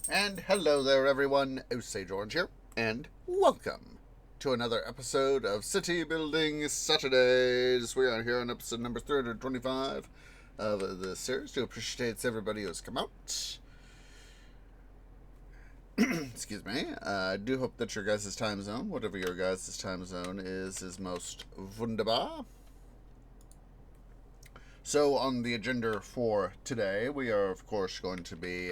And hello there, everyone. Osage Orange here, and welcome to another episode of City Building Saturdays. We are here on episode number 325 of the series. Do appreciate everybody who's come out. Excuse me. I do hope that your guys' time zone, whatever your guys' time zone is most wunderbar. So, on the agenda for today, we are, of course, going to be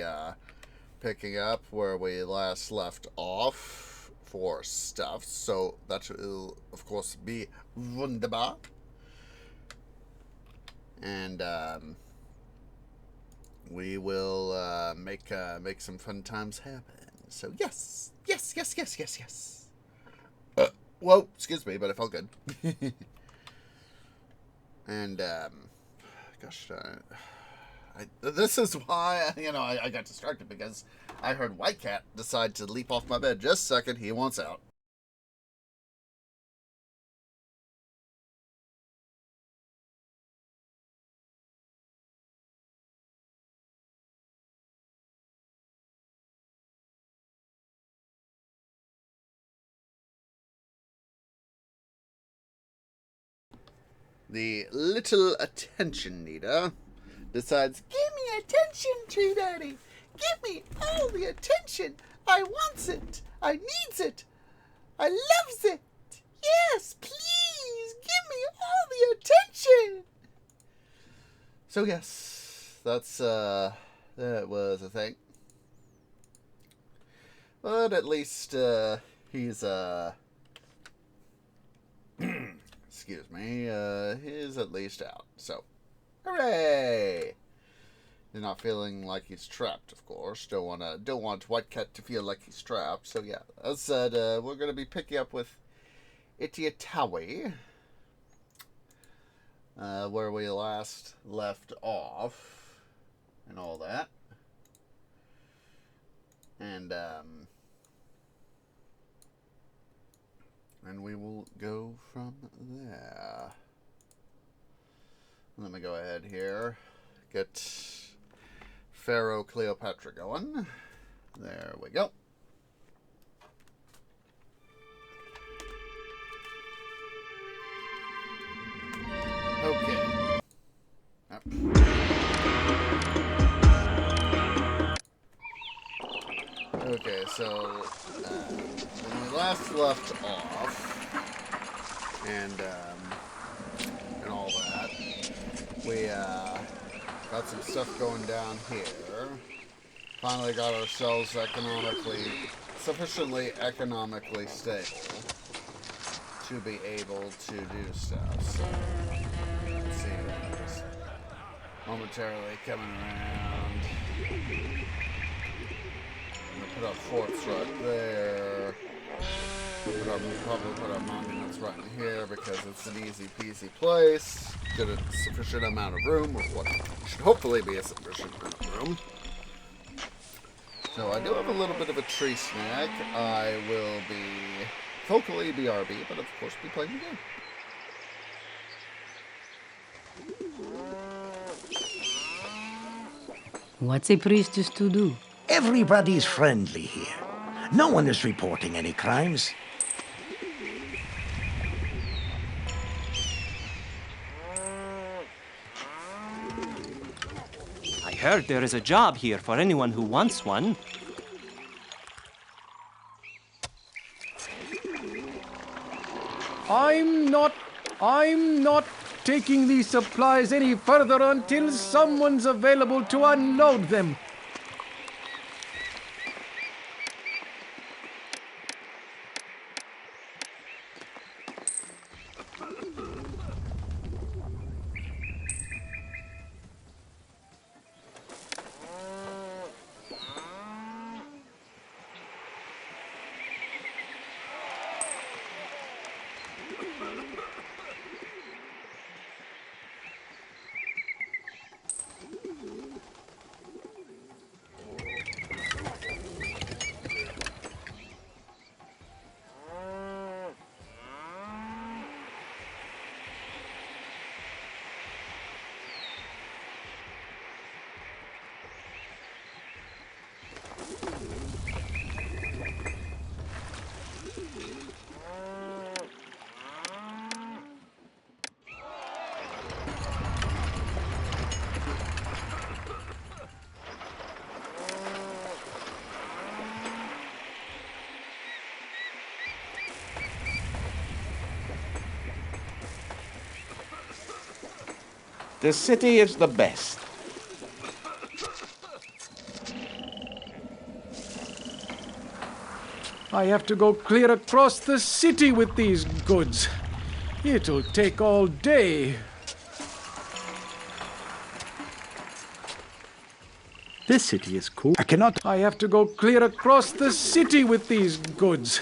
picking up where we last left off for stuff. So, that will, of course, be wunderbar. And we will make some fun times happen. So, yes. Whoa, excuse me, but it felt good. And, gosh, this is why, I got distracted, because I heard White Cat decide to leap off my bed. Just a second, he wants out. The little attention needer decides, give me attention, Tree Daddy. Give me all the attention. I wants it. I needs it. I loves it. Yes, please, give me all the attention. So yes, that was a thing. But at least he's excuse me, he's at least out. So, hooray! He's not feeling like he's trapped, of course. Don't want White Cat to feel like he's trapped. So yeah, as said, we're gonna be picking up with Itjtawy, where we last left off, and all that, and we will go from there. Let me go ahead here, get Pharaoh Cleopatra going. There we go. Okay. Okay, so when we last left off, and all that, we got some stuff going down here. Finally got ourselves sufficiently economically stable to be able to do stuff. So, let's see, just momentarily coming around. I'm gonna put our forts right there. Probably put our monuments right in here because it's an easy peasy place. Get a sufficient amount of room, or what should hopefully be a sufficient amount of room. So I do have a little bit of a tree snack. I will be vocally BRB, but of course be playing the game. What's a priestess to do? Everybody's friendly here. No one is reporting any crimes. I heard there is a job here for anyone who wants one. I'm not taking these supplies any further until someone's available to unload them. The city is the best. I have to go clear across the city with these goods. It'll take all day. This city is cool. I cannot. I have to go clear across the city with these goods.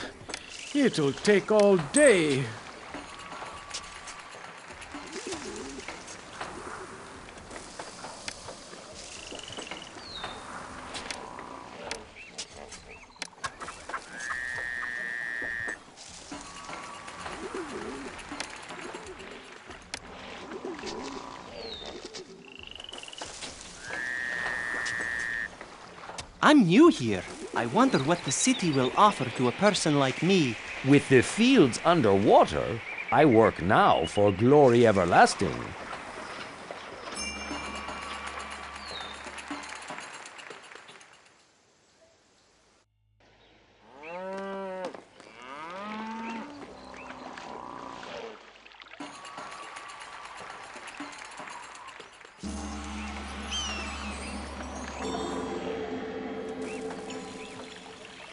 It'll take all day. I'm new here. I wonder what the city will offer to a person like me. With the fields underwater, I work now for glory everlasting.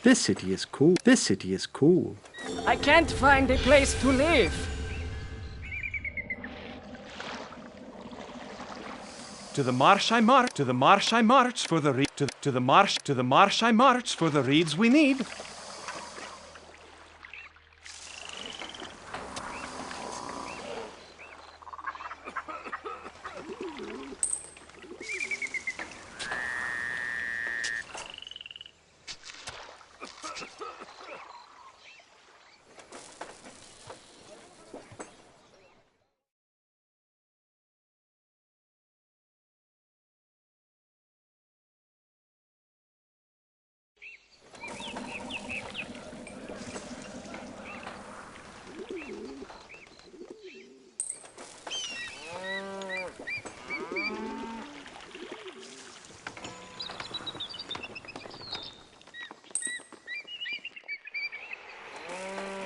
This city is cool. This city is cool. I can't find a place to live. To the marsh I march, to the marsh I march for the to the marsh I march for the reeds we need.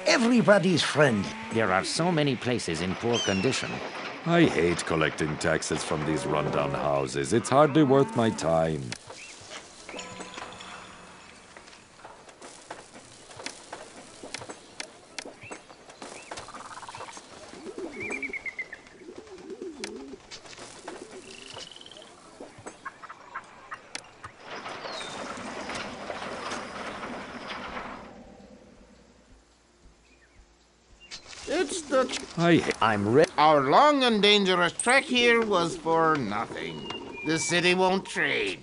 Everybody's friendly. There are so many places in poor condition. I hate collecting taxes from these rundown houses. It's hardly worth my time. I'm ready. Our long and dangerous trek here was for nothing. The city won't trade.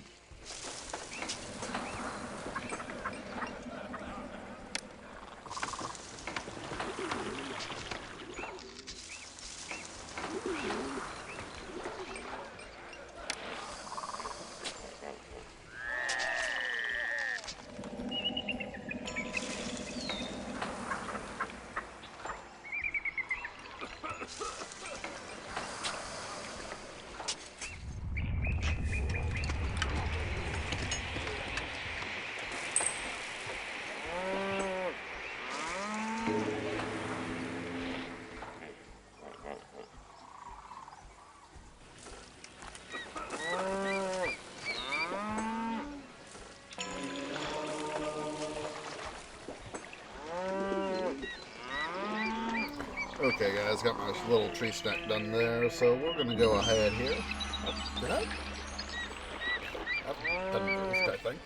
Okay, guys, got my little tree snack done there, so we're gonna go ahead here. Did I? Done this type thing.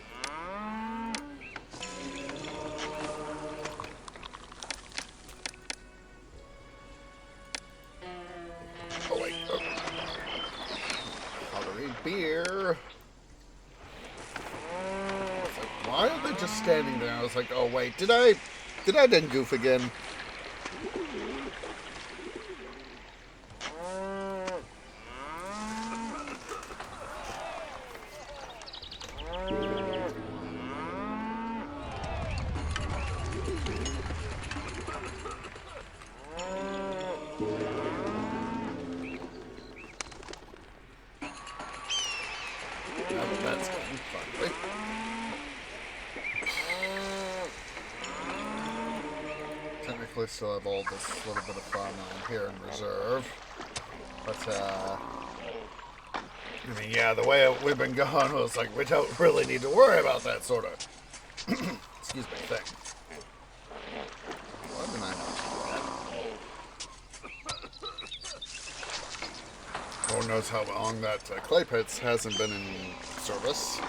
Oh wait. Oh. How to read beer. Like, why are they just standing there? I was like, oh wait, did I then goof again? That's going finally. Technically still have all this little bit of fun on here in reserve. But I mean, yeah, the way we've been going was like, we don't really need to worry about that sort of, excuse me, thing. Why didn't I know that? Lord knows how long that clay pits hasn't been in service.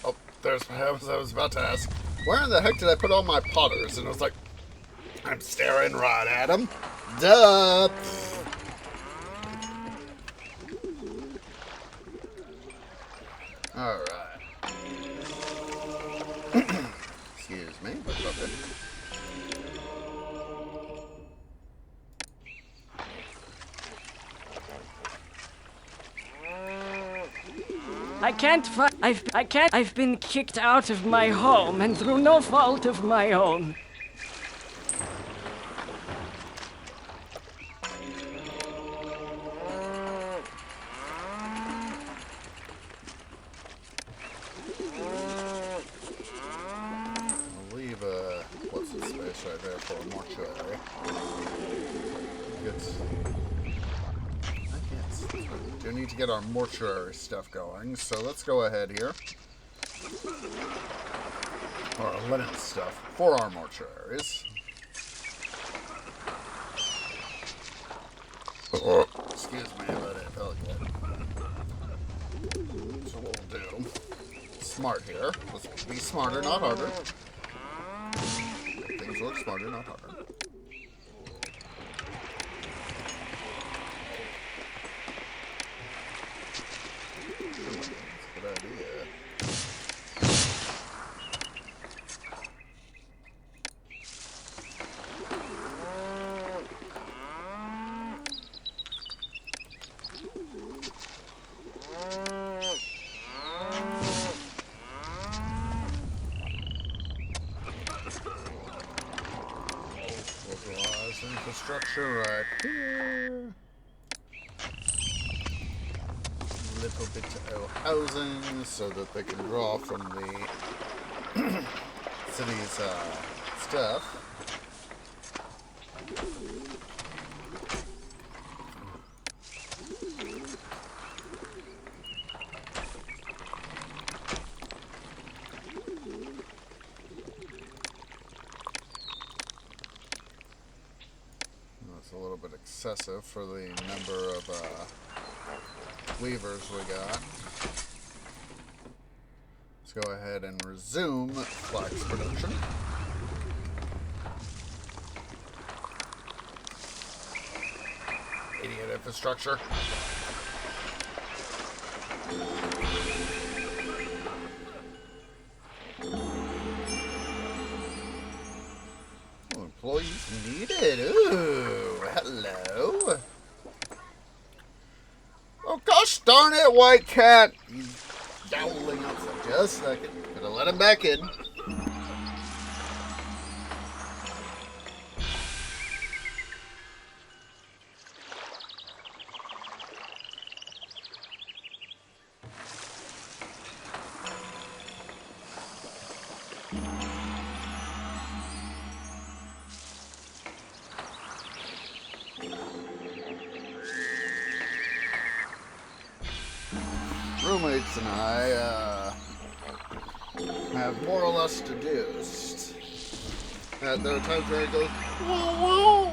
Oh, there's I was about to ask, where in the heck did I put all my potters? And I was like, I'm staring right at them. Duh. All right. Excuse me, but okay. I can't find. I've been kicked out of my home, and through no fault of my own. I'll leave what's the space right there for a mortuary. We do need to get our mortuary stuff going, so let's go ahead here. Or our linen stuff for our mortuaries. Excuse me, but it felt good. So what we'll do, smart here. Let's be smarter, not harder. Things work smarter, not harder. Good idea. Localized infrastructure right here. Little bit of housing so that they can draw from the city's stuff. That's a little bit excessive for the number of weavers we got. Let's go ahead and resume flax production. Idiot infrastructure. Oh, employees needed. Ooh, hello. Oh, gosh darn it, White Cat! He's yowling up for just a second. Gonna let him back in. Roommates and I have more or less deduced that there are times where he goes, whoa,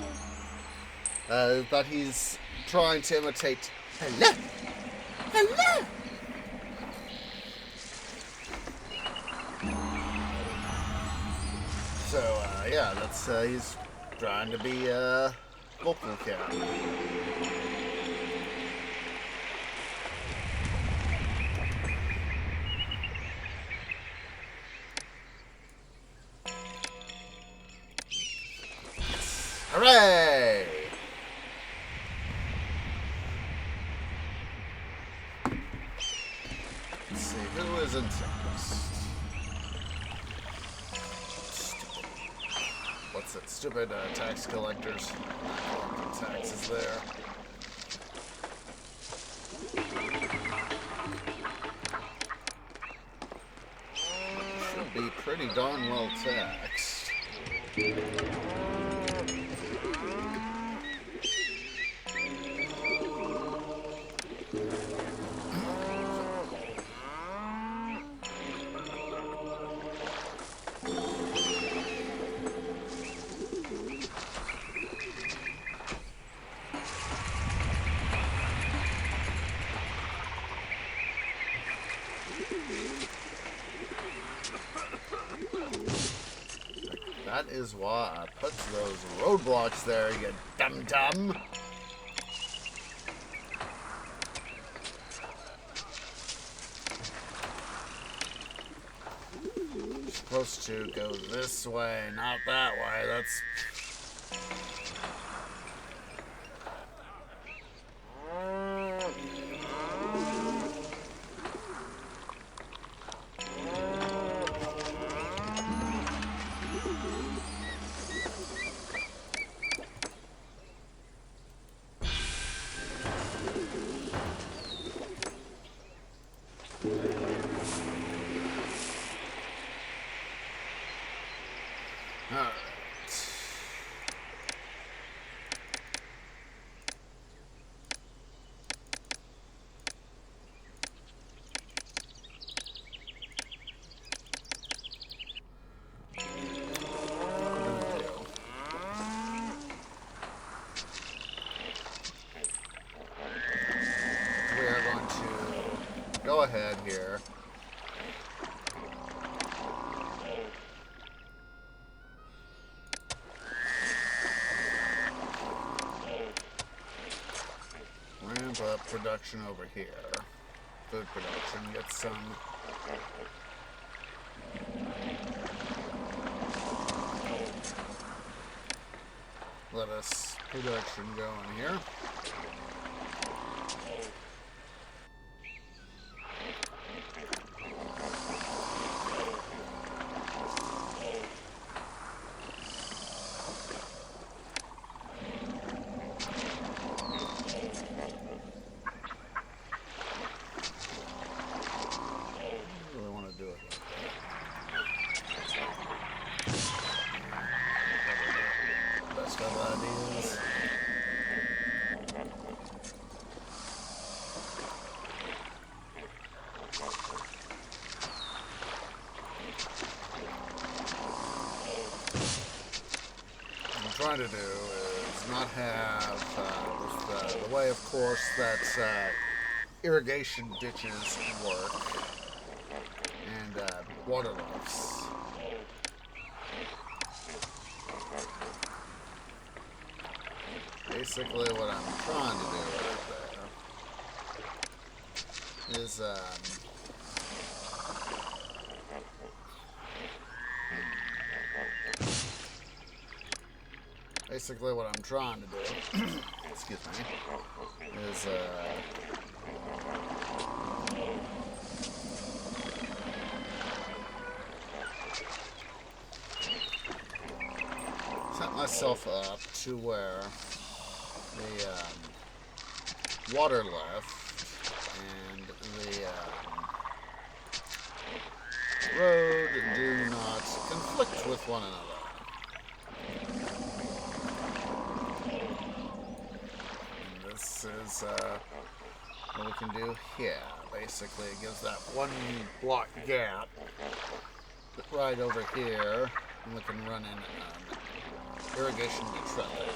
whoa, but he's trying to imitate hello, hello. So yeah, that's he's trying to be vocal cat. Hooray! Let's see, who is in next? Stupid tax collectors. Taxes there. Should be pretty darn well taxed. That is why I put those roadblocks there, you dum-dum. You're supposed to go this way, not that way. That's... Alright. We are going to go ahead here. Ramp up production over here. Food production. Get some. Lettuce production going here. Really want to do it. Best of ideas. What I'm trying to do is not have, with the way, of course, that irrigation ditches work and water lifts. Basically, what I'm trying to do right there is basically what I'm trying to do. Excuse me. Is set myself up to where the water lift and the road do not conflict with one another. And this is what we can do here. Basically, it gives that one block gap right over here, and we can run in irrigation Itjtawy.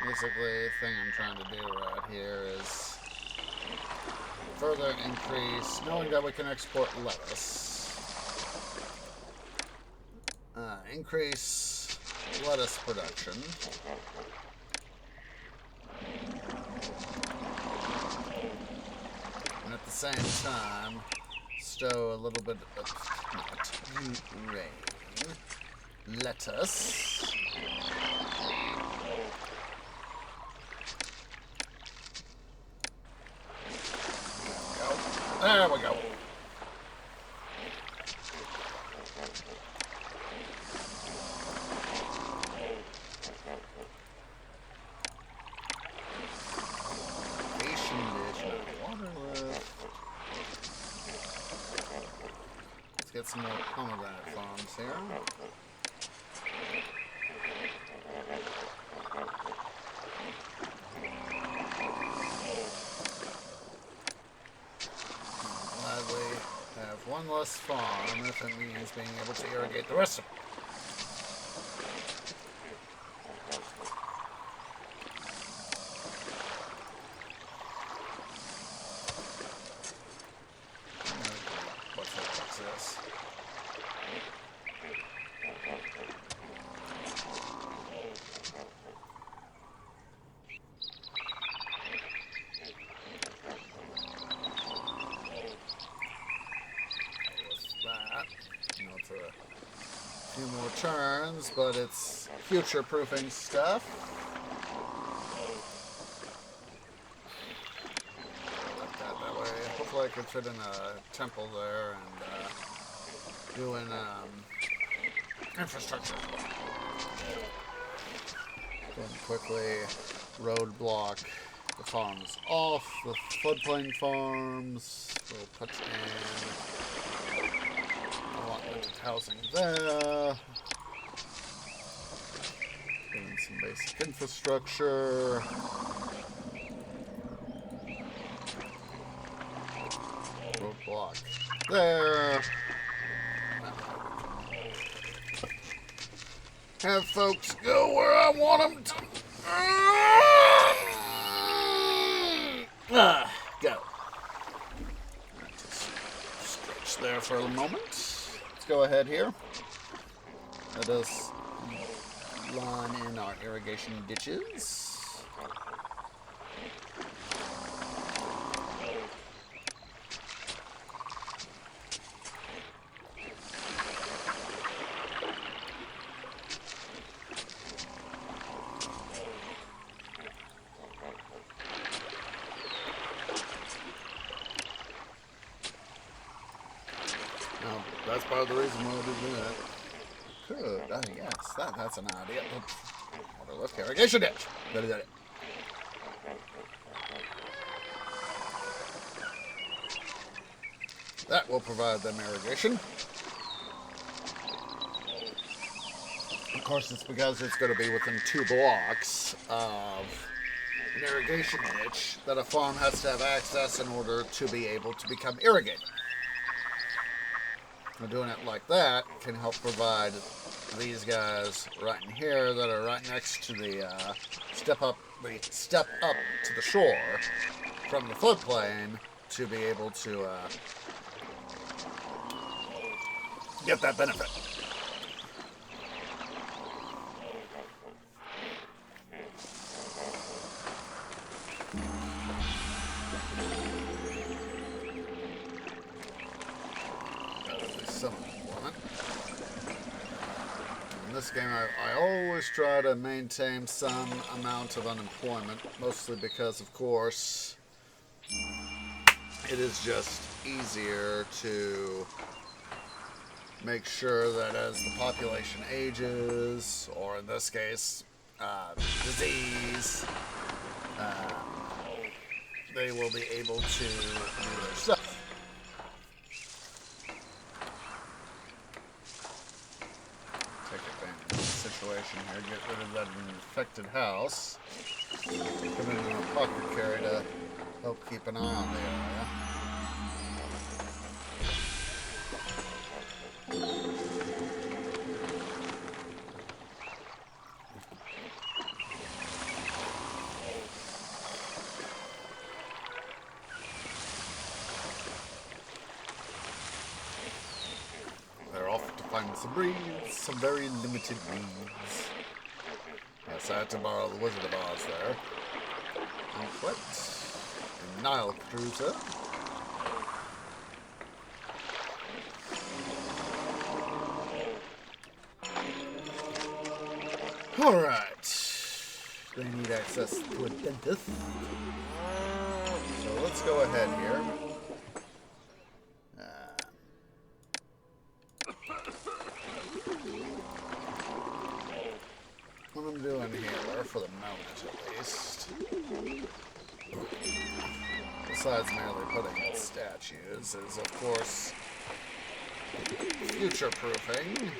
Basically, the thing I'm trying to do right here is further increase, knowing that we can export lettuce, increase lettuce production, and at the same time, stow a little bit of lettuce. There we go. Let's get some more pomegranate farms here. Gladly have one less farm if it means being able to irrigate the rest of them. Few more turns, but it's future-proofing stuff. Like that way. Hopefully I could fit in a temple there and do an infrastructure. Then quickly roadblock the farms off, the floodplain farms. We'll put in housing there. Doing some basic infrastructure. Roadblock there. Have folks go where I want them to. Go. Just stretch there for a moment. Go ahead here. Let us line in our irrigation ditches. That's part of the reason why I did that. Good. Yes, that's an idea. Overlook irrigation ditch. Got it. That will provide them irrigation. Of course, it's because it's going to be within 2 blocks of an irrigation ditch that a farm has to have access in order to be able to become irrigated. Now, doing it like that can help provide these guys right in here that are right next to the step up to the shore from the floodplain to be able to get that benefit. In this game, I always try to maintain some amount of unemployment, mostly because, of course, it is just easier to make sure that as the population ages, or in this case, disease, they will be able to do their stuff. Situation here, get rid of that infected house. Come in an apothecary to help keep an eye on the area. They're off to find some breeds, some very limited breeds. Yes, I had to borrow the Wizard of Oz there. Conflict. And Nile Cruiser. Alright. They need access to a dentist. So let's go ahead here. for the moment at least. Besides merely putting in statues, is of course future-proofing.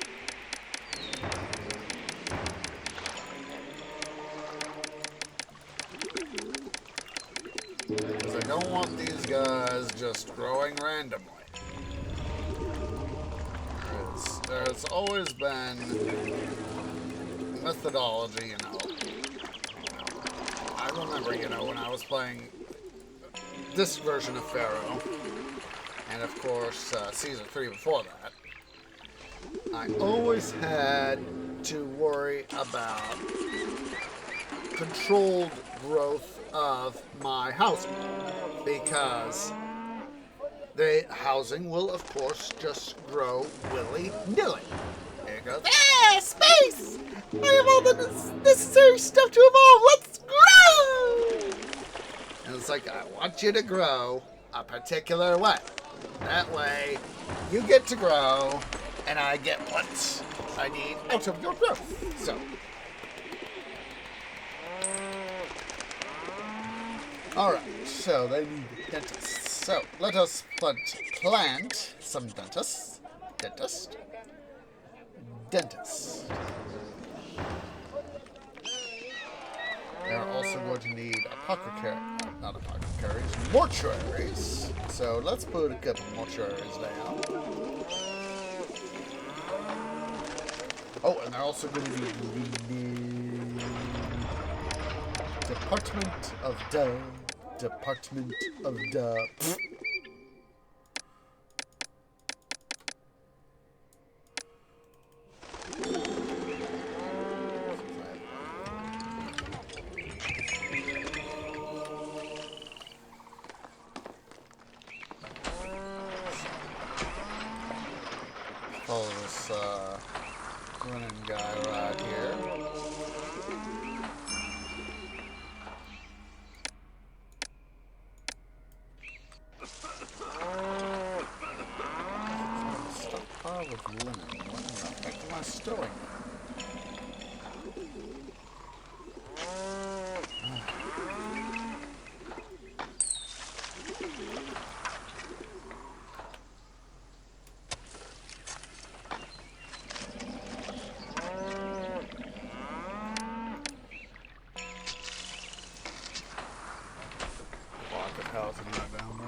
Because I don't want these guys just growing randomly. There's always been methodology, you know. I remember, you know, when I was playing this version of Pharaoh, and of course Season 3 before that, I always had to worry about controlled growth of my housing, because the housing will, of course, just grow willy-nilly. It goes, space! I have all the necessary stuff to evolve. Let's grow! And it's like, I want you to grow a particular way. That way, you get to grow, and I get what I need out of your growth. So, alright, so they need dentists. So, let us plant some dentists. Dentist. They're also going to need not apothecaries, mortuaries. So let's put a couple mortuaries down. Oh, and they're also going to be the Department of follow this running guy right here. Stockpile of linen. What in the heck am I storing? Housing right down there.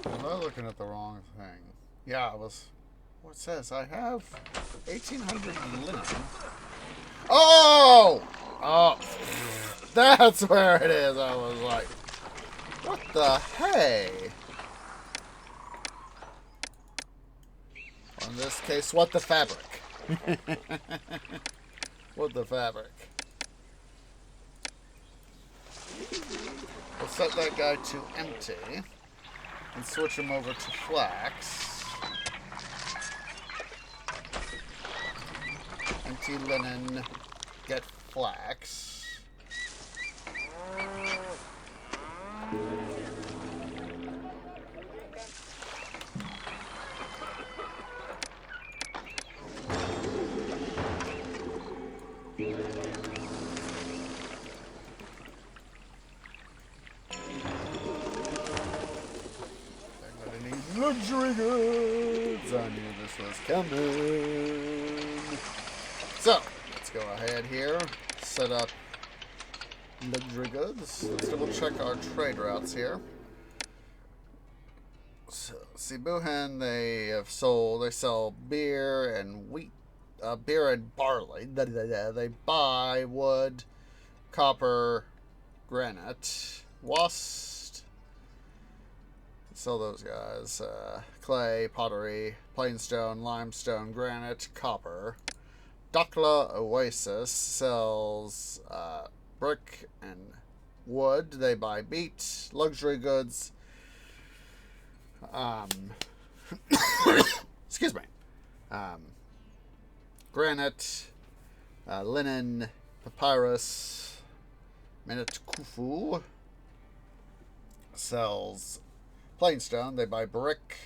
Was I looking at the wrong thing? Yeah, I was. What says I have 1,800 linen. Oh! Oh! That's where it is. I was like, what the hey? Or in this case, what the fabric? What the fabric? We'll set that guy to empty and switch him over to flax. Empty linen, get flax. Luxury goods! I knew this was coming. So, let's go ahead here, set up luxury goods. Let's double check our trade routes here. So, Sibuhan, they sell beer and wheat, beer and barley. They buy wood, copper, granite. Wast sell those guys. Clay, pottery, plainstone, limestone, granite, copper. Dakla Oasis sells brick and wood. They buy meat, luxury goods. Excuse me. Granite, linen, papyrus. Minute Kufu sells plainstone. They buy brick,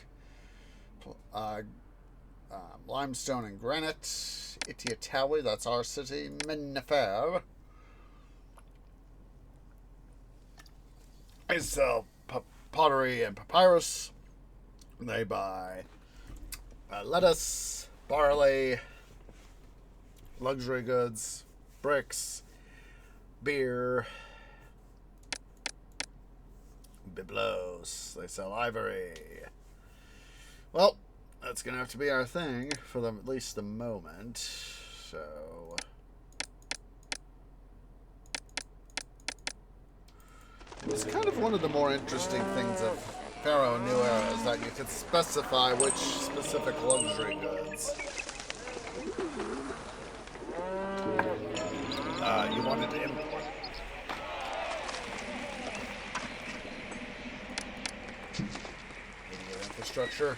limestone, and granite. Itjtawy, that's our city. Minnefer. They sell pottery and papyrus. They buy lettuce, barley, luxury goods, bricks, beer, biblos. They sell ivory. Well, that's going to have to be our thing for them, at least the moment. So it was kind of one of the more interesting things of Pharaoh New Era is that you could specify which specific luxury goods you wanted to import. Idiot infrastructure.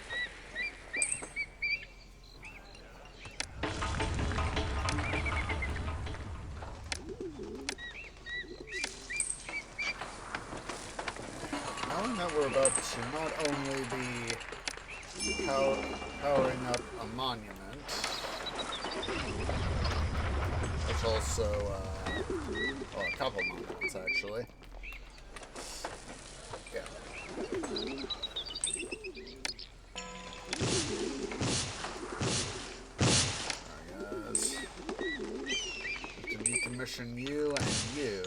Knowing that we're about to not only be powering up a monument, it's also a couple monuments actually. Yeah. Alright guys. To decommission you and you.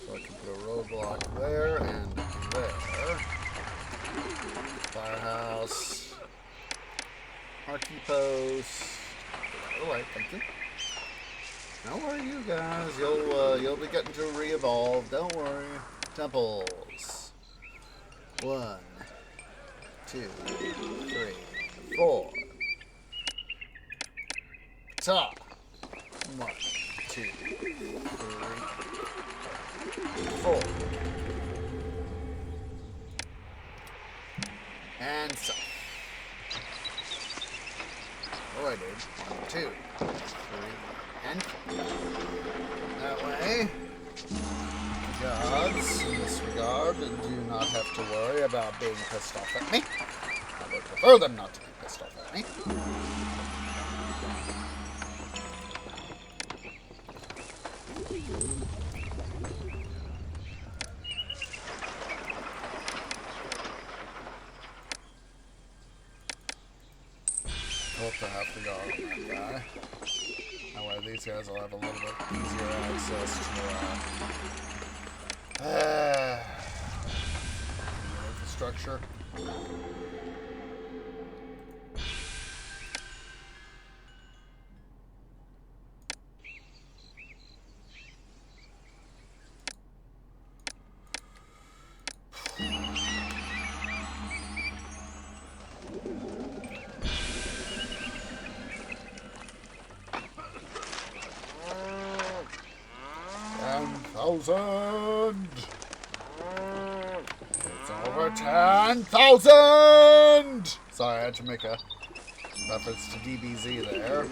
So I can put a roadblock there and there. Firehouse. Marquee post. Alright, thank you. Don't worry, you guys. You'll be getting to re-evolve. Don't worry. Temples. 1, 2, 3, 4. Top. 1, 2, 3, 4. And so. Oh, I did. 1, 2, 3, and 4. That way, gods in this regard do not have to worry about being pissed off at me. I would prefer them not to be pissed off at me. Hope to have to go on that guy. That way these guys will have a little bit easier access to infrastructure. It's over 10,000! Sorry, I had to make a reference to DBZ there.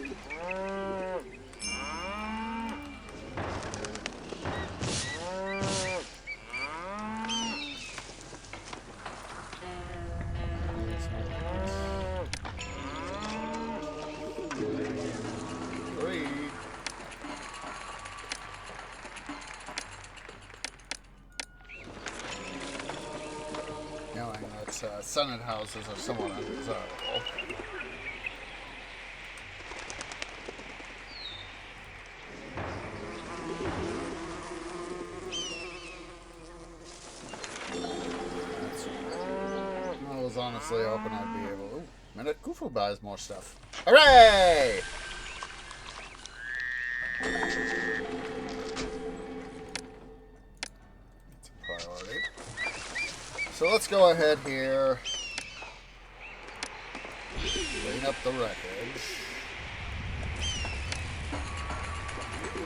Senate houses are somewhat undesirable. I was honestly hoping I'd be able. Ooh, Minute Kufu buys more stuff. Hooray! It's a priority. So let's let's go ahead here. Clean up the wreckage.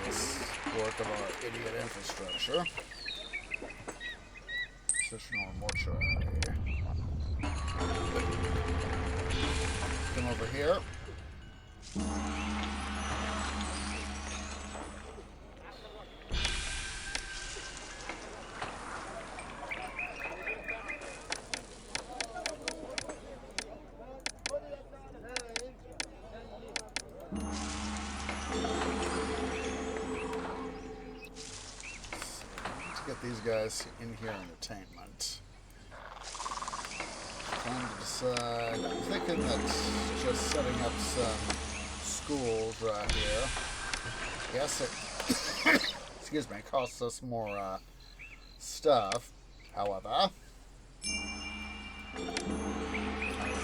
This work of our idiot infrastructure. Positional mortuary. Come over here. Get these guys in here entertainment. Time to decide. I'm thinking that just setting up some schools right here. Yes, it excuse me, costs us more stuff. However, I would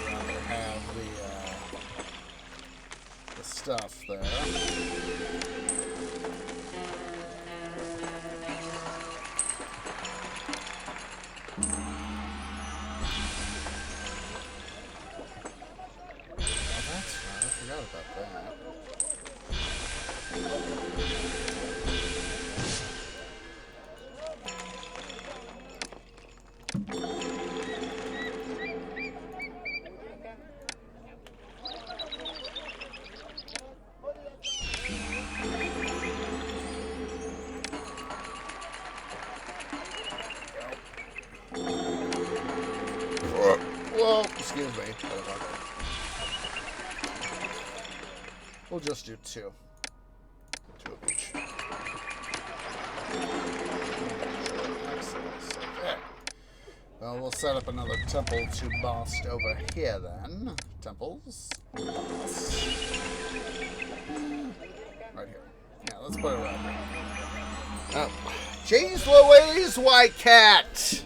rather have the stuff there. About that. Whoa, excuse me. We'll just do two. Two of each. Okay. Well, we'll set up another temple to Bast over here then. Temples. Bast. Right here. Yeah, let's put it right here. Oh. Jeez Louise, White Cat!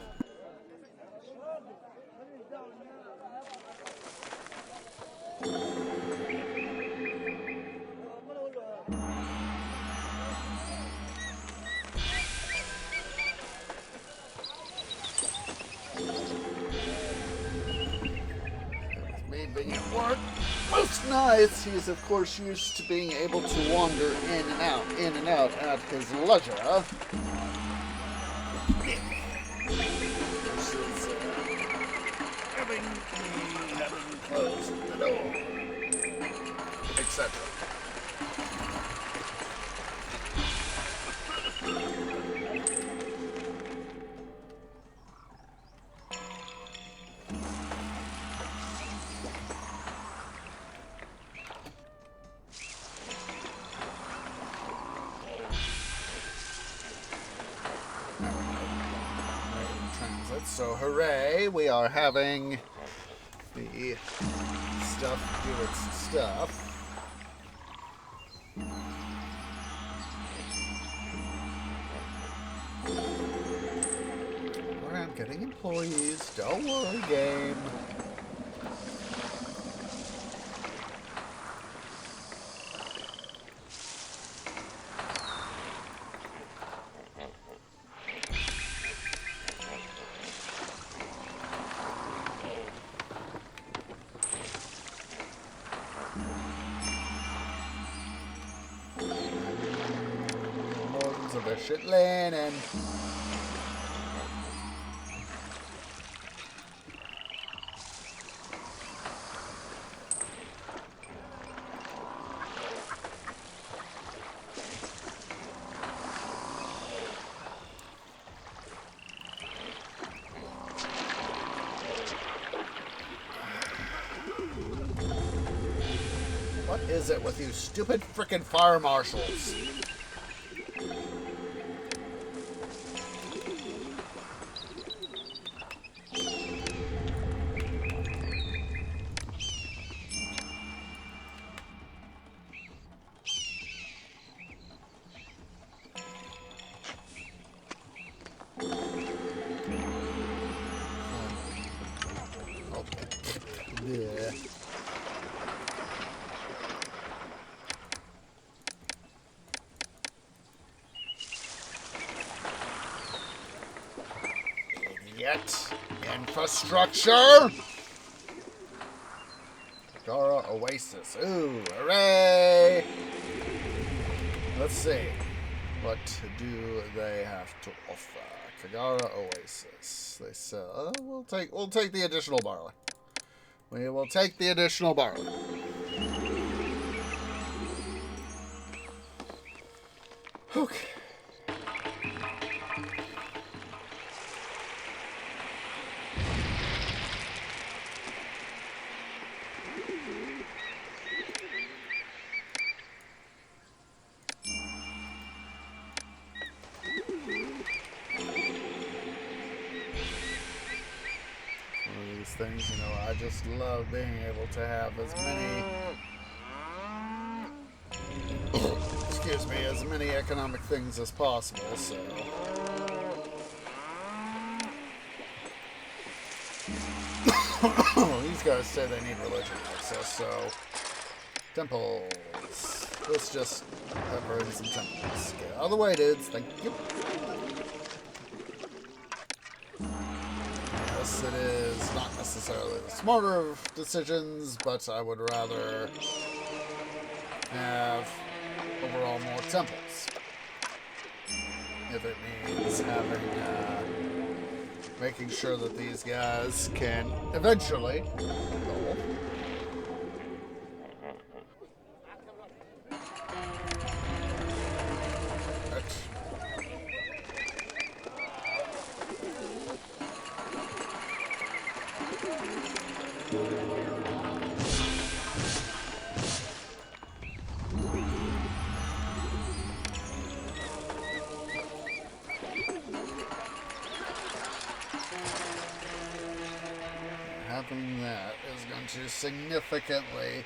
Being at work most nights, he is of course used to being able to wander in and out at his leisure. Versus having closed the door, etc. So hooray, we are having the stuff do its stuff. I'm getting employees, don't worry, game. Shit linen. What is it with you stupid frickin' fire marshals? Yeah. Idiot. infrastructure. Kagara Oasis. Ooh, hooray! Let's see. What do they have to offer? Kagara Oasis. They sell. We'll take the additional barley. We will take the additional barley. Okay. Things, you know, I just love being able to have as many excuse me, as many economic things as possible, so these guys say they need religion access, so temples. Let's just pepper in some temples. Get out of the way, dudes. Thank you. Yes, it is not necessarily the smarter of decisions, but I would rather have overall more temples. If it means having, making sure that these guys can eventually go. Having that is going to significantly...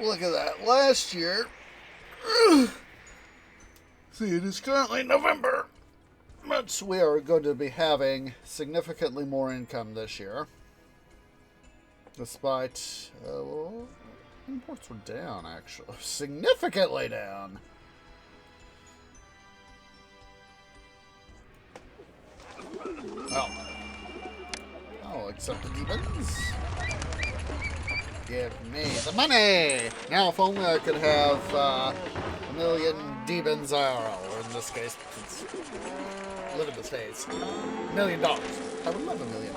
Look at that. Last year... See, it is currently November. But we are going to be having significantly more income this year. Despite... well, imports were down, actually. Significantly down. Well... I'll accept the demons. Give me the money! Now, if only I could have a million demons IRL, or in this case, it's live in the States. $1 million. I would love $1 million.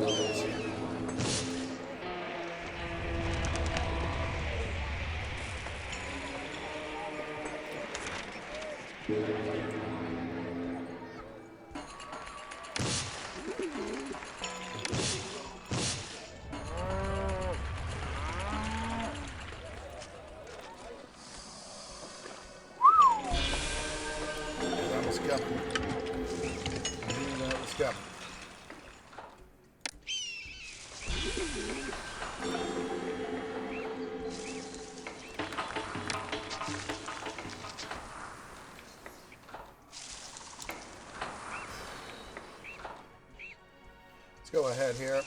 Let's go ahead here.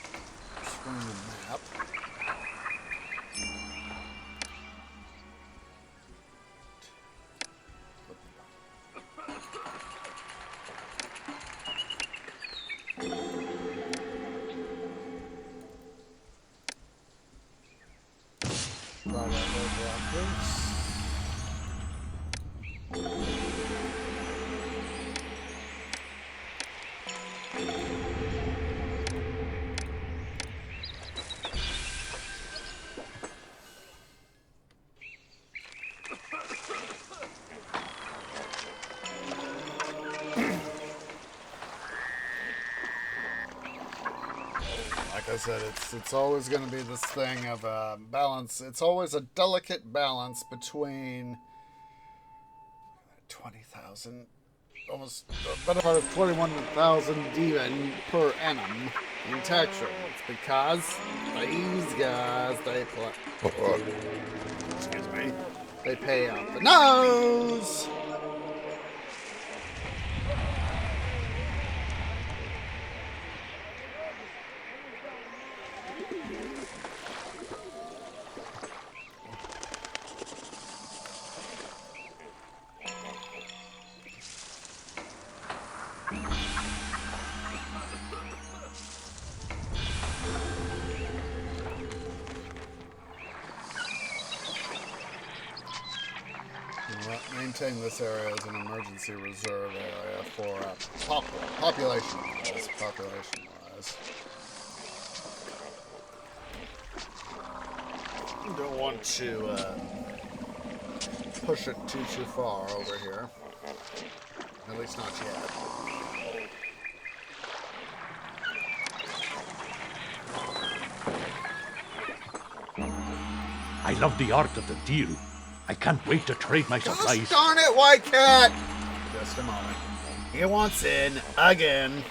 Swing the map. Like I said, it's always going to be this thing of balance. It's always a delicate balance between 20,000, almost a better part of 21,000 demon per annum in tax rates, because these guys, they play. Excuse me. They pay out the nose. Maintain this area as an emergency reserve area for population-wise. You don't want to push it too far over here. At least not yet. I love the art of the deal. I can't wait to trade my supplies. Gosh darn it, White Cat! Just a moment. He wants in again.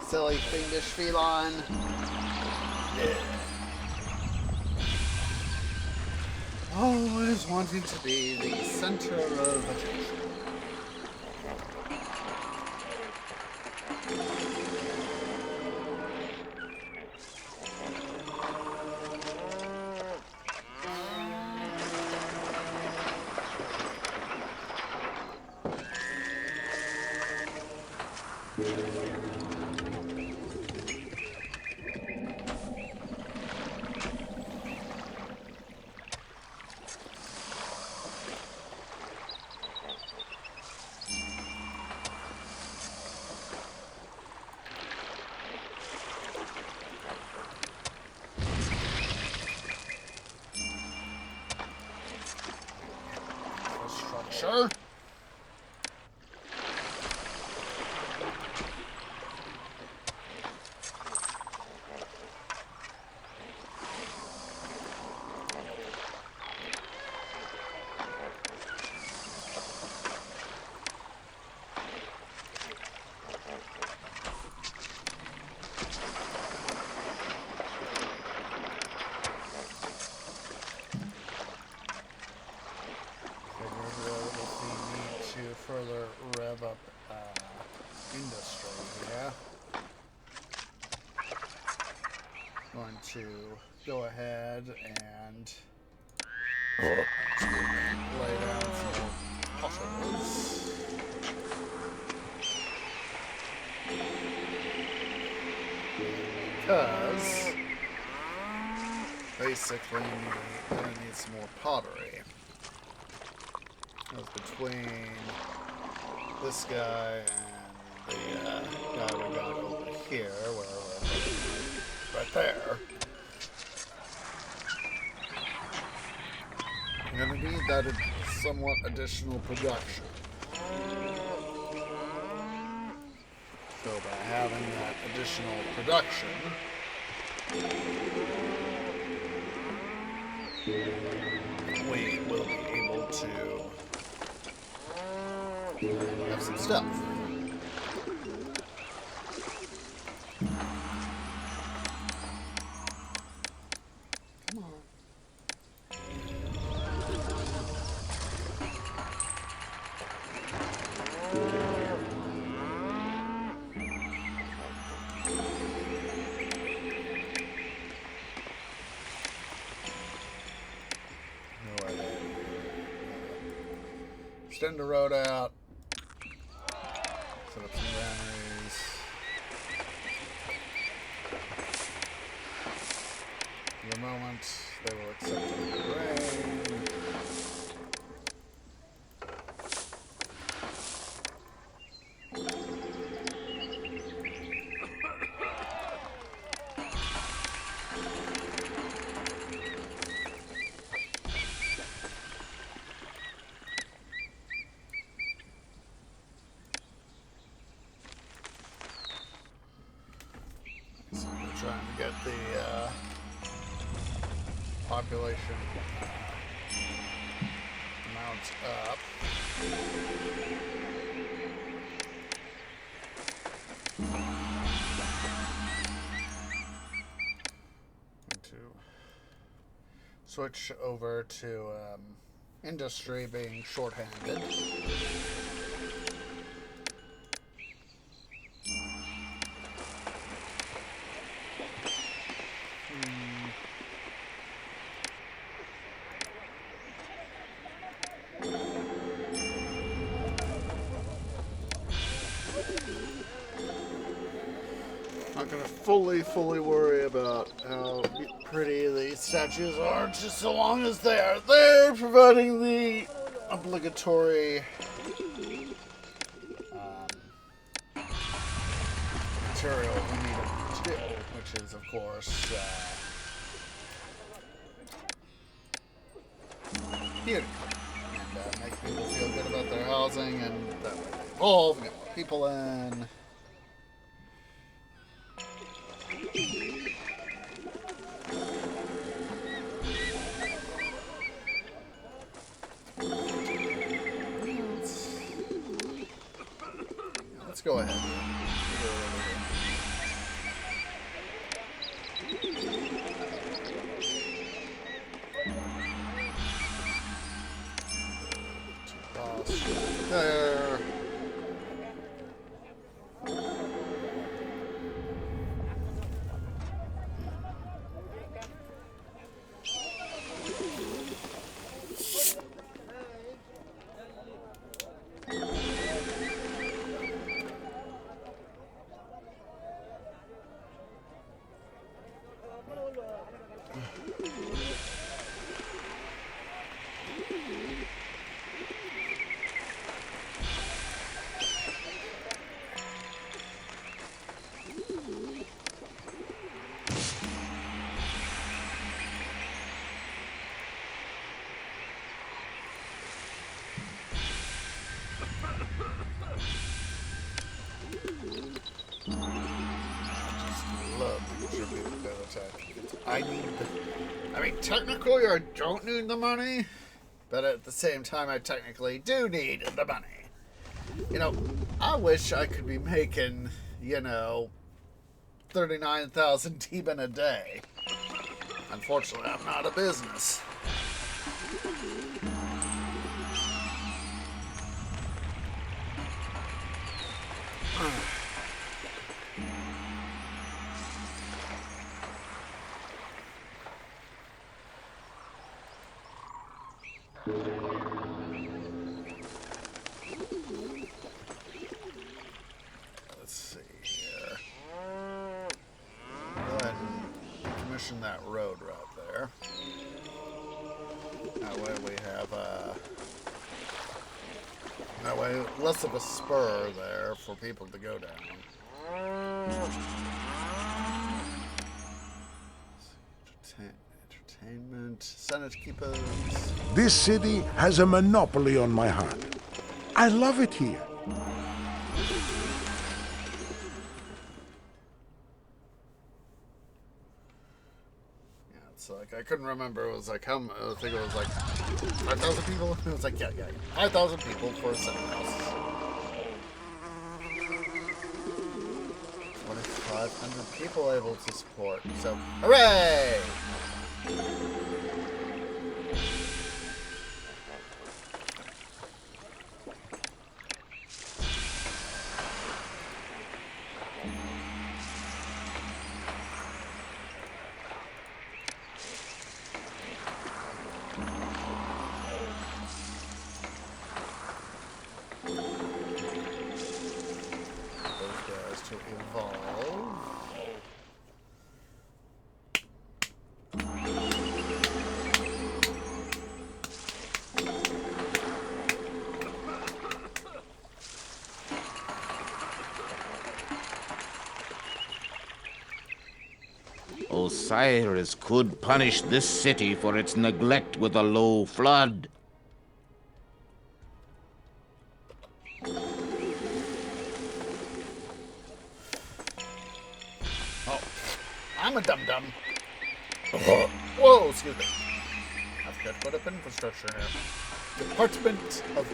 Silly fiendish feline. Yeah. Always wanting to be the center of attention. Sure. Further rev up industry here. Going to go ahead and lay down some potholes. Because basically we need some more pottery. Between this guy and the guy we got over here, right there. I'm gonna need that somewhat additional production. So by having that additional production, we will be able to have some stuff. Come on. No idea. Extend the road out. Set up some granaries. For the moment, they will accept the grain. Trying to get the population amount up. To switch over to industry being shorthanded. not gonna fully worry about how pretty these statues are, just so long as they are there, providing the obligatory material we need them to do, which is, of course, beauty. And make people feel good about their housing, and that way they evolve, get more people in. Let's go ahead. There. I mean, technically I don't need the money, but at the same time I technically do need the money. You know, I wish I could be making, 39,000 T-ben a day. Unfortunately, I'm not a business. Let's see here. Go ahead and commission that road route there. That way we have that way less of a spur there for people to go down. Entertainment, Senate keepers. This city has a monopoly on my heart. I love it here. Yeah, it's like, I couldn't remember, it was like, I think it was like 5,000 people? It was like, yeah, 5,000 people for a Senate house. 2,500 people able to support, so, hooray! Those guys to evolve. Osiris could punish this city for its neglect with a low flood. Oh, I'm a dum-dum. Whoa, excuse me. I've got to put up infrastructure here. Department of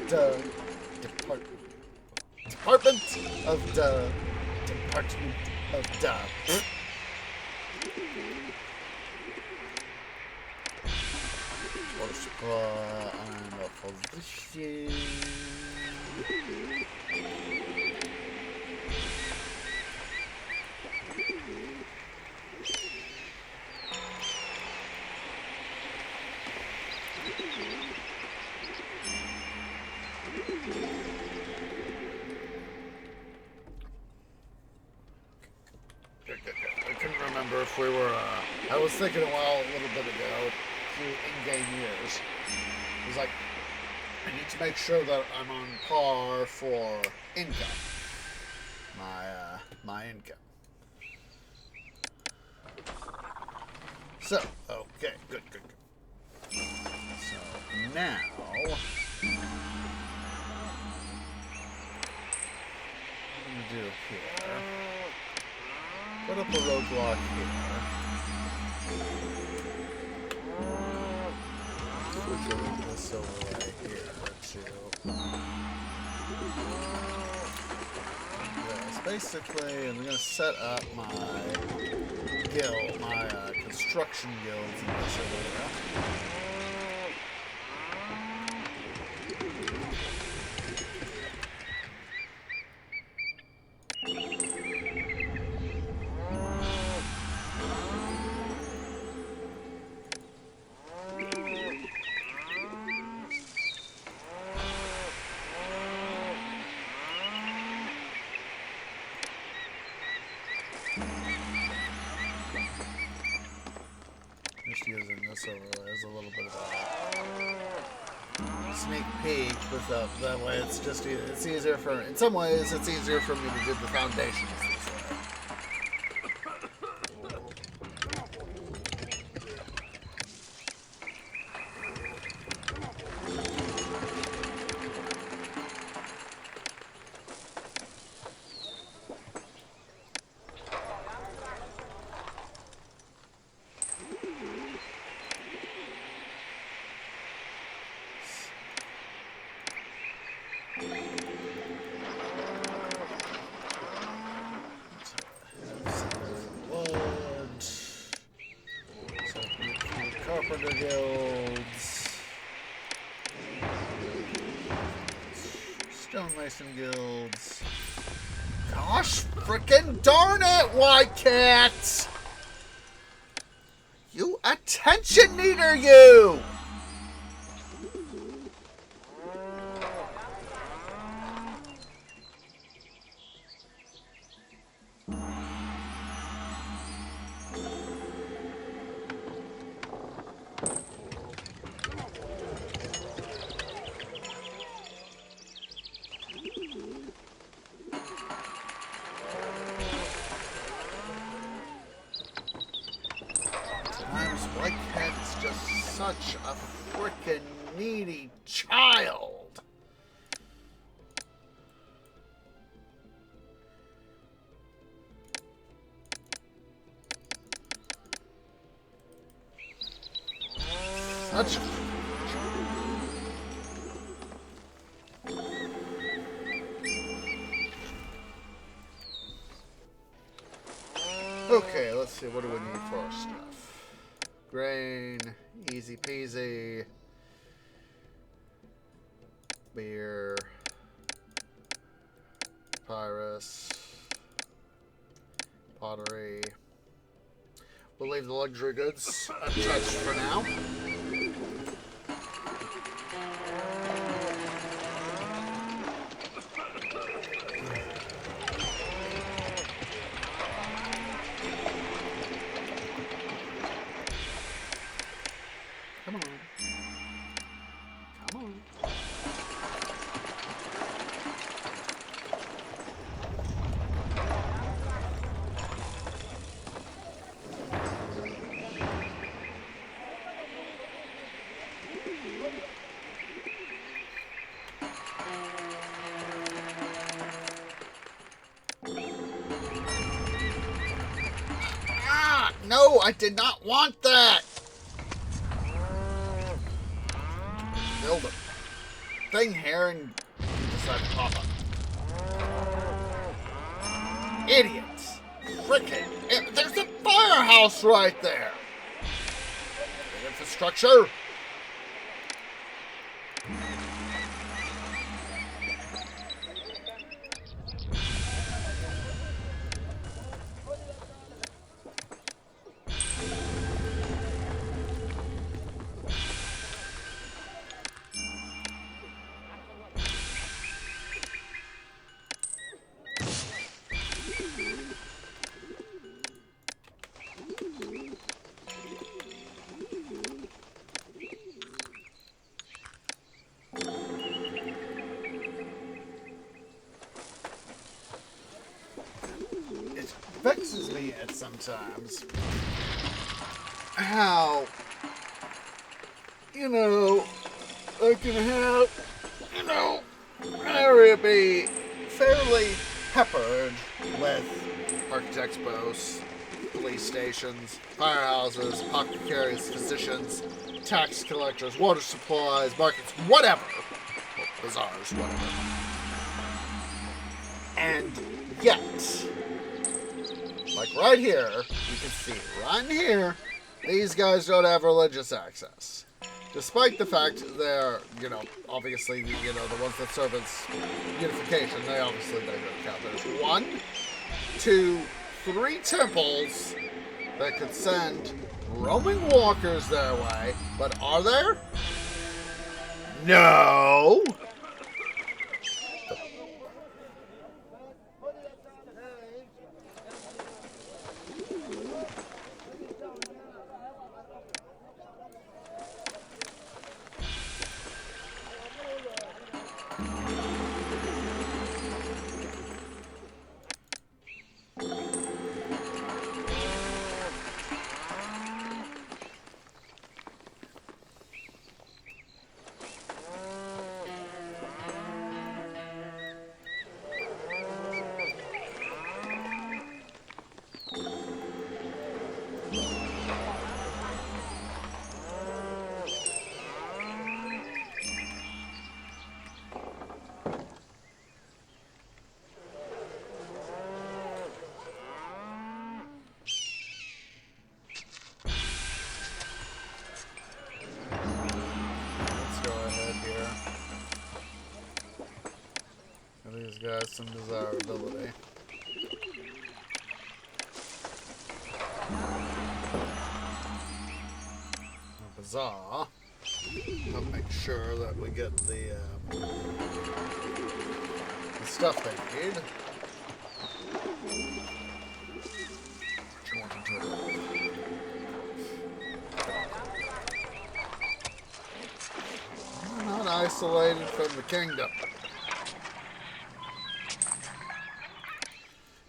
Water supply and a position. remember if we were, I was thinking a little bit ago, through in-game years. It was like, I need to make sure that I'm on par for income. My income. So, okay, good. So, now... what do we do here? Put up a roadblock here. Switch this overlay here to this. Basically, I'm going to set up my guild, my construction guilds in this area. Using this overlay as a little bit of a sneak peek with that way it's easier for, in some ways it's easier for me to do the foundations this way. Carpenter guilds, stonemason guilds. Gosh, frickin' darn it, White Cat! You attention needer, you! White Cat is just such a frickin' needy child. Such a... Okay, let's see, what do we need for our stuff? Grain, easy peasy. Beer. Papyrus. Pottery. We'll leave the luxury goods untouched for now. Come on. Come on. Ah! No, I did not want that! Build a thing here and decide to pop up. Idiots! Frickin'! There's a firehouse right there! Infrastructure! vexes me at sometimes how, I can have, area be fairly peppered with architects' posts, police stations, firehouses, apothecaries, physicians, tax collectors, water supplies, markets, whatever. Bazaars, whatever. And yet, like right here, you can see right here, these guys don't have religious access. Despite the fact they're, obviously, the ones that serve as unification, they obviously don't count. There's 1, 2, 3 temples that could send roaming walkers their way, but are there? No! These guys some desirability. A bazaar. I'll make sure that we get the stuff they need. We're not isolated from the kingdom.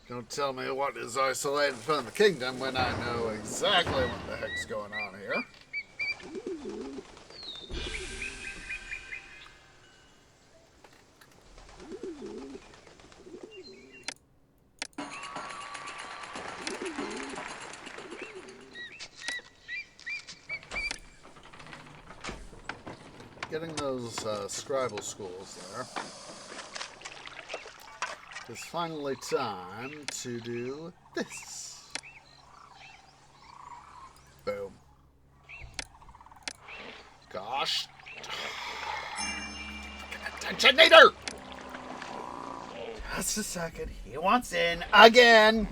Don't tell me what is isolated from the kingdom when I know exactly what the heck's going on here. Getting those scribal schools there. It's finally time to do this. Boom. Gosh. Attention, Nader! Just a second. He wants in again.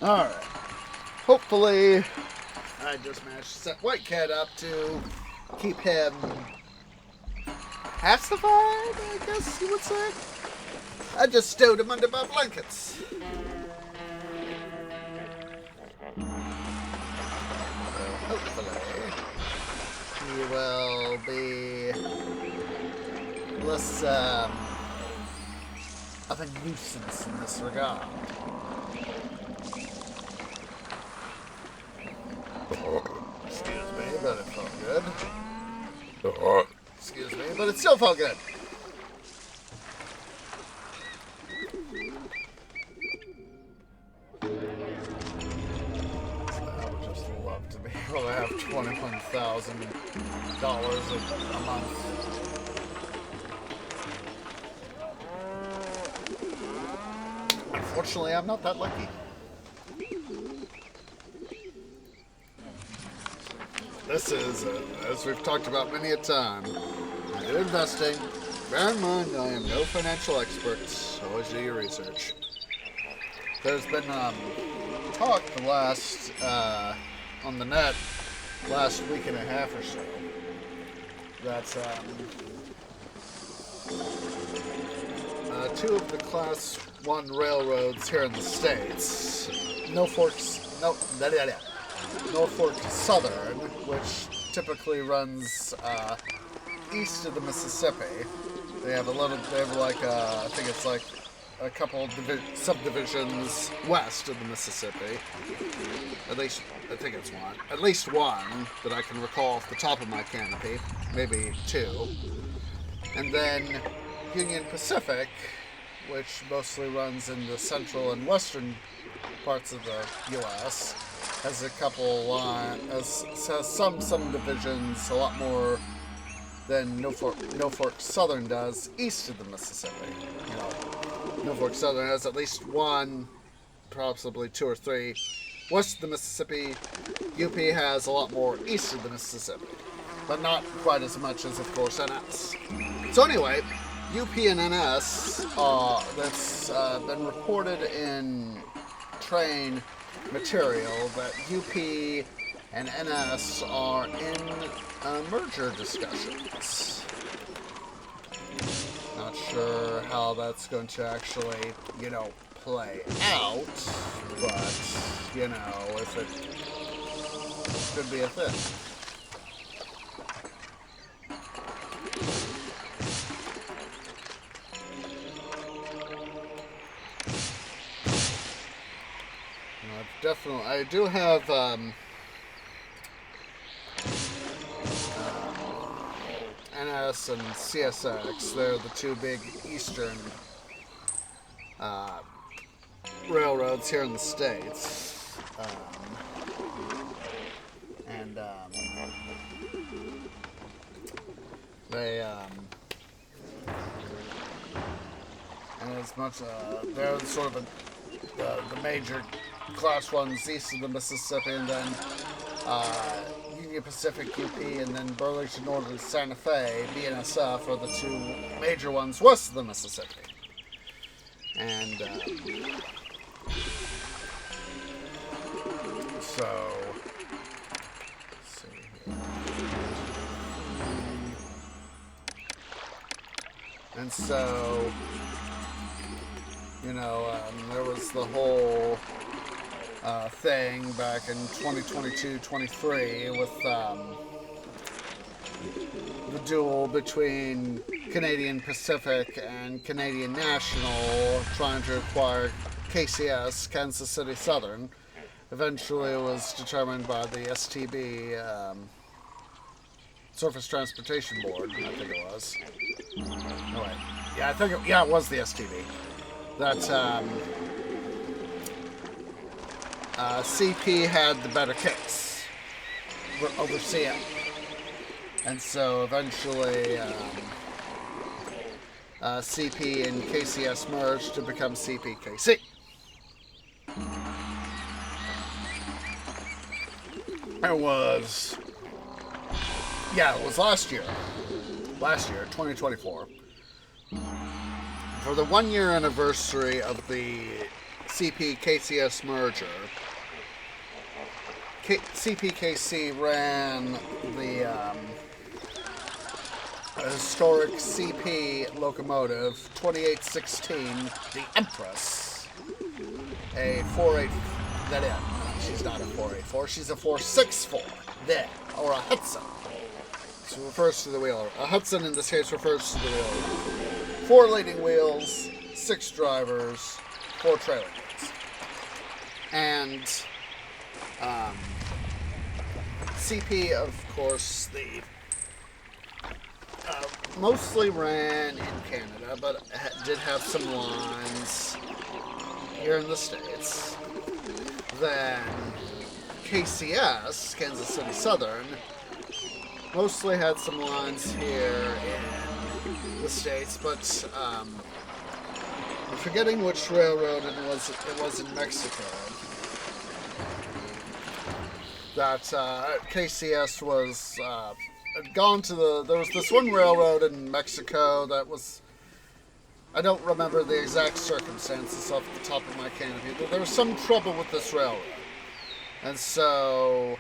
Alright. Hopefully, I just managed to set White Cat up to keep him pacified, I guess you would say. I just stowed him under my blankets. Hopefully, he will be less of a nuisance in this regard. Excuse me, but it felt good. Excuse me, but it still felt good. I would just love to be able to have $21,000 a month. Unfortunately, I'm not that lucky. This is, as we've talked about many a time, I do investing. Bear in mind, I am no financial expert. Always do your research. There's been talk the last, on the net, last week and a half or so, that two of the Class 1 railroads here in the States, Norfolk Southern, which typically runs east of the Mississippi. They have I think it's like a couple subdivisions west of the Mississippi. At least, I think it's one. At least one that I can recall off the top of my canopy. Maybe two. And then Union Pacific, which mostly runs in the central and western parts of the U.S., has a couple, has some divisions, a lot more than Norfolk Southern does east of the Mississippi. You know, Norfolk Southern has at least one, possibly two or three, west of the Mississippi. UP has a lot more east of the Mississippi, but not quite as much as, of course, NS. So anyway, UP and NS, that's been reported in train material that UP and NS are in merger discussions. Not sure how that's going to actually, play out, but, if it could be a thing. Definitely, I do have NS and CSX. They're the two big eastern railroads here in the States. They and as much they're sort of the major Class 1s east of the Mississippi, and then Union Pacific UP, and then Burlington Northern Santa Fe, BNSF, are the two major ones west of the Mississippi. And so, let's see here. And so, there was the whole thing back in 2022-23 with the duel between Canadian Pacific and Canadian National trying to acquire KCS, Kansas City Southern. Eventually it was determined by the STB, Surface Transportation Board, I think it was. No, wait. Yeah, it was the STB. That CP had the better case over CM. And so eventually CP and KCS merged to become CPKC. It was last year, 2024. For the 1-year anniversary of the CP-KCS merger, CPKC ran the historic CP locomotive 2816, the Empress, a 48. She's not a 484. She's a 464. Or a Hudson. So it refers to the wheel. A Hudson in this case refers to the wheel. 4 leading wheels, 6 drivers, 4 trailing wheels. And CP, of course, the mostly ran in Canada, but did have some lines here in the States. Then KCS, Kansas City Southern, mostly had some lines here in the States, but I'm forgetting which railroad it was in Mexico. That KCS was had gone to there was this one railroad in Mexico that was, I don't remember the exact circumstances off the top of my canopy, but there was some trouble with this railroad. And so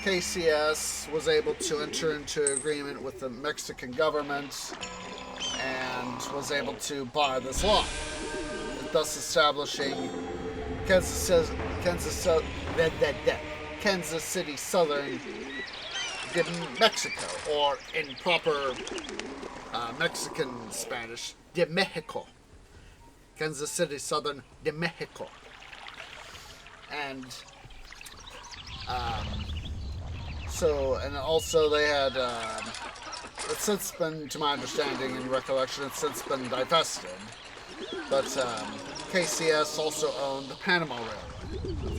KCS was able to enter into agreement with the Mexican government and was able to buy this line, thus establishing Kansas City Southern de Mexico, or in proper Mexican Spanish, de Mexico. Kansas City Southern de Mexico. And and also they had, it's since been, to my understanding and recollection, it's since been divested. But KCS also owned the Panama Railroad. I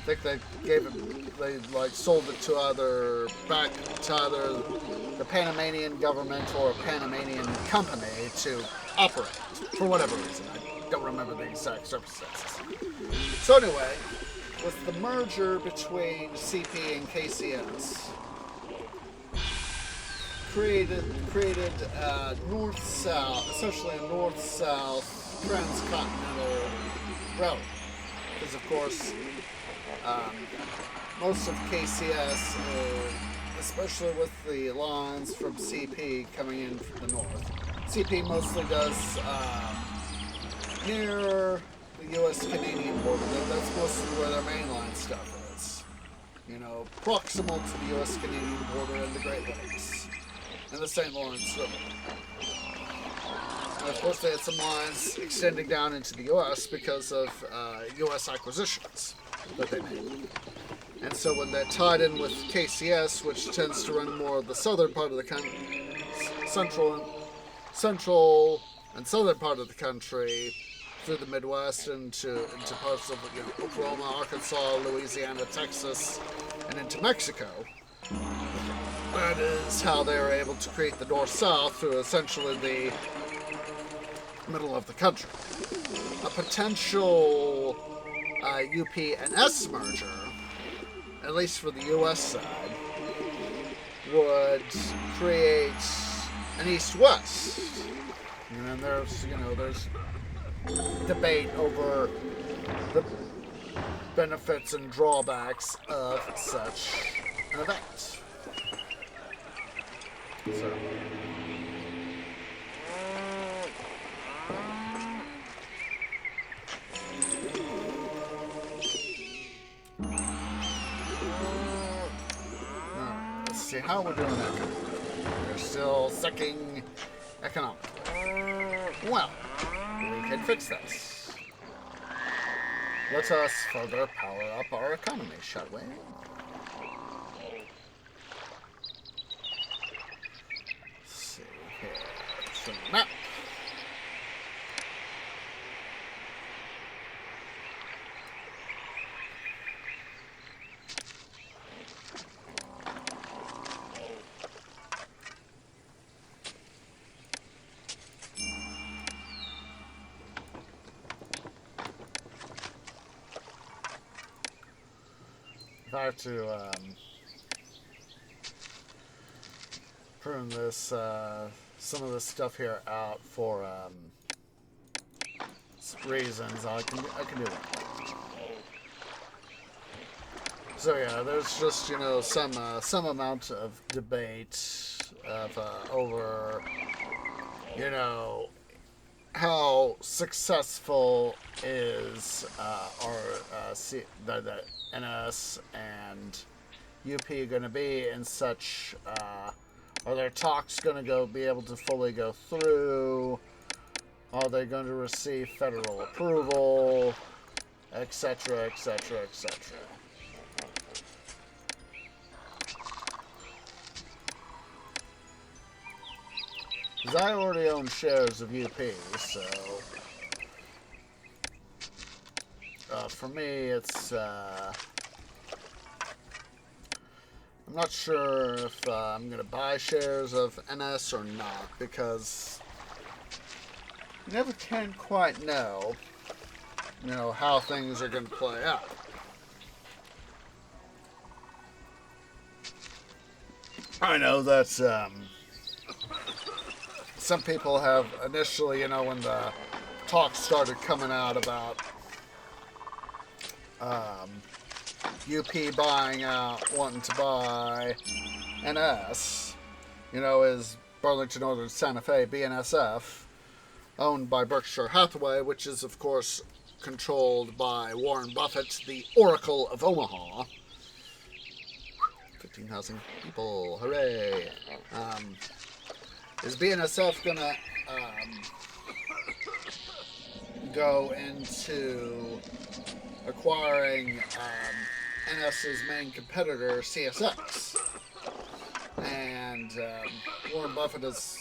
think they gave it, they sold it to either the Panamanian government or a Panamanian company to operate, for whatever reason. I don't remember the exact circumstances. So anyway, with the merger between CP and KCS, created north-south, essentially a north-south transcontinental railroad. Because of course, most of KCS, especially with the lines from CP coming in from the north, CP mostly does near the U.S.-Canadian border. That's mostly where their mainline stuff is. You know, proximal to the U.S.-Canadian border and the Great Lakes and the St. Lawrence River. And of course, they had some lines extending down into the U.S. because of U.S. acquisitions that they made. And so when that tied in with KCS, which tends to run more of the southern part of the country, central and southern part of the country, through the Midwest into parts of Oklahoma, Arkansas, Louisiana, Texas, and into Mexico. That is how they were able to create the north-south through essentially the middle of the country. A potential UP and S merger, at least for the U.S. side, would create an east-west. And then there's debate over the benefits and drawbacks of such an event. So. Let's see how we're doing that. We're still sucking economically. Well, we can fix this. Let us further power up our economy, shall we? Let's see here. From the map. If I have to prune this, some of this stuff here out for reasons, I can do that. So yeah, there's just some amount of debate of over how successful is the NS and UP going to be in such, are their talks going to be able to fully go through? Are they going to receive federal approval? Etc., etc., etc. Because I already own shares of UP, so for me it's I'm not sure if I'm going to buy shares of NS or not, because you never can quite know, how things are going to play out. I know that some people have initially, when the talks started coming out about UP buying out, wanting to buy NS, is Burlington Northern Santa Fe, BNSF, owned by Berkshire Hathaway, which is, of course, controlled by Warren Buffett, the Oracle of Omaha. 15,000 people, hooray! Is BNSF gonna go into acquiring NS's main competitor, CSX? And Warren Buffett has,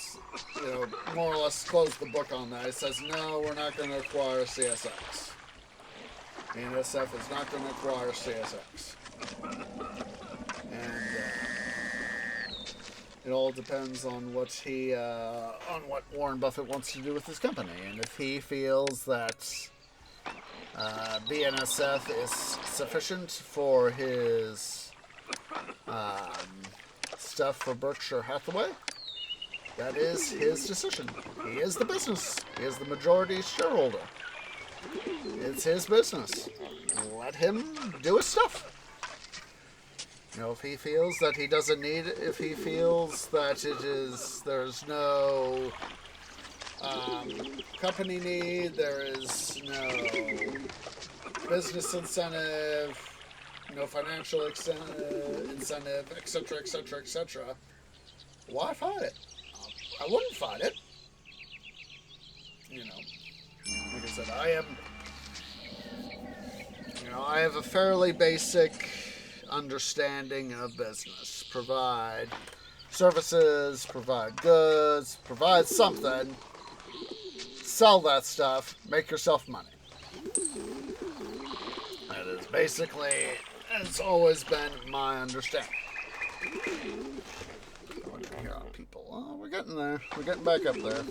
more or less closed the book on that. He says, no, we're not going to acquire CSX. BNSF is not going to acquire CSX. And it all depends on what Warren Buffett wants to do with his company. And if he feels that BNSF is sufficient for his stuff for Berkshire Hathaway, that is his decision. He is the business. He is the majority shareholder. It's his business. Let him do his stuff. If he feels that he doesn't need it, if he feels that there's no company need, there is no business incentive, no financial incentive, etc., etc., etc., why fight it? I wouldn't fight it. Like I said, I have a fairly basic understanding of business. Provide services, provide goods, provide something, sell that stuff, make yourself money. That is basically, it's always been my understanding. What do we hear on people? Oh, we're getting there. We're getting back up there.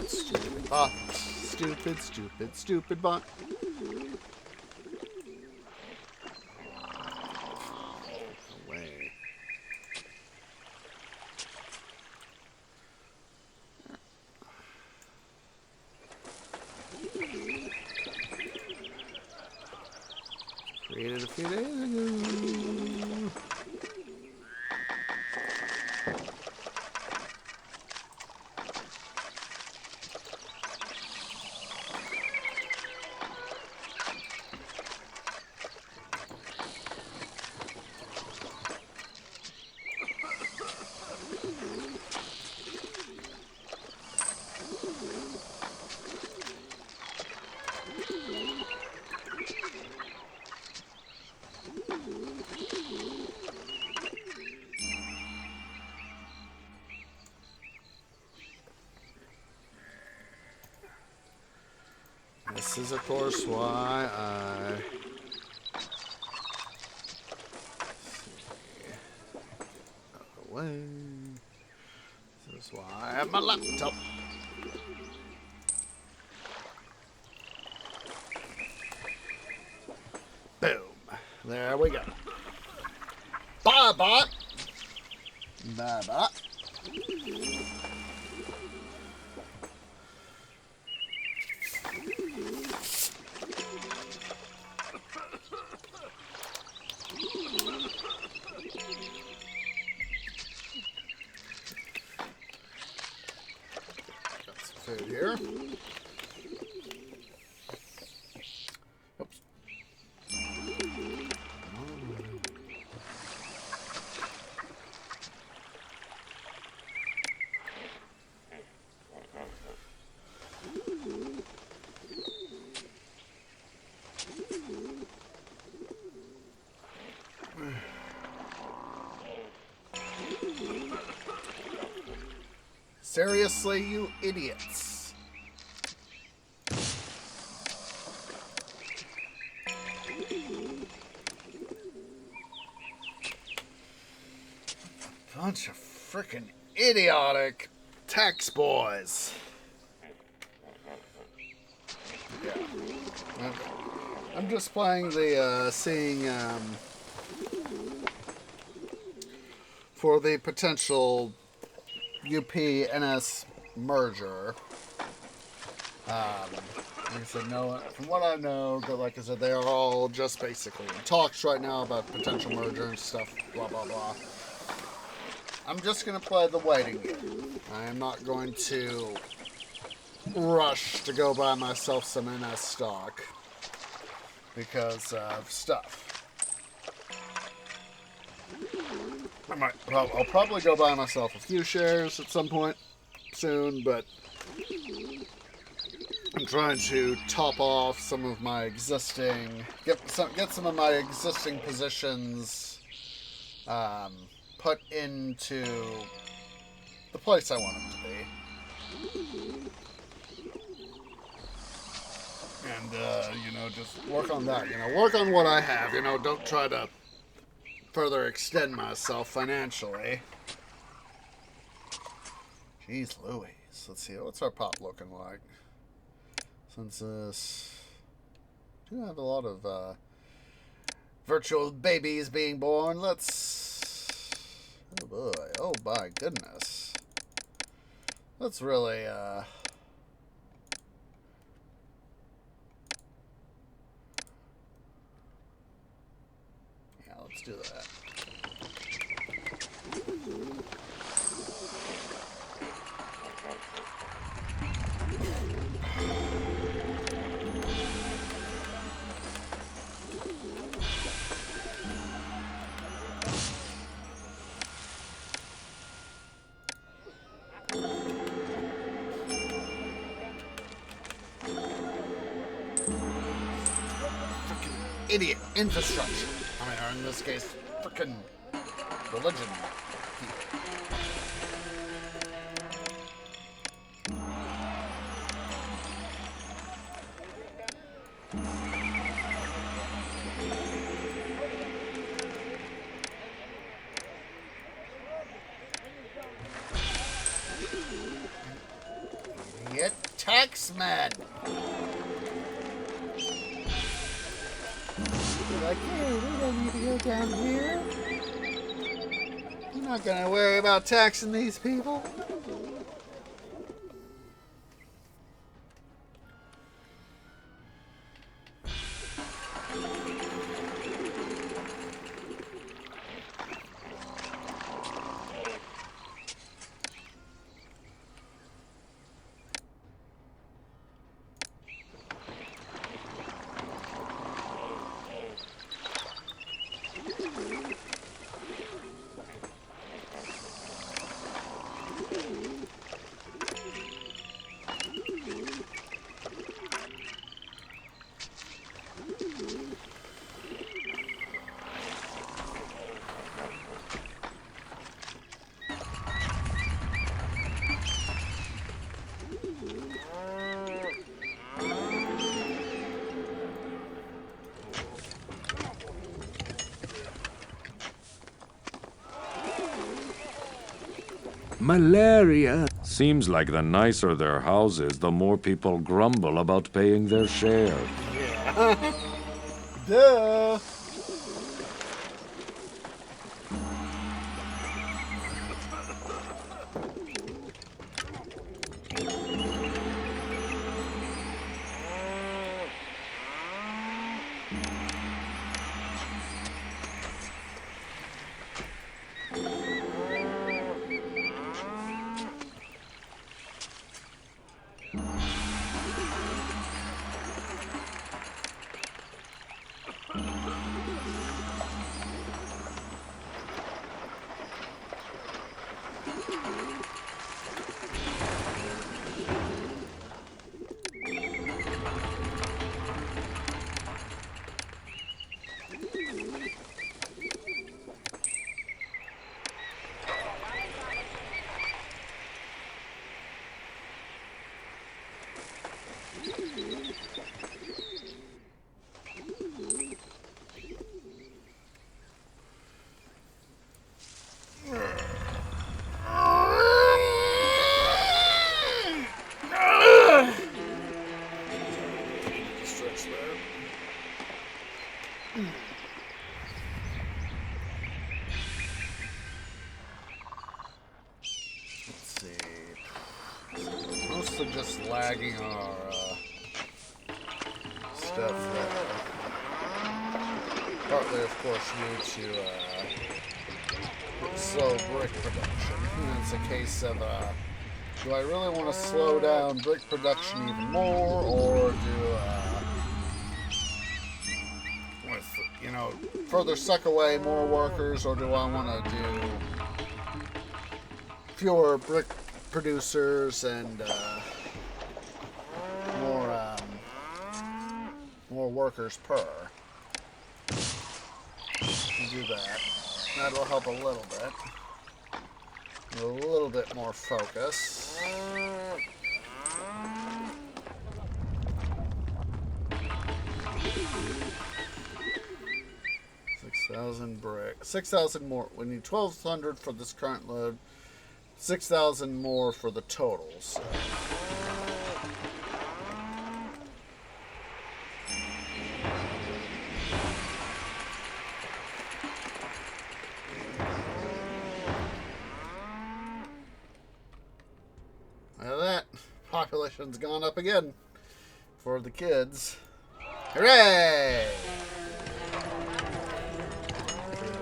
Stupid bot. Stupid bot. Away. Created a few days ago. This is, of course, why I... away. This is why I have my laptop. Boom. There we go. Bye, bot. Bye, bot. Food here. Oops. Seriously, you idiots. Bunch of frickin' idiotic tax boys. Yeah. I'm just playing the, seeing, for the potential UP-NS merger. Like I said, no, from what I know, like I said, they are all just basically in talks right now about potential merger and stuff, blah, blah, blah. I'm just going to play the waiting game. I am not going to rush to go buy myself some NS stock because of stuff. I'll probably go buy myself a few shares at some point soon, but I'm trying to top off some of my existing, get some of my existing positions put into the place I want them to be. And, you know, just work on that, you know, work on what I have, you know, don't try to further extend myself financially. Jeez Louise. Let's see, what's our pop looking like? Census. Do have a lot of virtual babies being born. Let's. Oh boy. Oh my goodness. Let's really yeah, let's do that. Idiot infrastructure. I mean, or in this case, frickin' religion. Idiot taxman. Like, hey, we don't need to go down here. You're not gonna worry about taxing these people. Malaria. Seems like the nicer their houses, the more people grumble about paying their share. Yeah. Duh. mostly just lagging our stuff there. Partly, of course, due to slow brick production. And it's a case of, do I really want to slow down brick production even more, or do, further suck away more workers, or do I want to do fewer brick producers and more workers per? Do that. That'll help a little bit. A little bit more focus. 6,000 brick. 6,000 more. We need 1,200 for this current load. 6,000 more for the totals. So. Now that population's gone up again for the kids. Hooray!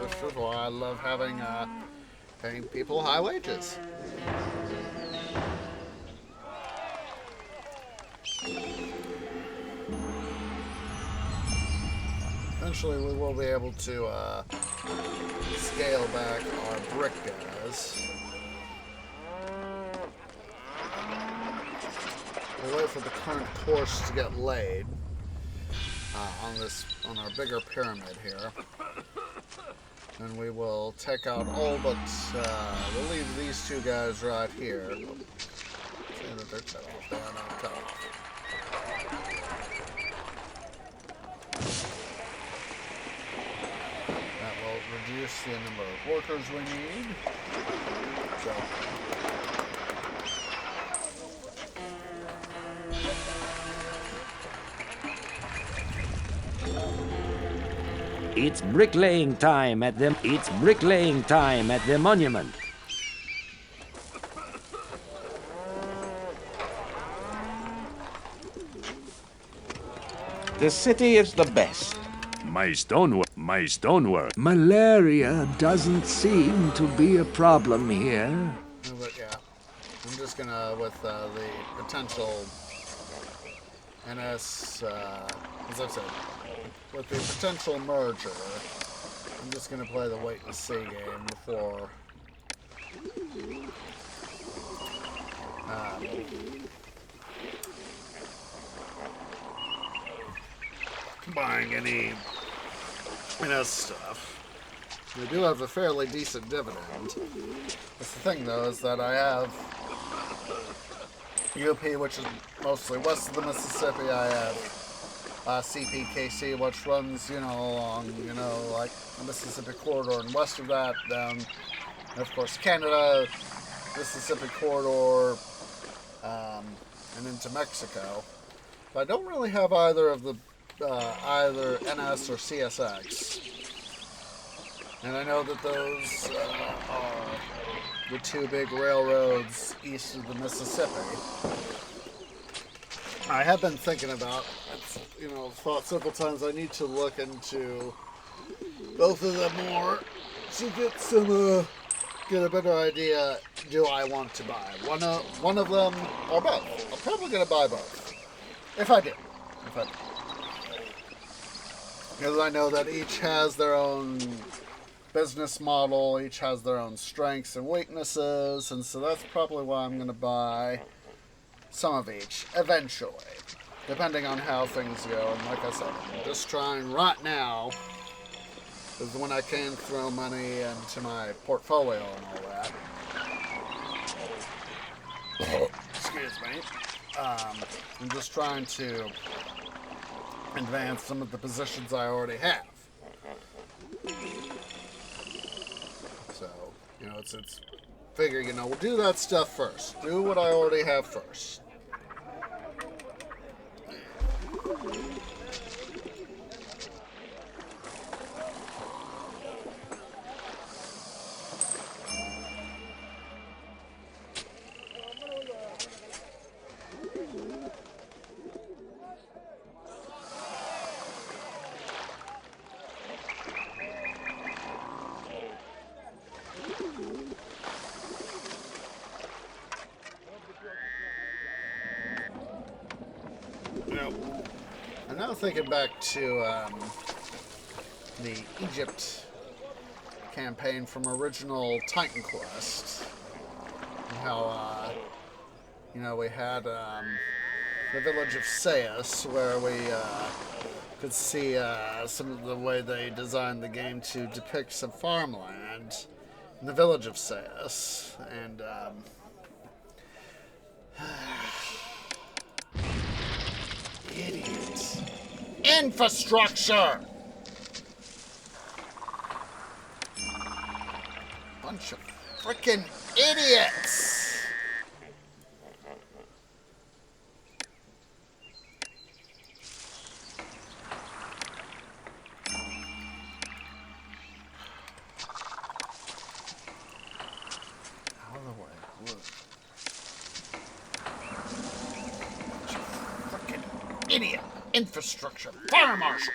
This is why I love having paying people high wages. Eventually we will be able to scale back our brick guys. We'll wait for the current course to get laid on our bigger pyramid here. And we will take out all but, we'll leave these two guys right here. See that they're cut off. They are not cut off. That will reduce the number of workers we need. So. It's bricklaying time at the monument. The city is the best. My stonework. Malaria doesn't seem to be a problem here. But yeah, I'm just gonna, with the potential NS, as I said, with the potential merger, I'm just gonna play the wait and see game before buying any NS stuff. We do have a fairly decent dividend. That's the thing, though, is that I have UP, which is mostly west of the Mississippi. I have CPKC, which runs, along, like the Mississippi corridor, and west of that, down, and of course, Canada, Mississippi corridor, and into Mexico. But I don't really have either of the either NS or CSX. And I know that those are the two big railroads east of the Mississippi. I have been thinking about, thought several times I need to look into both of them more to get a better idea. Do I want to buy one of them or both? I'm probably going to buy both. If I do. Because I know that each has their own business model, each has their own strengths and weaknesses, and so that's probably why I'm going to buy some of each, eventually, depending on how things go. And like I said, I'm just trying right now, is when I can throw money into my portfolio and all that. Excuse me. I'm just trying to advance some of the positions I already have. So, it's figure, we'll do that stuff first. Do what I already have first. I'm now thinking back to the Egypt campaign from original Titan Quest. And how, we had the village of Sais, where we could see some of the way they designed the game to depict some farmland in the village of Sais. And idiot. Infrastructure! Bunch of frickin' idiots! Out of the way. Look. Bunch of frickin' idiot infrastructure fire marshals!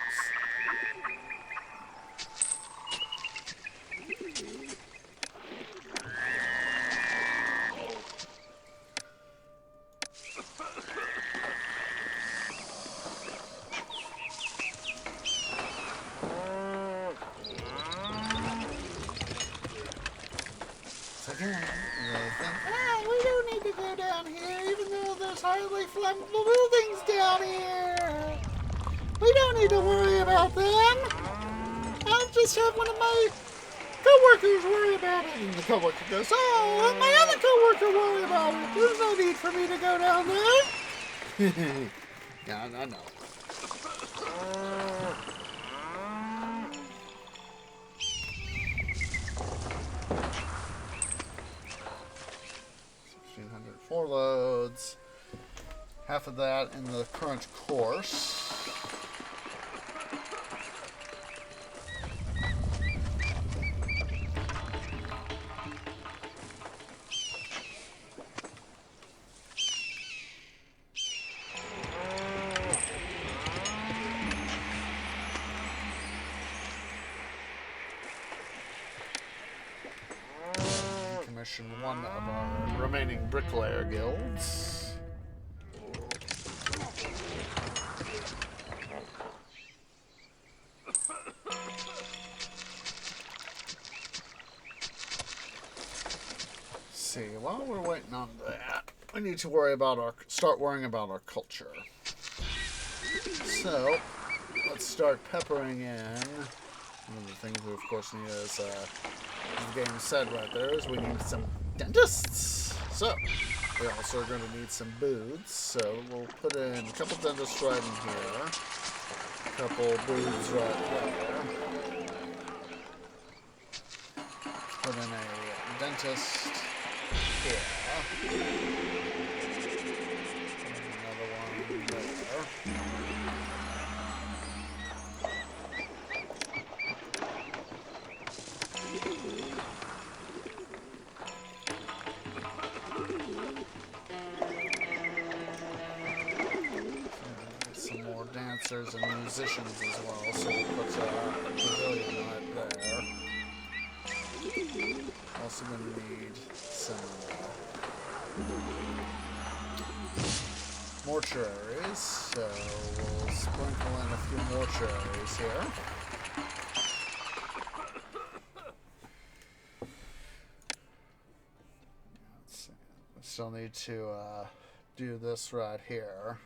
We don't need to go down here, even though there's highly flammable buildings down here. We don't need to worry about them. I'll just have one of my co-workers worry about it. And the co-worker goes, oh, let my other co-worker worry about it. There's no need for me to go down there. Yeah, I know. Four loads, half of that in the current course. Commission one of our remaining bricklayer guilds. See, while we're waiting on that, we need to start worrying about our culture. So, let's start peppering in. One of the things we of course need is, as the game said right there, is we need some dentists. So, we also are going to need some booths. So, we'll put in a couple dentists right in here. A couple booths right there. Put in a dentist here. Another one there. Some more dancers and musicians as well, so we'll put a pavilion right there. Also going to need some mortuaries, so we'll sprinkle in a few mortuaries here. Let's see. We still need to do this right here.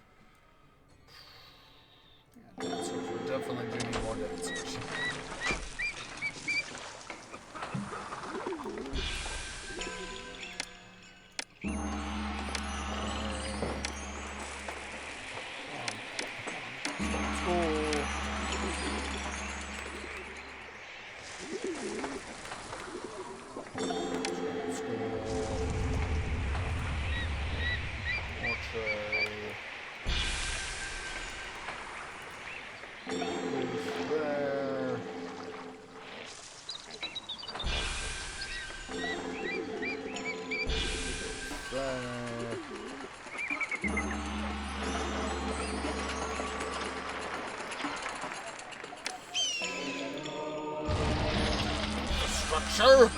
Yeah, dancers. We definitely do need more dancers. Sure.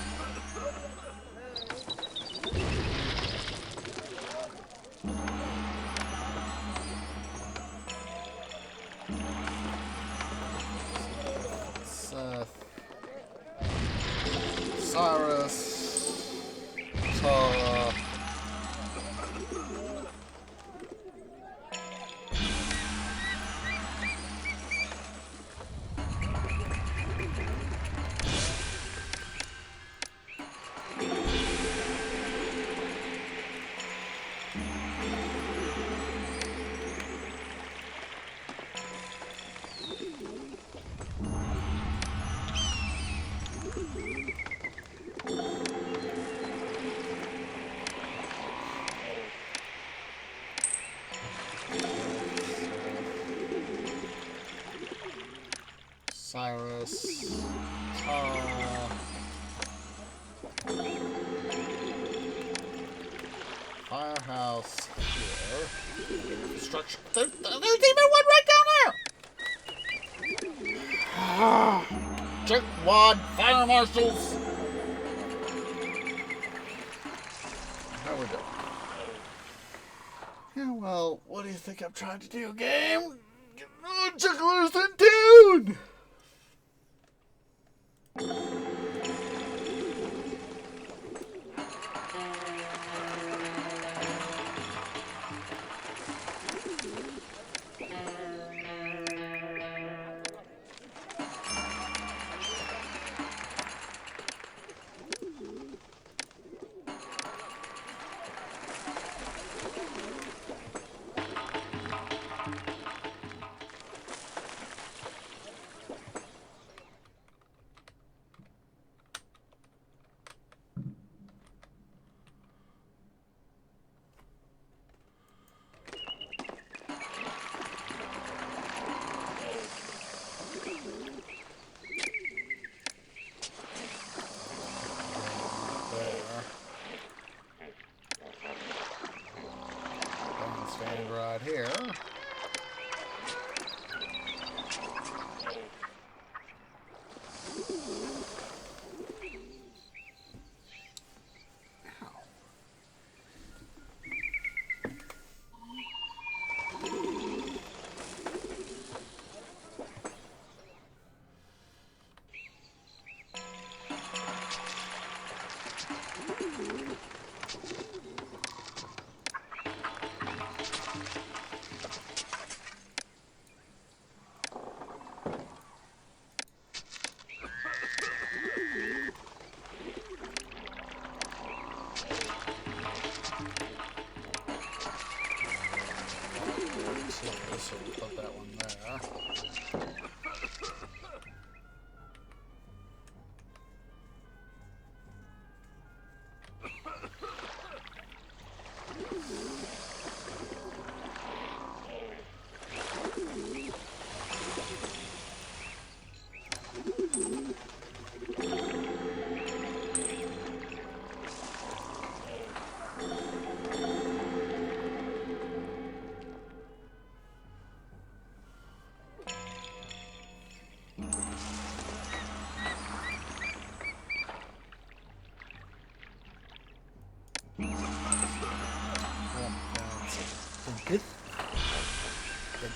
Cyrus. Firehouse here. Construction. There's even one right down there! Check wad, fire marshals! How we doing? Yeah, well, what do you think I'm trying to do, game? Get no jugglers in town! Stand right here. So we'll put that one there.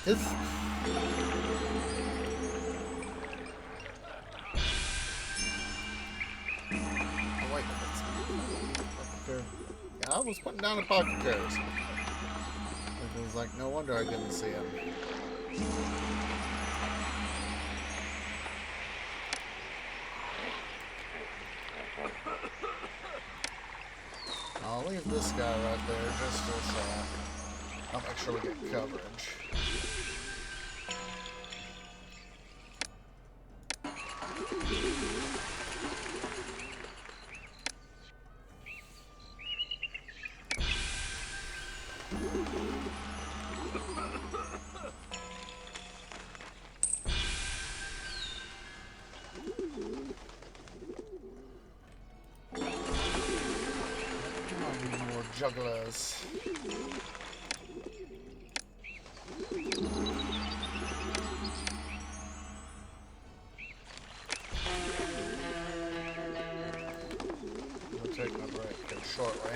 This. Oh, wait, yeah, I was putting down the pocket carrots. It was like, no wonder I didn't see him. I'll leave this guy right there just for a second. I'll make sure we get coverage. More jugglers. We'll take my break here shortly.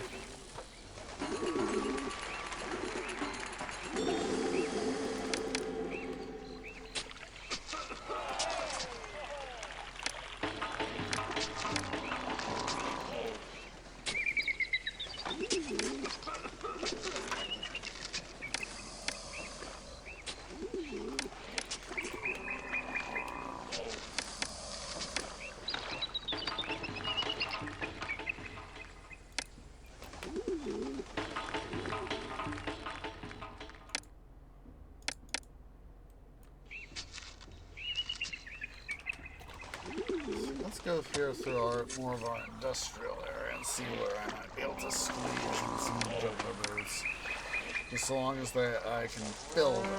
Let's go here through more of our industrial area and see where I might be able to squeeze in some juggler birds. Just so long as I can build them.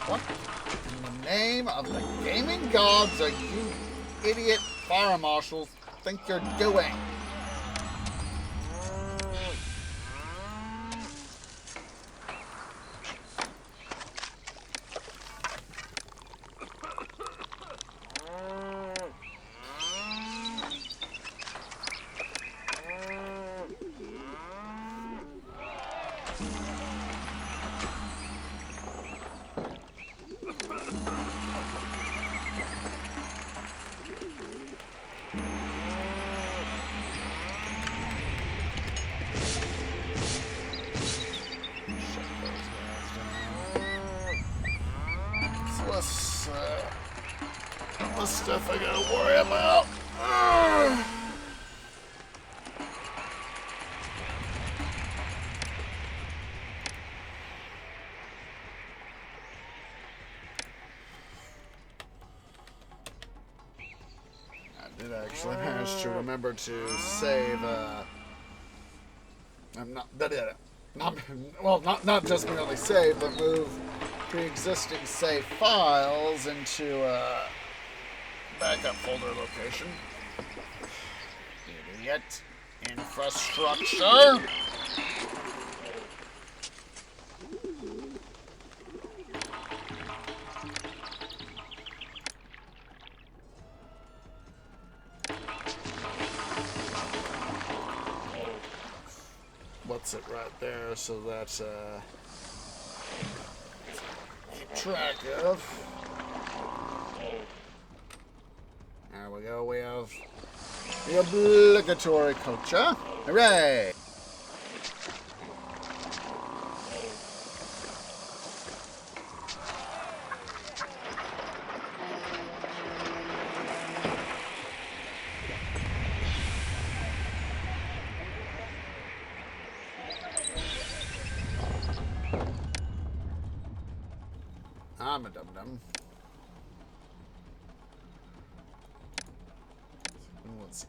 What in the name of the gaming gods are you idiot fire marshals think you're doing? Less stuff I gotta worry about. I did actually manage to remember to save. I'm not. Not just merely save, but move pre-existing save files into backup folder location. Idiot. Infrastructure. What's it right there so that's keep track of. There we go, we have the obligatory culture. Hooray! I'm a dum-dum. What's E?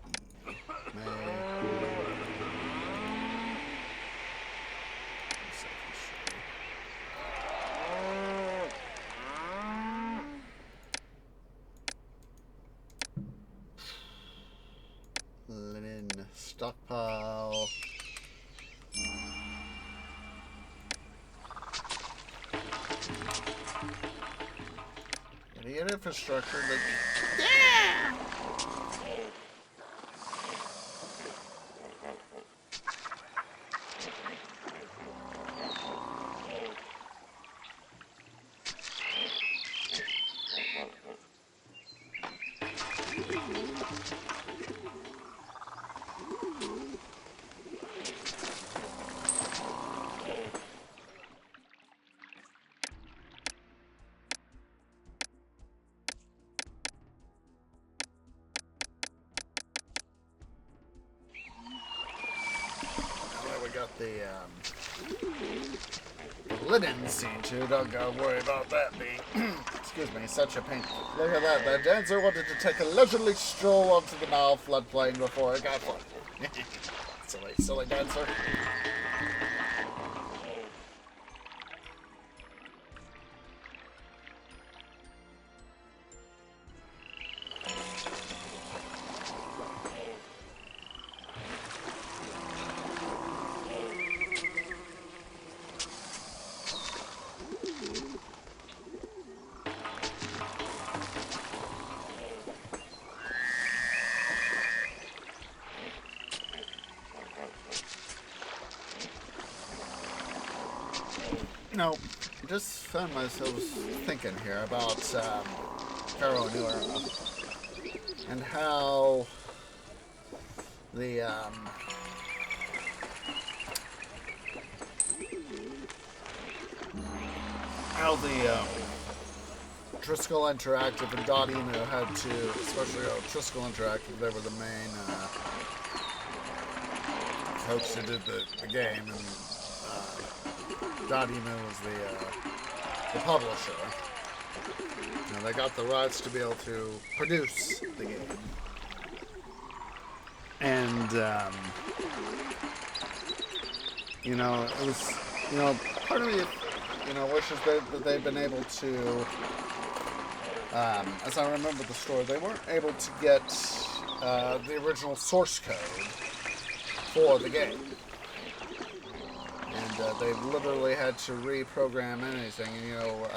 Linen stockpile. Idiot infrastructure. Yeah! Got the linen scene too. Don't go worry about that being excuse me, such a pain. Look at that. That dancer wanted to take a leisurely stroll onto the Nile floodplain before it got flooded. Silly dancer. You know, I just found myself thinking here about Pharaoh New Era and how the Driscoll Interactive and Dotemu had to, especially Driscoll Interactive, they were the main folks who did the game, and Dotemu was the publisher. Now they got the rights to be able to produce the game. And, you know, it was, you know, part of me, you know, wishes that they'd been able to, as I remember the story, they weren't able to get the original source code for the game. And they literally had to reprogram anything. You know,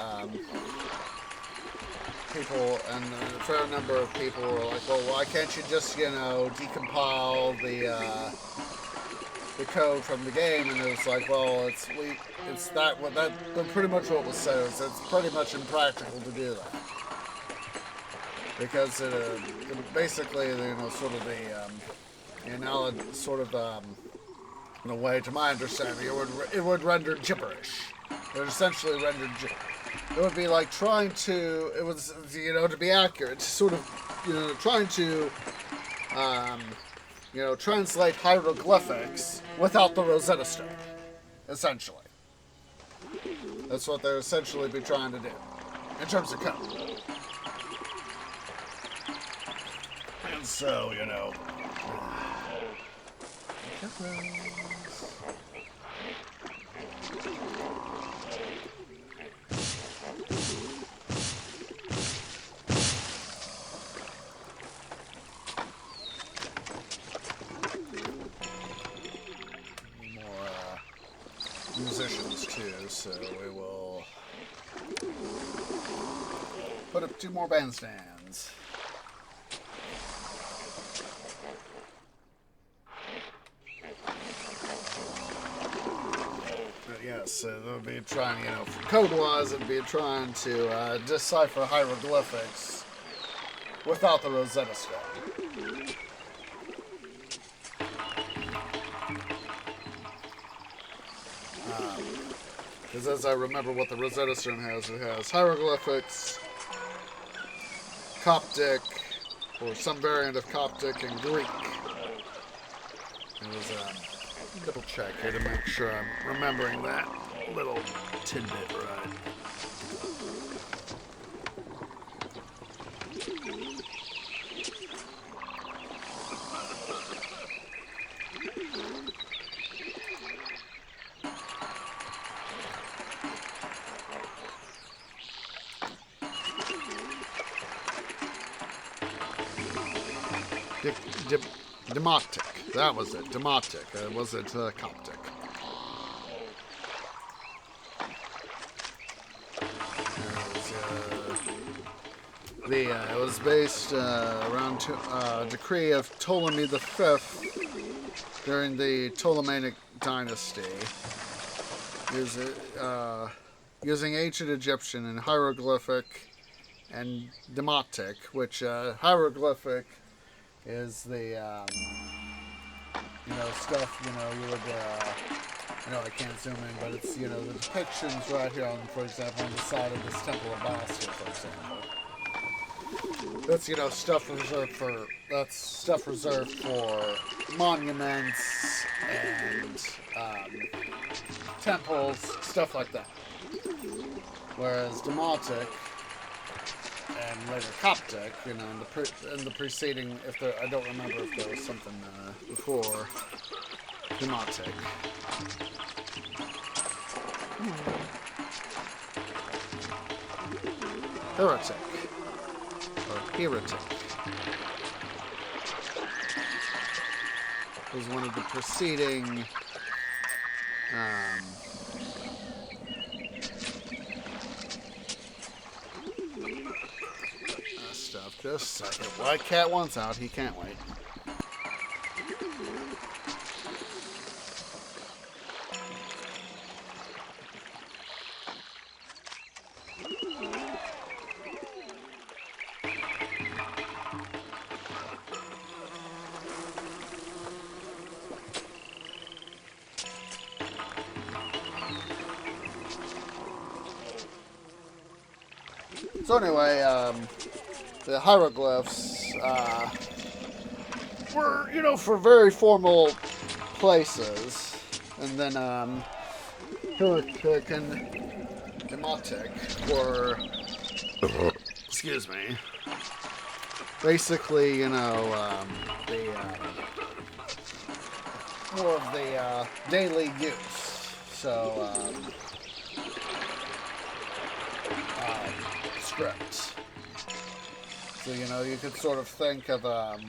people, and a fair number of people were like, well, why can't you just, you know, decompile the code from the game? And it was like, well, pretty much what was said. It's pretty much impractical to do that. Because basically, you know, sort of in a way, to my understanding, it would render gibberish. It would essentially render it would be like trying to, it was, you know, to be accurate, sort of, you know, trying to, you know, translate hieroglyphics without the Rosetta Stone, essentially. That's what they'd essentially be trying to do, in terms of code. And so, you know, musicians too, so we will put up 2 more bandstands. But yes, it would be trying, you know, code-wise, it'd be trying to decipher hieroglyphics without the Rosetta Stone. Because as I remember what the Rosetta Stone has, it has hieroglyphics, Coptic, or some variant of Coptic, and Greek. It was double check here to make sure I'm remembering that little tidbit right. Demotic. That was it. Demotic. It wasn't Coptic. It was based around decree of Ptolemy V during the Ptolemaic dynasty, using ancient Egyptian and hieroglyphic and demotic, which hieroglyphic is the, you know, stuff, you know, you would, I know I can't zoom in, but it's, you know, the depictions right here on, for example, on the side of this Temple of Bastia, for example. That's, you know, stuff reserved for monuments and, temples, stuff like that. Whereas demotic and later Coptic, you know, in the preceding, I don't remember if there was something before demotic. Heretic. Or heretic. Was one of the preceding stuff. Just a second. White cat wants out. He can't wait. So anyway, the hieroglyphs were, for very formal places. And then Heretic and Demotic were, excuse me, basically, the more of the daily use. So, scripts. So, you could sort of think of, like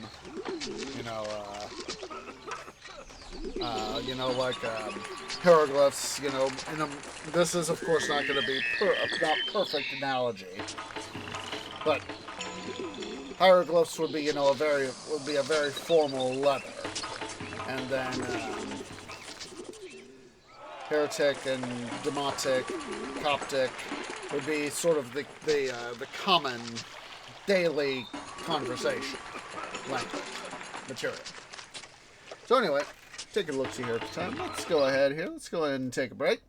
hieroglyphs, this is, of course, not going to be not perfect analogy, but hieroglyphs would be, a very formal letter, and then Heretic and Demotic, Coptic would be sort of the common daily conversation language material. So anyway, take a look-see here at the time. Let's go ahead here. Let's go ahead and take a break.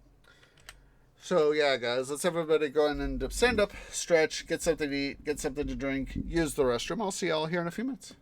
So yeah, guys, let's everybody go in and stand up, stretch, get something to eat, get something to drink, use the restroom. I'll see y'all here in a few minutes.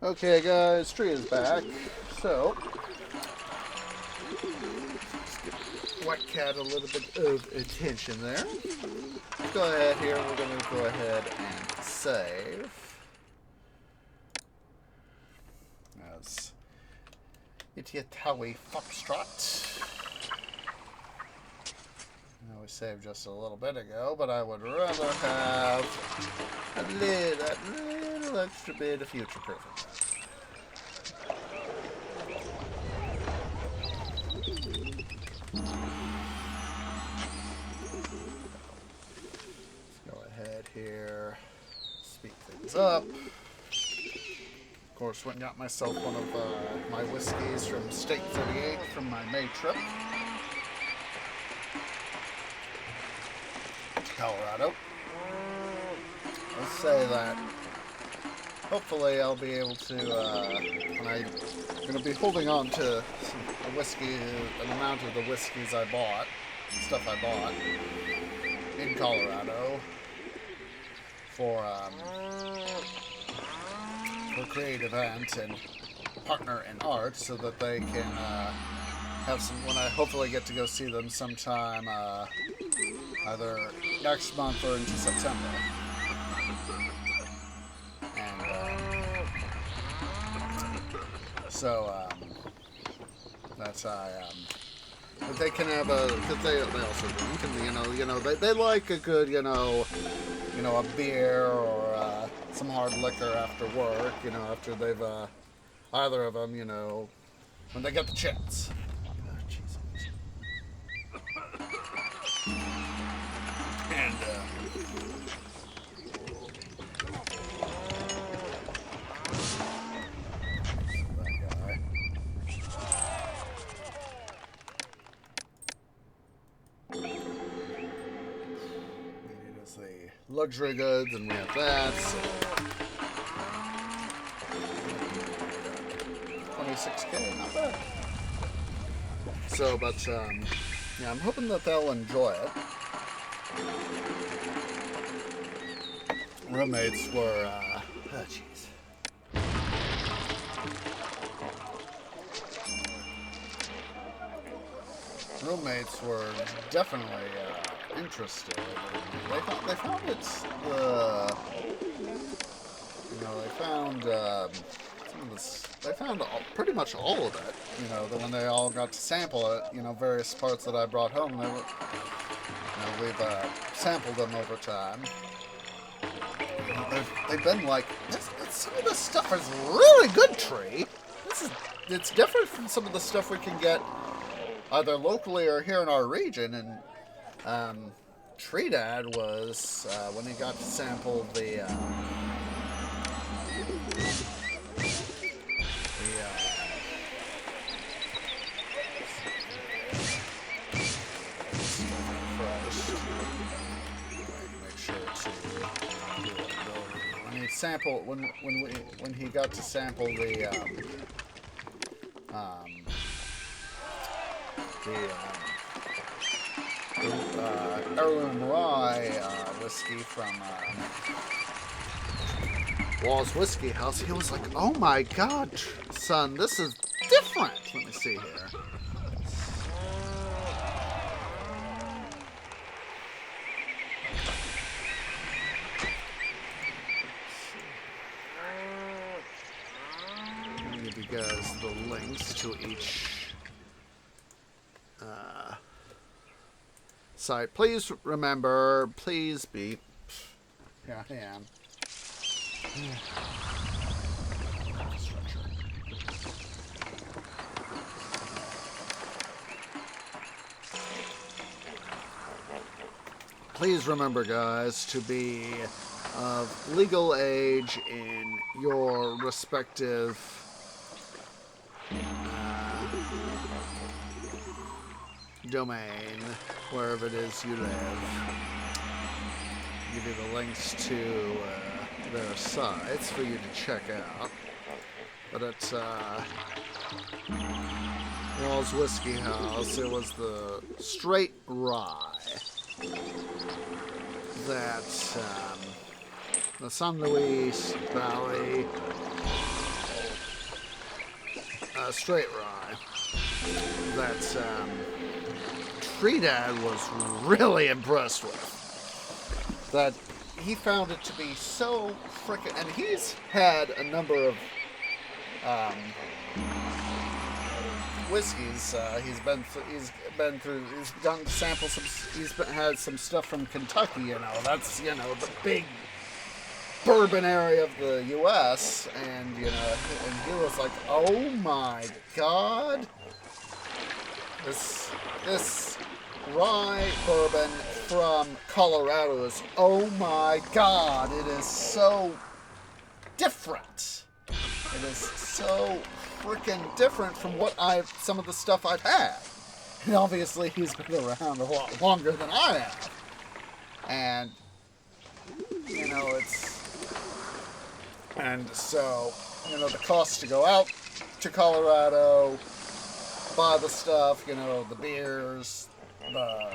Okay, guys, tree is back. So, let's give White Cat a little bit of attention there. Let's go ahead here. We're going to go ahead and save. As Itjtawy Foxtrot. We saved just a little bit ago, but I would rather have a little extra bit of future proofing. Let's go ahead here, speed things up. Of course, went and got myself one of my whiskeys from State 38 from my May trip. Colorado. Let's say that hopefully I'll be able to, when I'm going to be holding on to a whiskey, an amount of the whiskeys I bought, stuff I bought in Colorado for creative event and partner in art so that they can have some, when I hopefully get to go see them sometime either next month or into September. And so that's but they can have a, because they also drink, and you know they like a good a beer or some hard liquor after work, after they've either of them, when they get the chance. And that guy. It is the luxury goods, and we have that. So 26K, not bad. So, but yeah, I'm hoping that they'll enjoy it. Roommates were, oh jeez. Roommates were definitely interested. They found it's the, they found some of this. They found pretty much all of it. When they all got to sample it, various parts that I brought home, they were. We've sampled them over time. They've been like, some of this stuff is really good tree. It's different from some of the stuff we can get either locally or here in our region. And Tree Dad was, when he got to sample the sample when he got to sample the heirloom rye whiskey from Wall's Whiskey House, he was like, "Oh my God, son, this is different." Let me see here. Guys, the links to each site. Please remember, please be. Here I am. Please remember, guys, to be of legal age in your respective domain, wherever it is you live. Give you the links to their sites for you to check out. But at Wall's Whiskey House, it was the straight rye that the San Luis Valley straight rye that Tree Dad was really impressed with. That he found it to be so freaking, and he's had a number of whiskeys. He's done sample some. Had some stuff from Kentucky. You know, that's the big bourbon area of the U.S. And and he was like, "Oh my God, this rye bourbon from Colorado is, oh my God, it is so different. It is so freaking different from some of the stuff I've had." And obviously he's been around a lot longer than I have. And, so, the cost to go out to Colorado, buy the stuff, the beers, the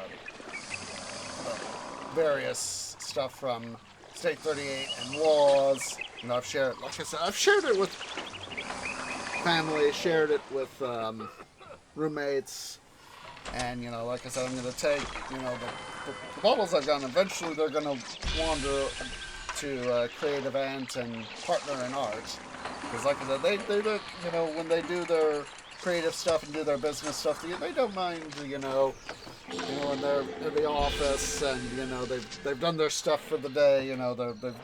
various stuff from State 38 and laws. I've shared it with family, shared it with roommates, and like I said, I'm going to take the bottles I've gotten. Eventually, they're going to wander to creative ant and partner in art, because like I said, they when they do their creative stuff and do their business stuff, they don't mind when they're in the office and they've done their stuff for the day.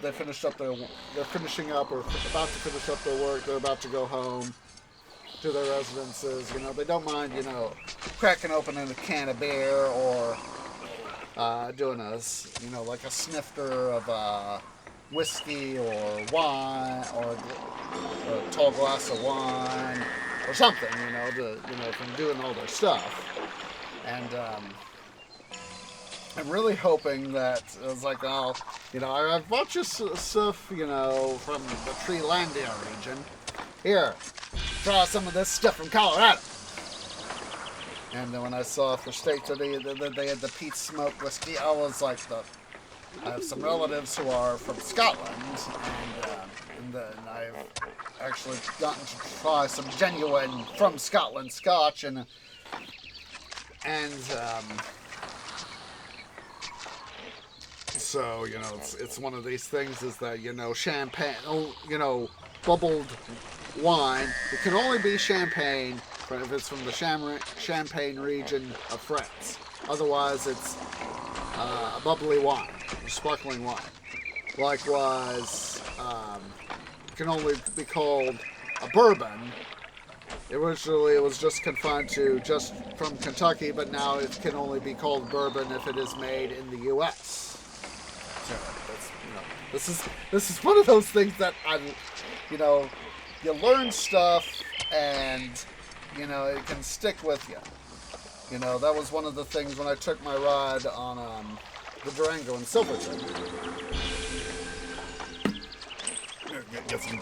They finished up they're finishing up or about to finish up their work. They're about to go home to their residences. They don't mind cracking open a can of beer or doing a like a snifter of whiskey or wine or a tall glass of wine or something. From doing all their stuff. And I'm really hoping that it's like, I've bought you stuff, from the Treelandia region. Here, try some of this stuff from Colorado. And then when I saw for State 30 that they had the peat smoked whiskey, I was like, I have some relatives who are from Scotland, and then I've actually gotten to try some genuine from Scotland Scotch, and so it's one of these things is that champagne, bubbled wine, it can only be champagne if it's from the Champagne region of France. Otherwise, it's a bubbly wine, or sparkling wine. Likewise, it can only be called a bourbon. Originally, it was just confined to just from Kentucky, but now it can only be called bourbon if it is made in the U.S. So that's, this is one of those things that you learn stuff and it can stick with you. That was one of the things when I took my ride on the Durango in Silverton. Get some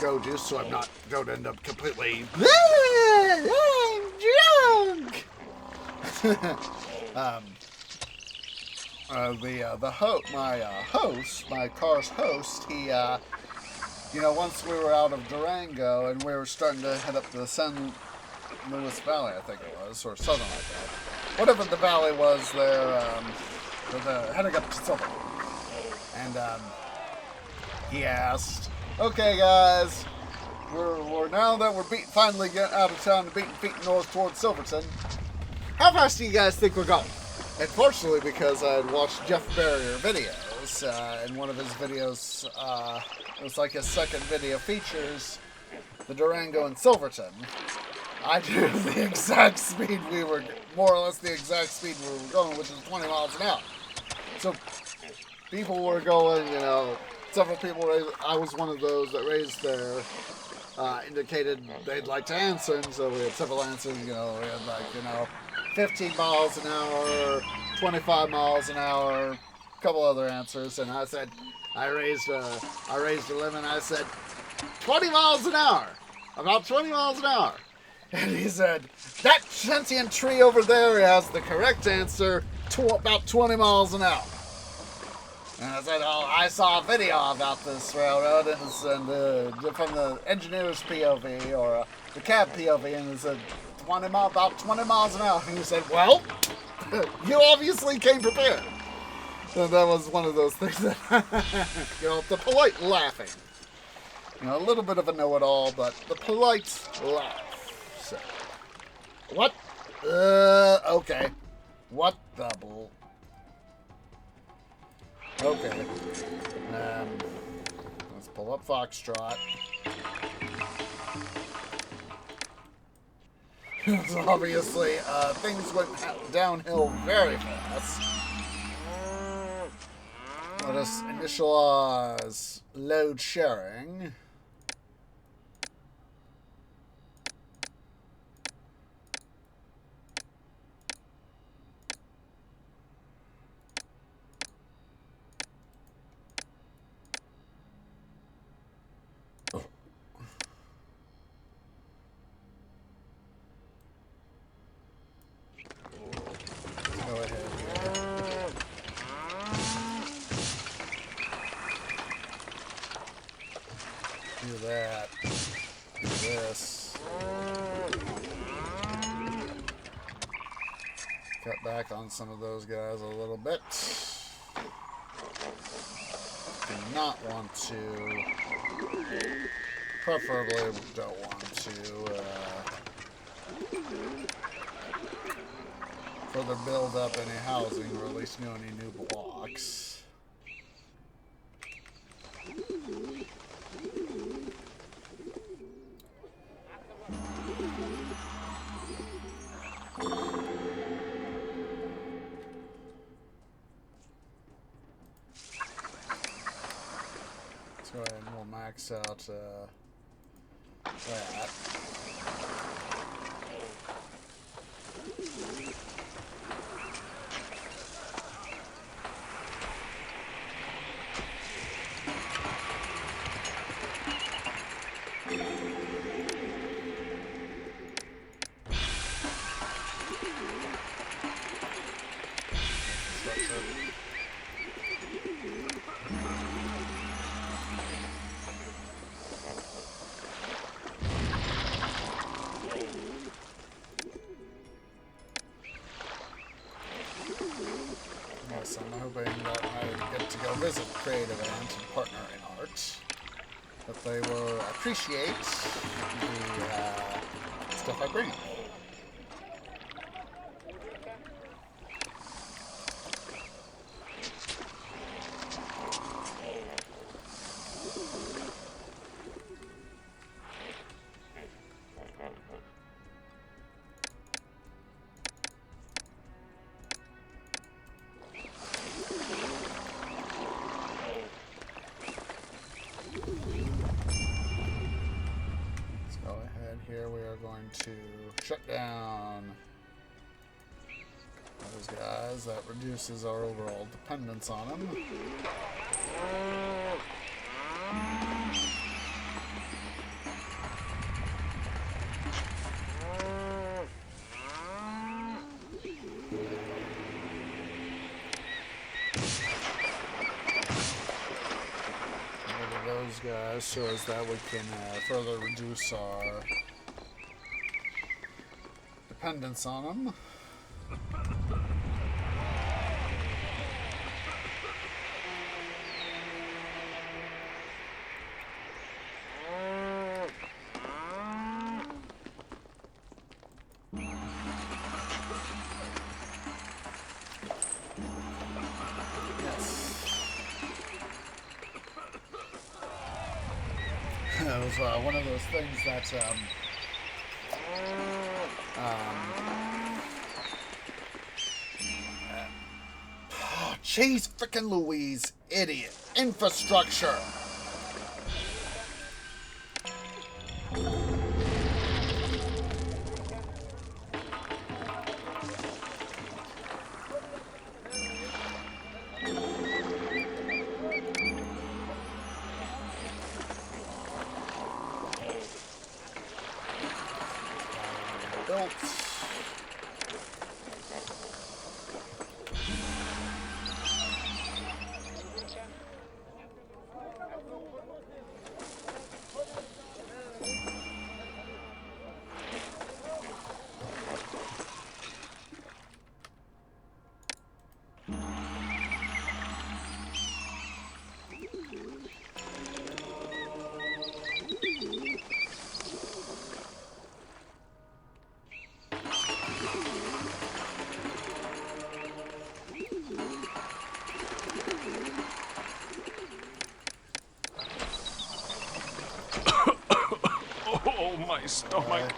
go juice so I'm not going to end up completely. I'm drunk. My car's host, he once we were out of Durango and we were starting to head up the San Luis Valley, I think it was, or something like that. Whatever the valley was there, heading up to Silverton. And he asked, "Okay, guys, we're now that we're finally getting out of town and beating feet north towards Silverton, how fast do you guys think we're going?" And fortunately, because I had watched Jeff Barrier videos, and one of his videos, it was like his second video features the Durango and Silverton. I knew the exact speed more or less the exact speed we were going, which is 20 miles an hour. So people were going, several people I was one of those that raised their, indicated they'd like to answer, and so we had several answers, we had 15 miles an hour, 25 miles an hour, a couple other answers, and I said, I raised a limit, I said, 20 miles an hour, about 20 miles an hour. And he said, that sentient tree over there has the correct answer to about 20 miles an hour. And I said, I saw a video about this railroad, and from the engineer's POV, or the cat POV, and it said about 20 miles an hour. And he said, well, you obviously came prepared. And that was one of those things that, the polite laughing. A little bit of a know-it-all, but the polite laugh. So, what? Okay. What the bull? Okay. Let's pull up Foxtrot. So obviously, things went downhill very fast. Let us initialize load sharing. Go ahead. Do that. Do this. Cut back on some of those guys a little bit. Do not want to. Preferably don't want to further build up any housing or at least any new blocks. Let's go ahead and we'll max out that. Yes, I'm hoping that I get to go visit Creative and partner in art. That they will appreciate the stuff I bring. Here we are going to shut down those guys. That reduces our overall dependence on them. Those guys so as that we can further reduce our dependence on them. It was one of those things that jeez frickin' Louise, idiot. Infrastructure. Built. my stomach.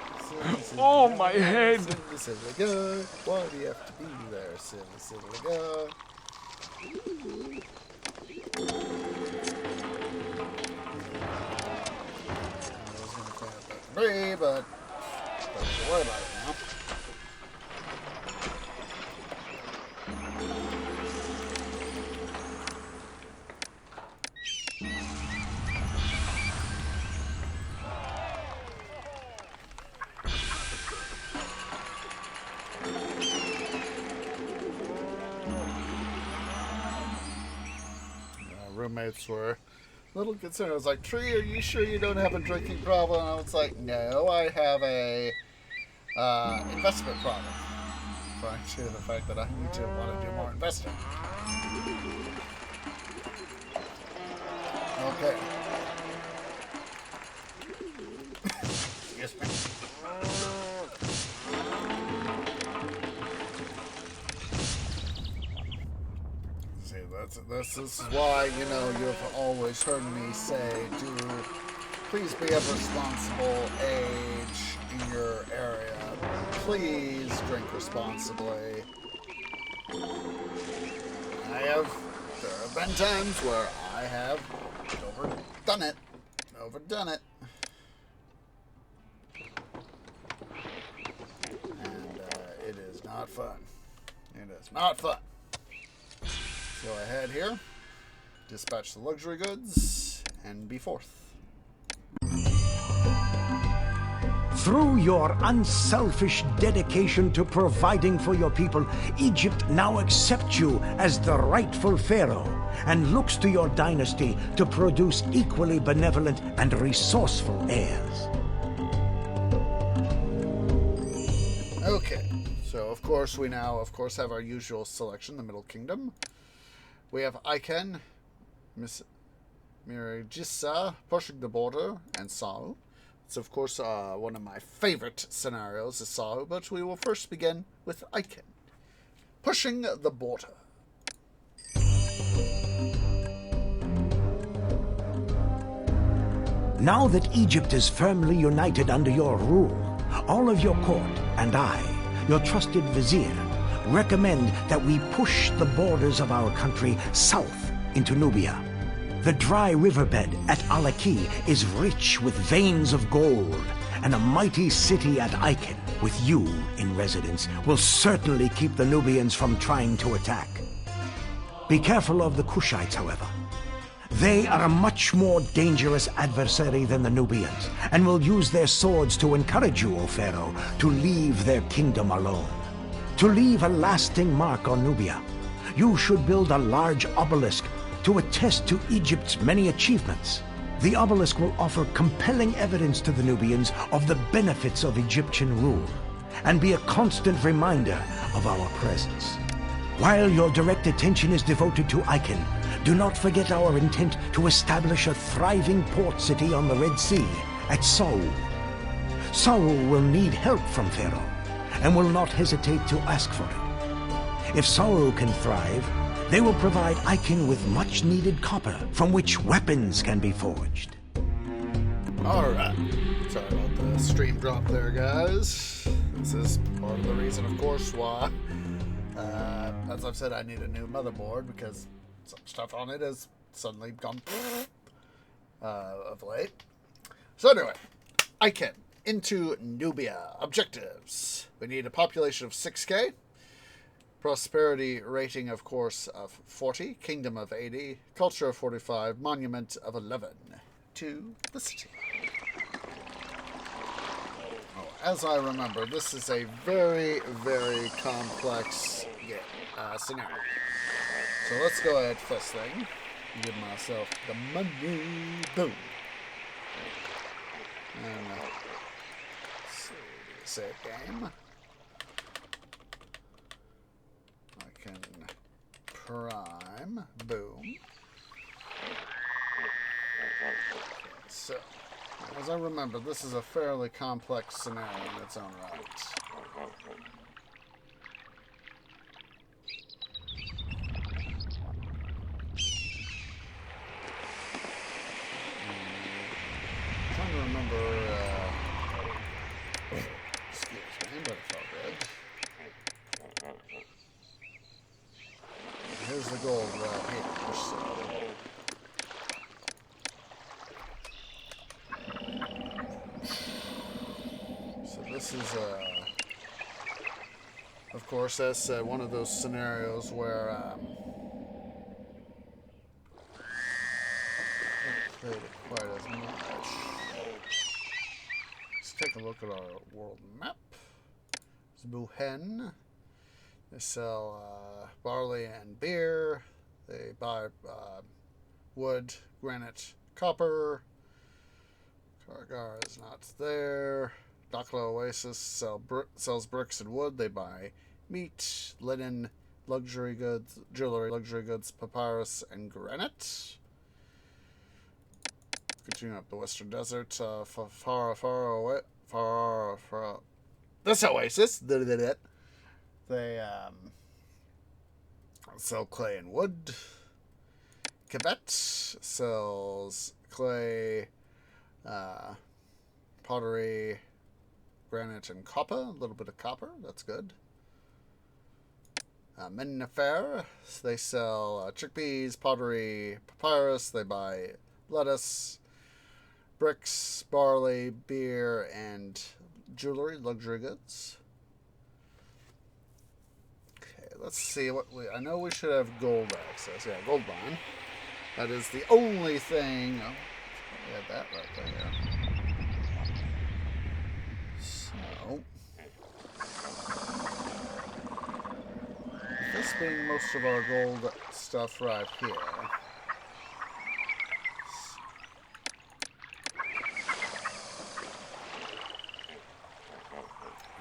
Oh, my head. Silly guy. Why do you have to be there, silly guy? I was going to clean up that debris, but don't worry about it now. Roommates were a little concerned. I was like, Tree, are you sure you don't have a drinking problem? And I was like, no, I have a investment problem. Referring to the fact that I need to want to do more investing. Okay. Excuse me. This is why, you've always heard me say, please be of responsible age in your area. Please drink responsibly. There have been times where I have overdone it. And it is not fun. It is not fun. Go ahead here, dispatch the luxury goods, and be forth. Through your unselfish dedication to providing for your people, Egypt now accepts you as the rightful pharaoh and looks to your dynasty to produce equally benevolent and resourceful heirs. Okay, so of course we now have our usual selection, the Middle Kingdom. We have Iken, Miss Miragissa pushing the border, and Saul. It's of course one of my favorite scenarios is Saul, but we will first begin with Iken pushing the border. Now that Egypt is firmly united under your rule, all of your court and I, your trusted vizier, recommend that we push the borders of our country south into Nubia. The dry riverbed at Alaki is rich with veins of gold, and a mighty city at Iken, with you in residence, will certainly keep the Nubians from trying to attack. Be careful of the Kushites, however. They are a much more dangerous adversary than the Nubians, and will use their swords to encourage you, O Pharaoh, to leave their kingdom alone. To leave a lasting mark on Nubia, you should build a large obelisk to attest to Egypt's many achievements. The obelisk will offer compelling evidence to the Nubians of the benefits of Egyptian rule, and be a constant reminder of our presence. While your direct attention is devoted to Iken, do not forget our intent to establish a thriving port city on the Red Sea at Saul. Saul will need help from Pharaoh, and will not hesitate to ask for it. If Saul can thrive, they will provide Iken with much-needed copper from which weapons can be forged. Alright. Sorry about the stream drop there, guys. This is part of the reason, of course, why, as I've said, I need a new motherboard, because some stuff on it has suddenly gone of late. So anyway, Iken. Into Nubia. Objectives. We need a population of 6K. Prosperity rating, of course, of 40. Kingdom of 80. Culture of 45. Monument of 11. To the city. Oh, as I remember, this is a very, very complex scenario. So let's go ahead first thing. Give myself the money. Boom. And save game. I can prime. Boom. So, as I remember, this is a fairly complex scenario in its own right. Trying to remember this is, of course, as said, one of those scenarios where, not played it quite as much. Let's take a look at our world map. It's Buhen. They sell barley and beer. They buy wood, granite, copper. Kargar is not there. Dakla Oasis sells bricks and wood. They buy meat, linen, luxury goods, jewelry, luxury goods, papyrus, and granite. Continuing up the Western Desert, Pharaoh. This Oasis. They sell clay and wood. Quebec sells clay, pottery, granite, and copper. A little bit of copper. That's good. Mennefer, they sell chickpeas, pottery, papyrus. They buy lettuce, bricks, barley, beer, and jewelry, luxury goods. Okay, let's see what I know we should have gold access. Yeah, gold mine. That is the only thing. Oh, we had that right there. So, this being most of our gold stuff right here.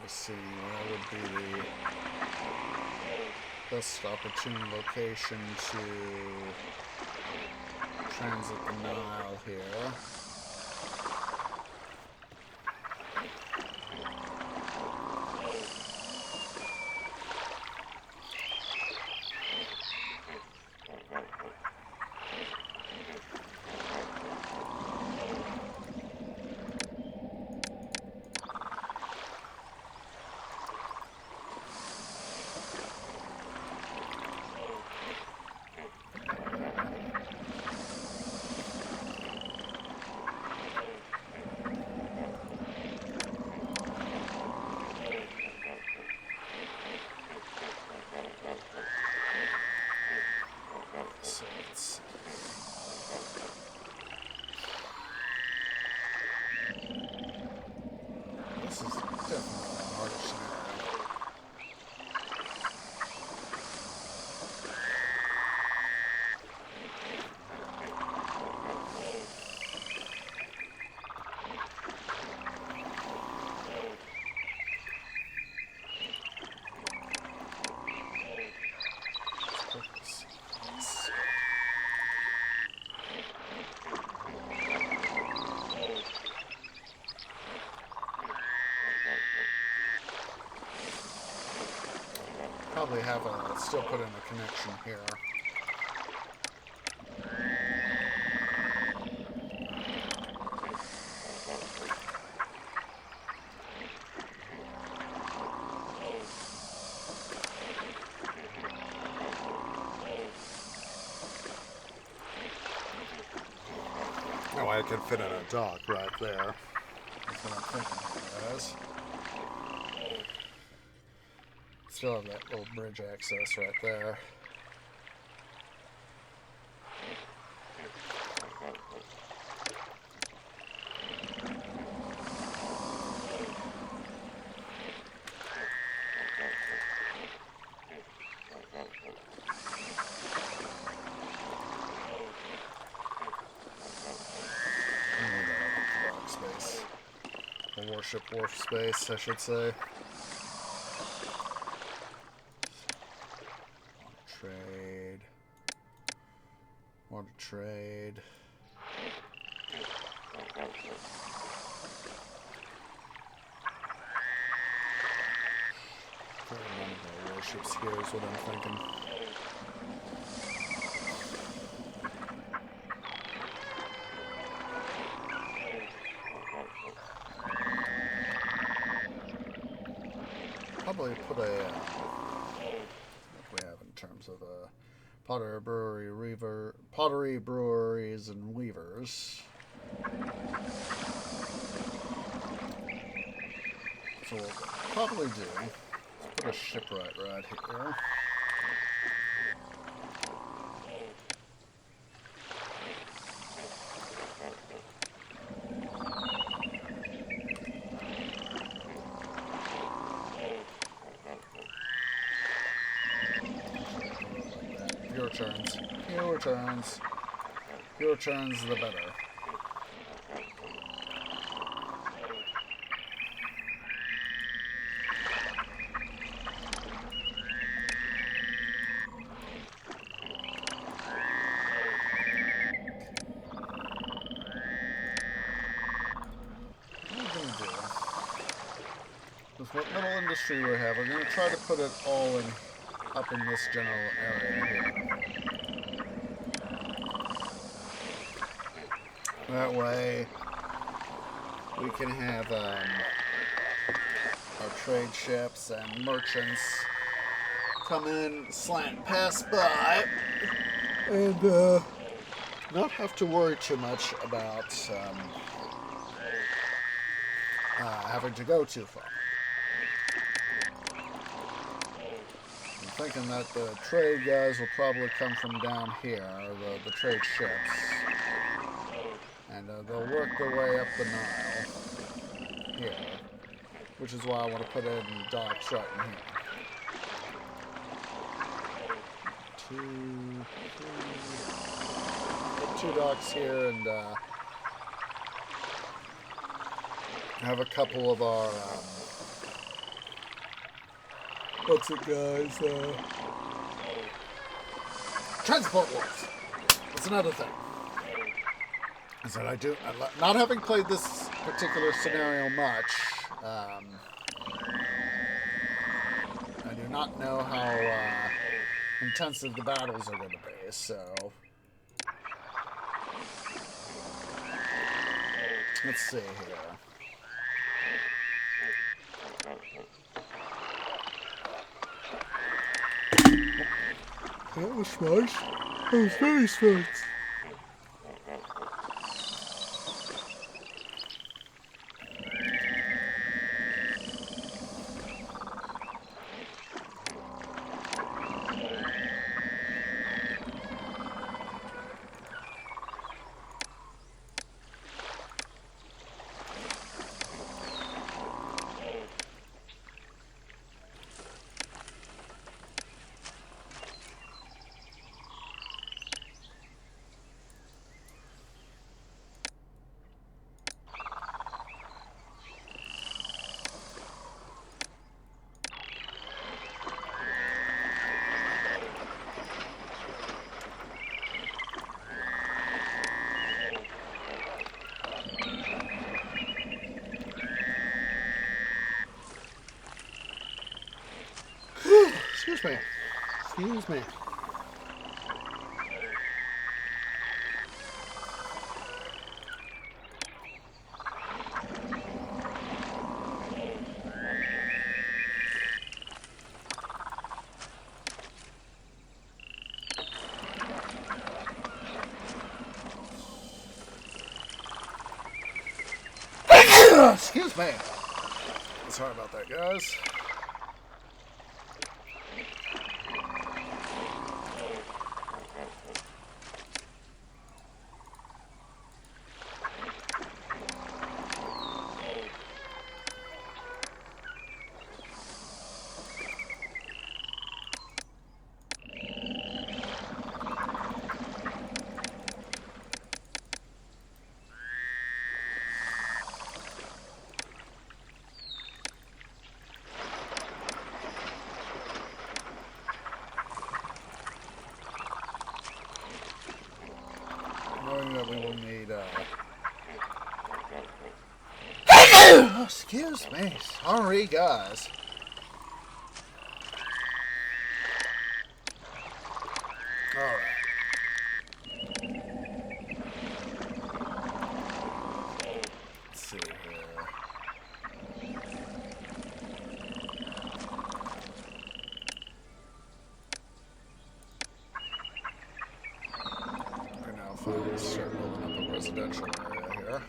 Let's see, where would be the best opportune location to transit the Nile here. Probably have still put in a connection here. Oh, I could fit in a dock right there. That's what I'm thinking, guys. Still have that little bridge access right there. Dock space. A warship wharf space, I should say. Want to trade. One of our warships here is what I'm thinking. Probably put a what do we have in terms of a pottery breweries and weavers. So what we'll probably do, let's put a shipwright right here. Fewer turns. Fewer turns. Fewer turns, the better. With what little industry we have, we're going to try to put it all in, up in this general area here. That way, we can have our trade ships and merchants come in, slant pass by, and not have to worry too much about having to go too far. I'm thinking that the trade guys will probably come from down here, the trade ships, and they'll work their way up the Nile here, which is why I want to put in docks right in here. 2 docks here, and have a couple of our what's it, guys? Transport wharves. That's another thing. Is that not having played this particular scenario much, I do not know how intensive the battles are going to be, so let's see here. That was smart. That was very smart. Excuse me. Excuse me. Excuse me. Sorry about that, guys. Knowing that we will need, excuse me. Sorry, guys. Alright. Let's see here. We're now finally start building up a residential area here.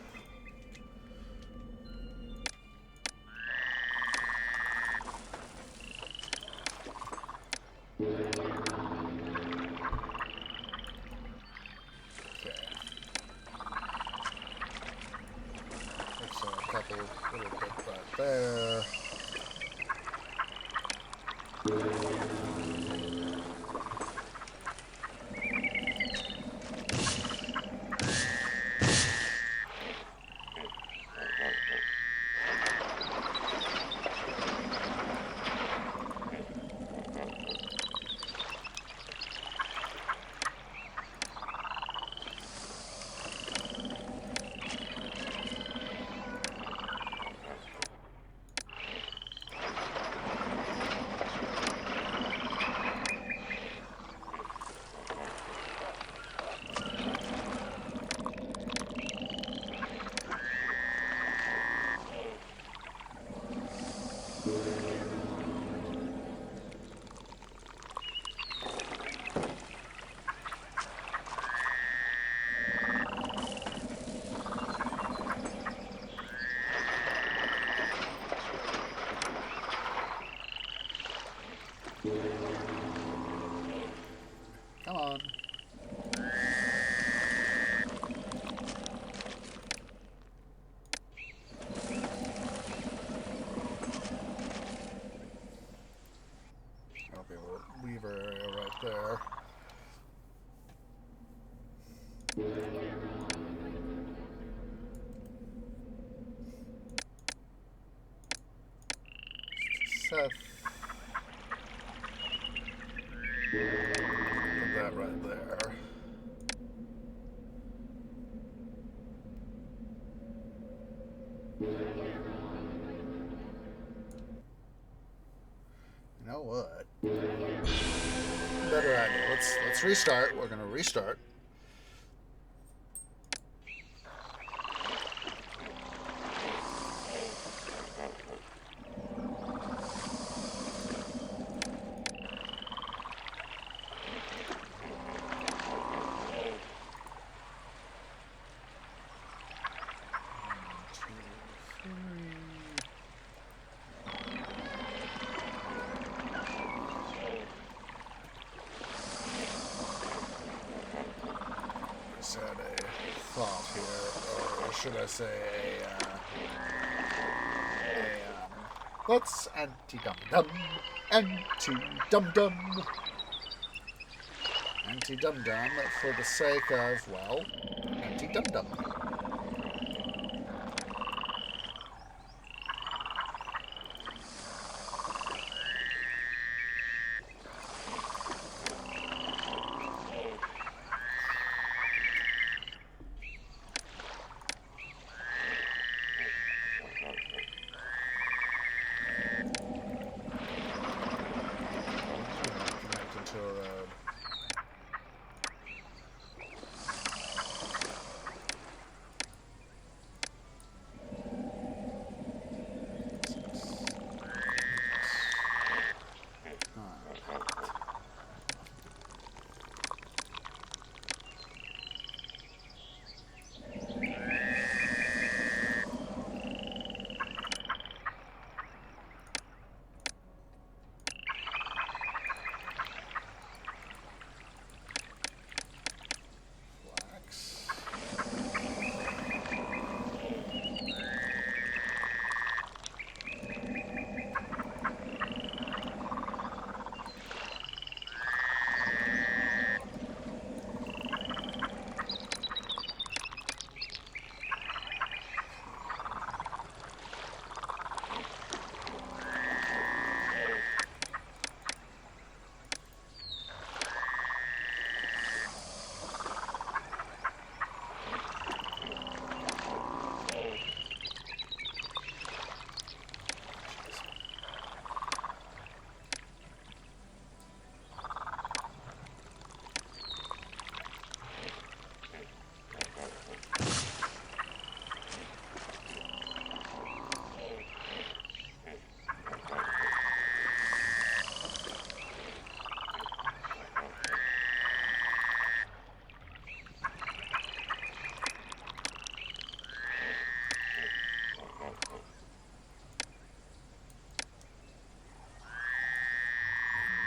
Come on. I'll be able to leave our area right there. Seth. Put that right there. You know what? Better idea. Let's restart. We're gonna restart. Had a thought here, or should I say let's anti-dum-dum, anti-dum-dum, anti-dum-dum for the sake of, well, anti-dum-dum.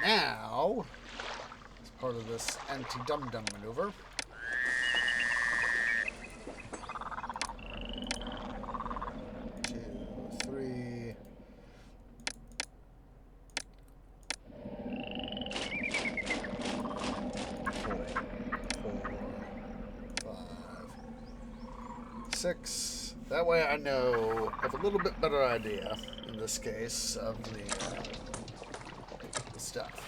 Now, as part of this anti-dum-dum maneuver, two, three, 6. That way I have a little bit better idea, in this case, of the stuff.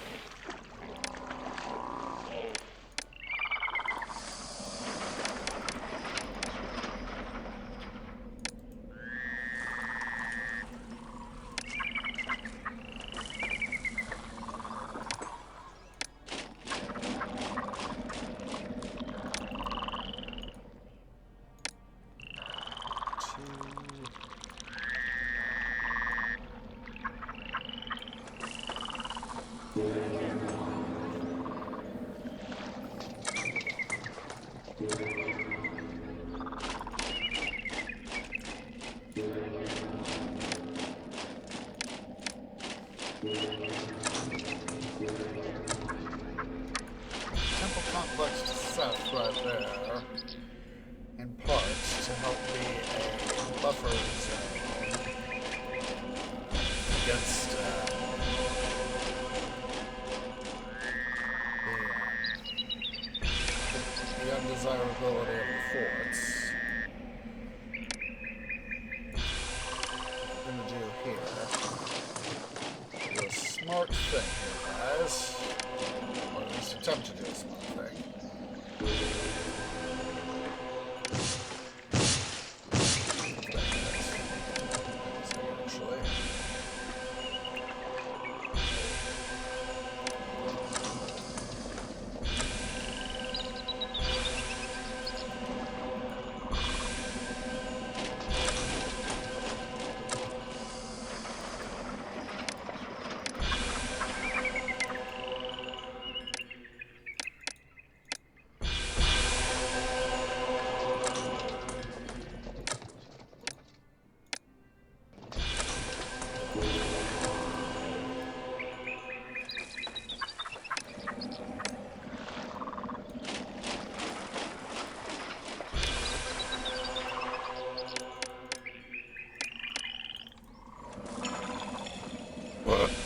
Temple complex to south right there, in part to help be a buffer zone against the undesirability of the forts. What I'm going to do here, do a smart thing here, guys. Or at least attempt to do a smart thing. Actually.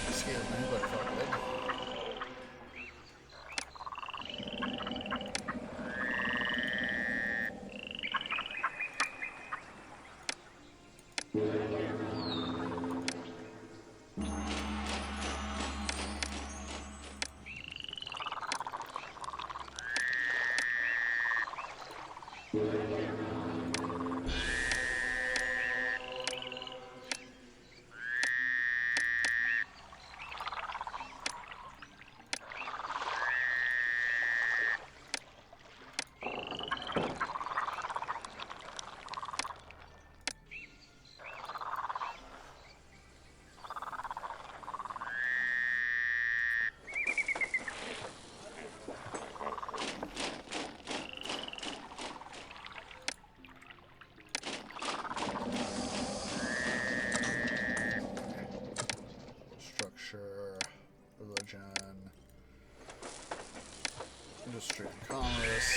Excuse me, but fuck it. Religion, industry and commerce,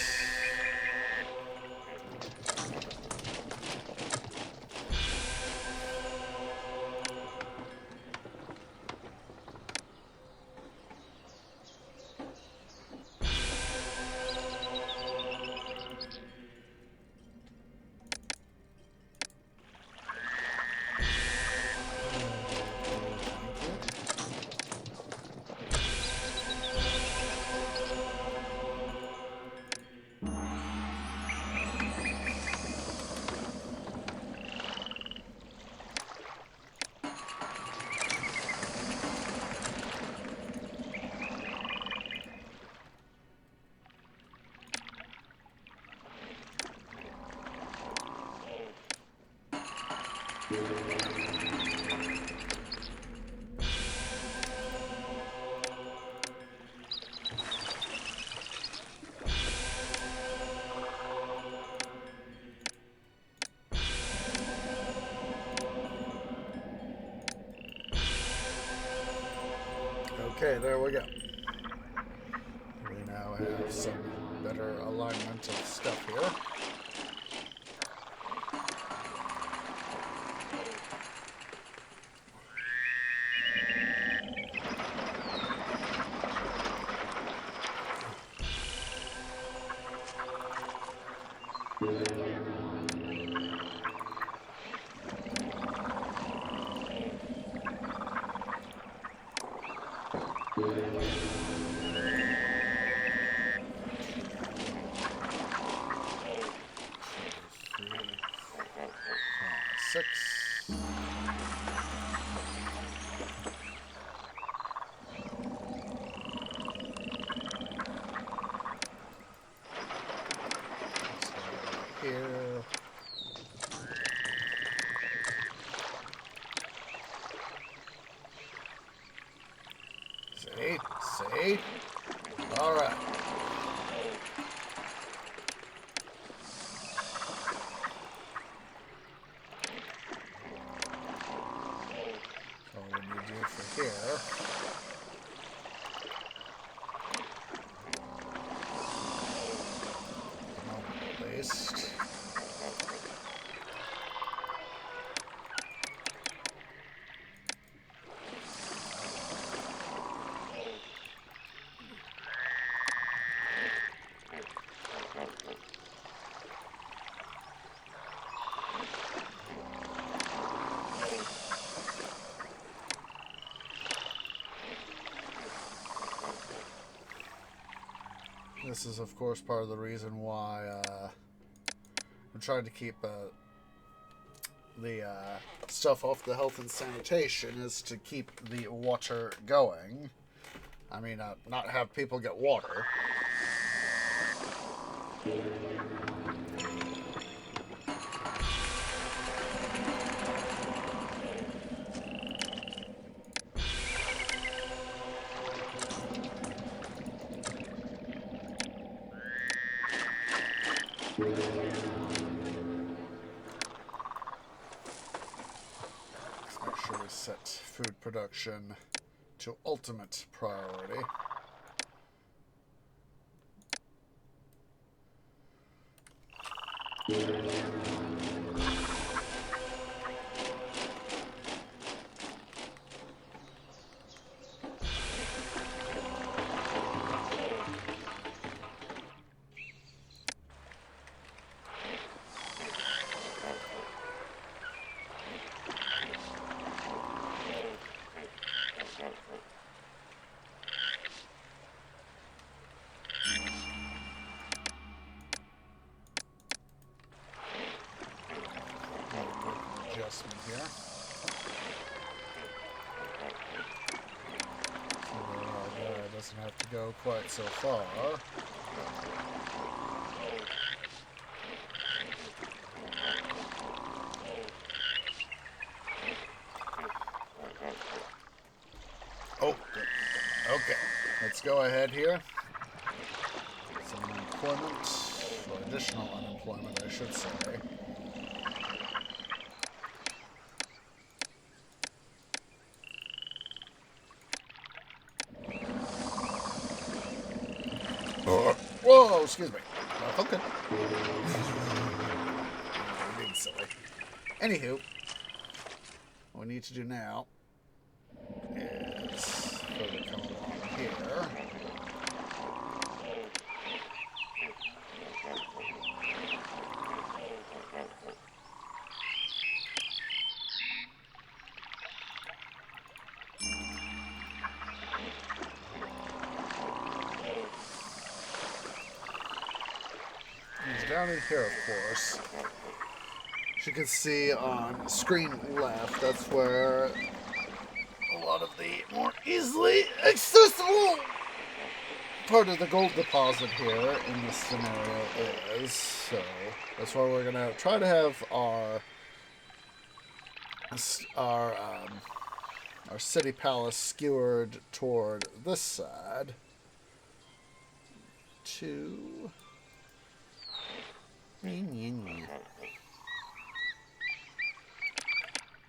Okay, there we go. We now have some better alignment of stuff here. Six. Here. See? All right. So what we do for here. At least. This is, of course, part of the reason why I'm trying to keep the stuff off the health and sanitation, is to keep the water going. I mean, not have people get water. Let's make sure we set food production to ultimate priority. Adjustment here. So it doesn't have to go quite so far. Oh, good. Okay. Let's go ahead here. Some unemployment, or additional unemployment, I should say. Whoa, excuse me. Okay. I'm being silly. Anywho, what we need to do now is further come along here. Down in here, of course, as you can see on screen left, that's where a lot of the more easily accessible part of the gold deposit here in this scenario is. So that's why we're gonna try to have our city palace skewered toward this side to.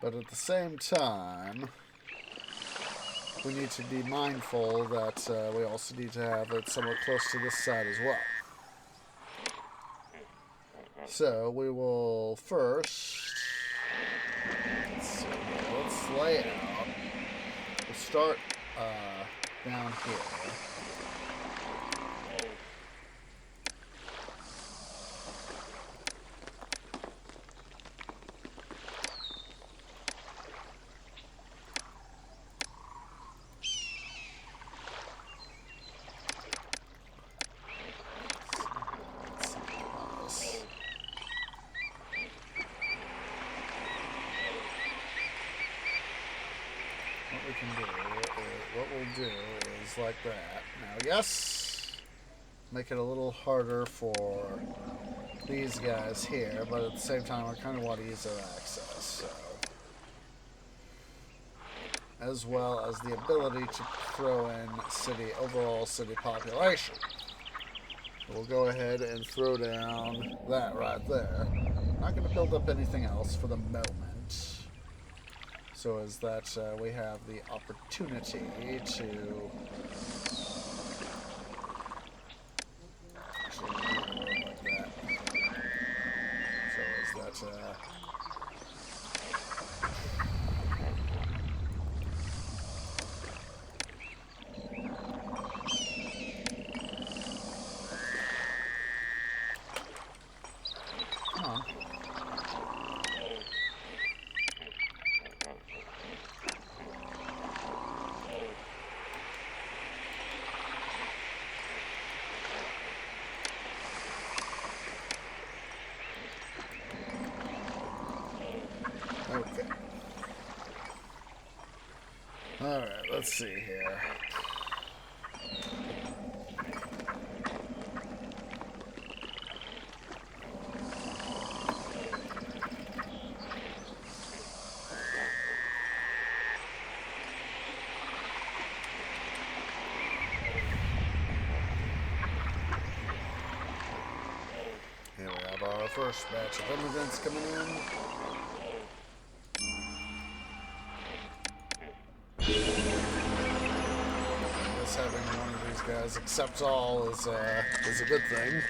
But at the same time, we need to be mindful that we also need to have it somewhat close to this side as well. So we will first, let's lay out. We'll start down here. what we can do is, what we'll do is like that. Now, yes, make it a little harder for these guys here, but at the same time, I kind of want to use their access, so. As well as the ability to throw in overall city population. We'll go ahead and throw down that right there. Not going to build up anything else for the moment. So as that we have the opportunity to like that. So as that okay. Alright, let's see here. Here we have our first batch of immigrants coming in. Having one of these guys accept all is a good thing.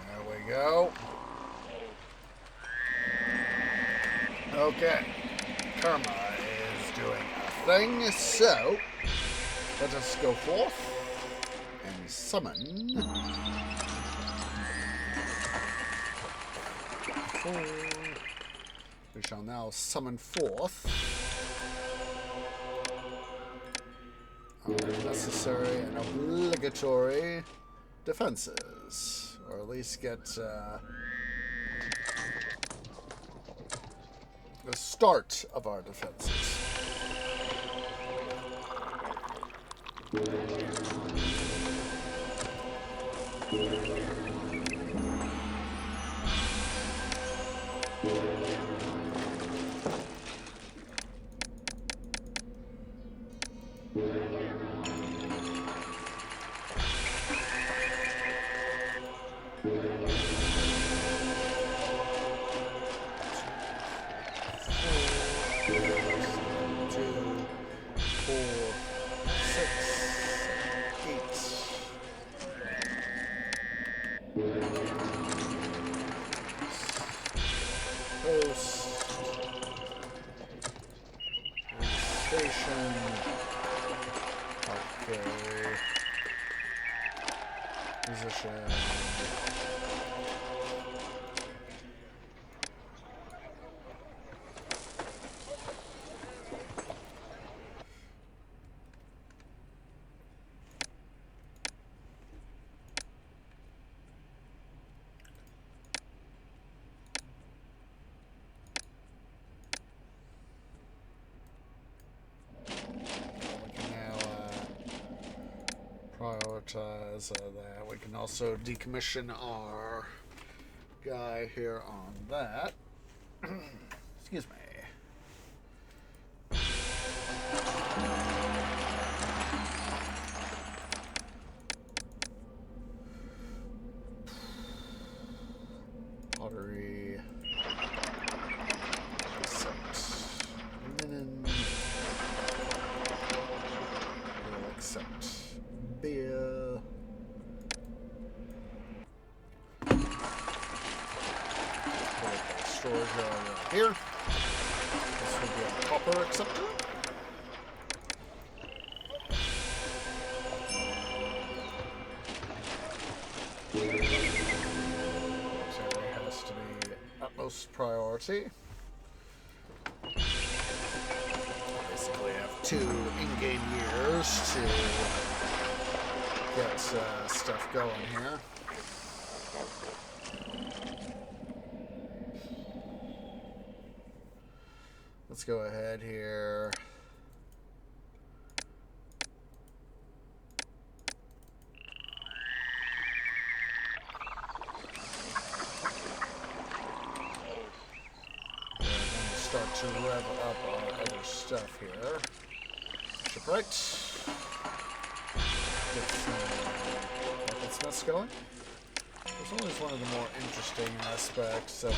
There we go. Okay, Karma is doing a thing, so let us go forth and summon. We shall now summon forth our necessary and obligatory defenses, or at least get the start of our defenses. Station. Okay. Position. Prioritize that. We can also decommission our guy here on that. Excuse me. Pottery. Accept. Linen. We'll accept beer. Put the storage right here. This will be a copper acceptor. So we utmost priority. Basically, I have 2 in-game years to get stuff going here. Let's go ahead here. Start to rev up our other stuff here. Shipwright. Get some weaponsmiths going. There's always one of the more interesting aspects of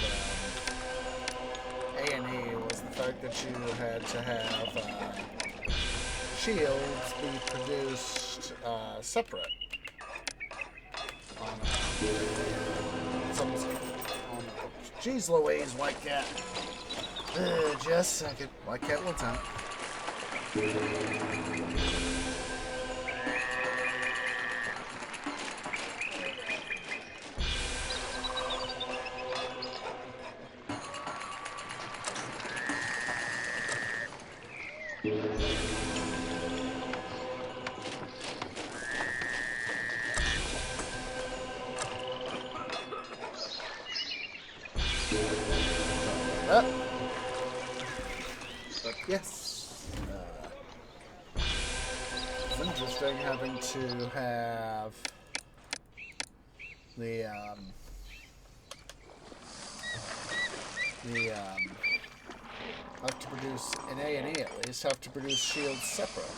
A&E was the fact that you had to have shields be produced separate. Jeez Louise, White Cat. Just a second. White Cat one time. But yes, it's interesting having to have the have to produce in A&E at least have to produce shields separate.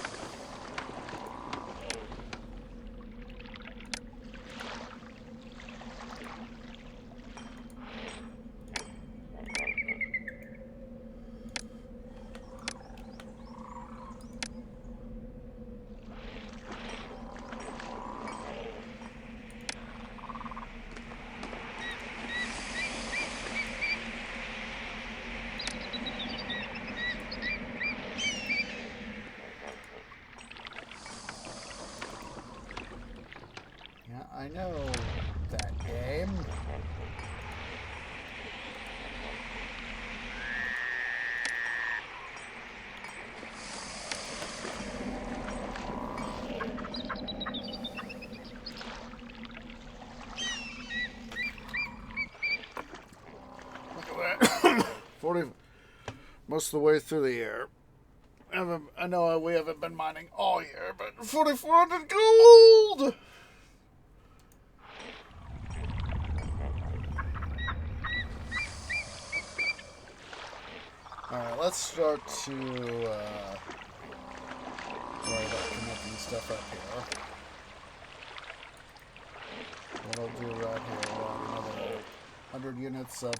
I know that game. Look at that. 40, most of the way through the year. I know we haven't been mining all year, but 4,400 gold! Alright, let's start to worry about connecting stuff up here. What I'll do right here, we'll add another 100 units of,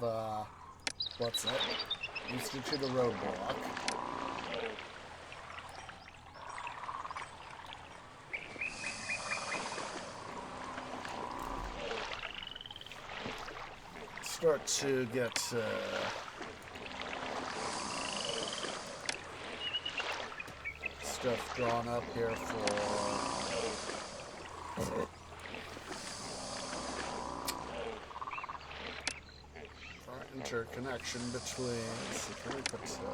what's it? Used to the roadblock. Start to get, stuff drawn up here for interconnection between. Let's see, can we put this way?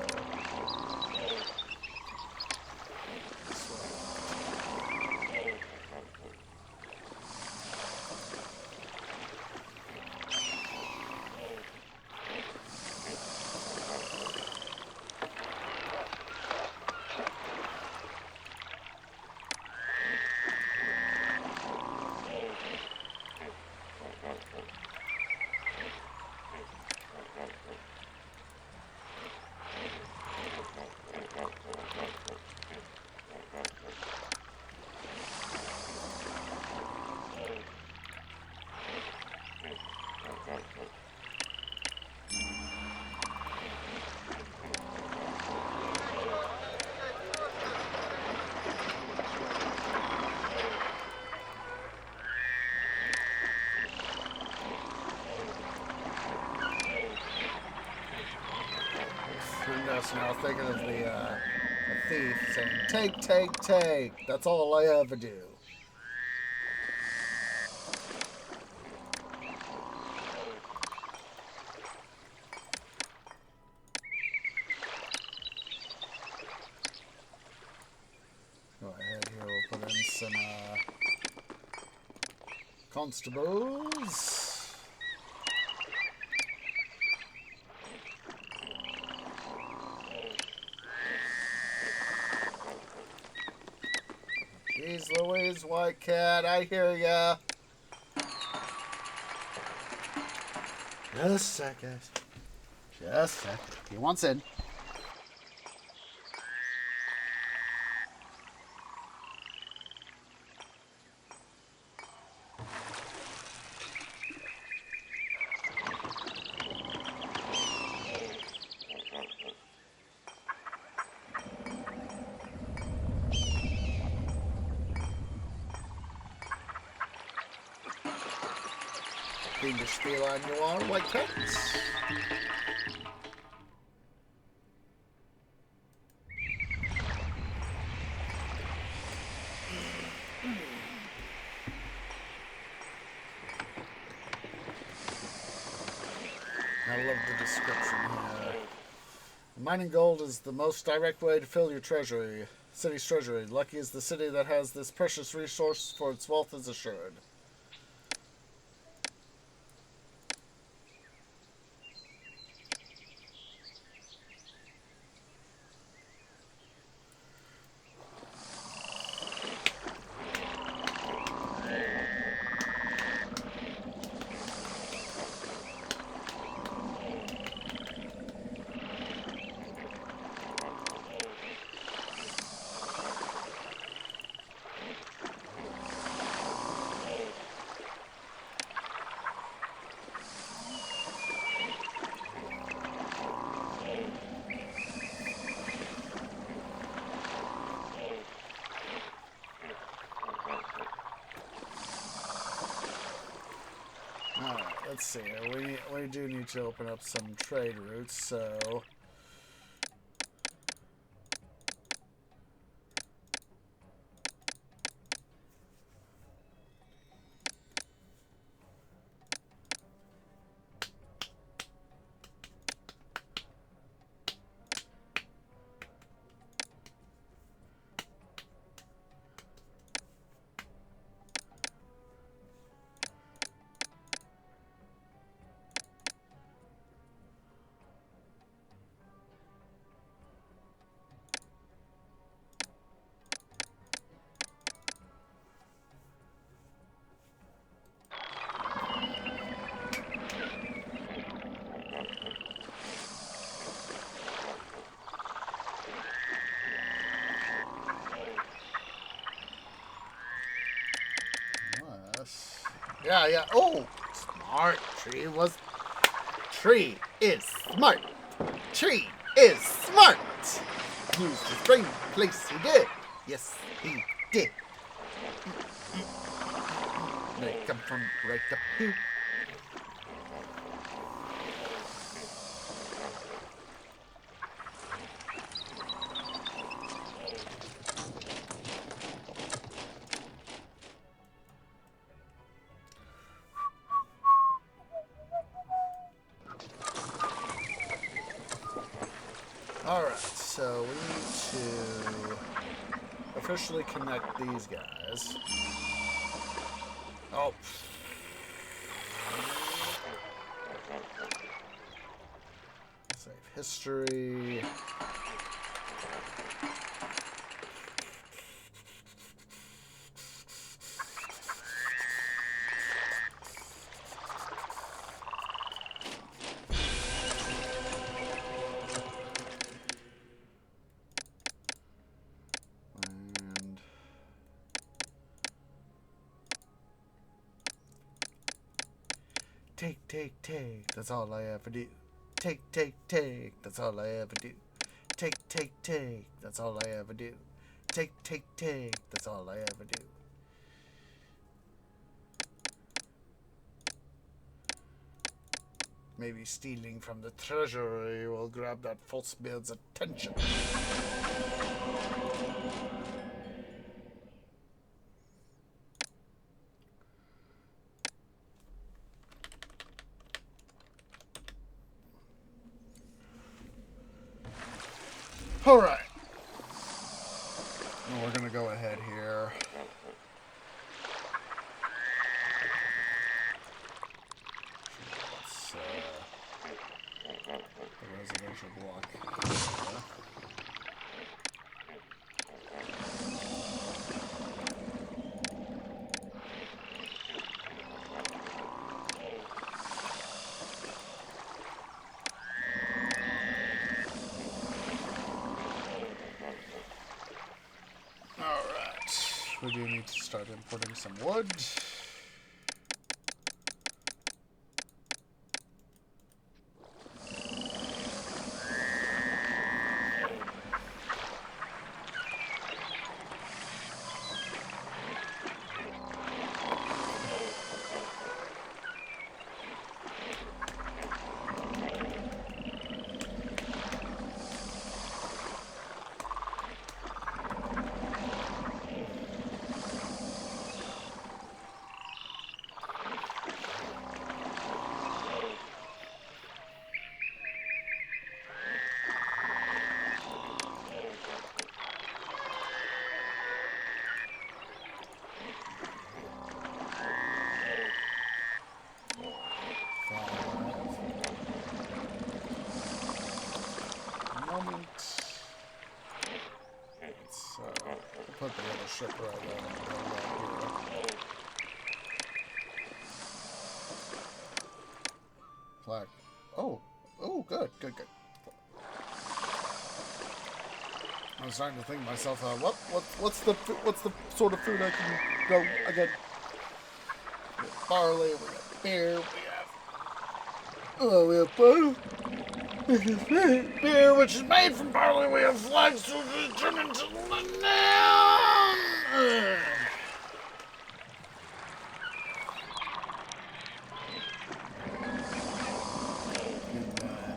Now thinking of the thief saying, "Take, take, take." That's all I ever do. constables. Jeez Louise, White Cat, I hear ya. Just a sec, guys. Just a sec. He wants in. Fiendish feline you are, White Cats. I love the description here. Mining gold is the most direct way to fill your treasury, city's treasury. Lucky is the city that has this precious resource, for its wealth is assured. Let's see, we do need to open up some trade routes, so... Yeah. Oh, smart. Tree is smart. Tree is smart. Used his brain place he did. Yes, he did. They come from right up here. Alright, so we need to officially connect these guys. Oh. Save history. Take, that's all I ever do. Take, that's all I ever do. Take, that's all I ever do. Take, that's all I ever do. Maybe stealing from the treasury will grab that false beard's attention. Alright. Well, we're going to go ahead here. residential block. Alright, we do need to start importing some wood. Put the other ship right here. Flag. Oh, good. I was starting to think to myself, what's the sort of food I can go again? We have barley, we have beer, we have butter. This is beer, which is made from barley. We have flags to turn into the noun. And then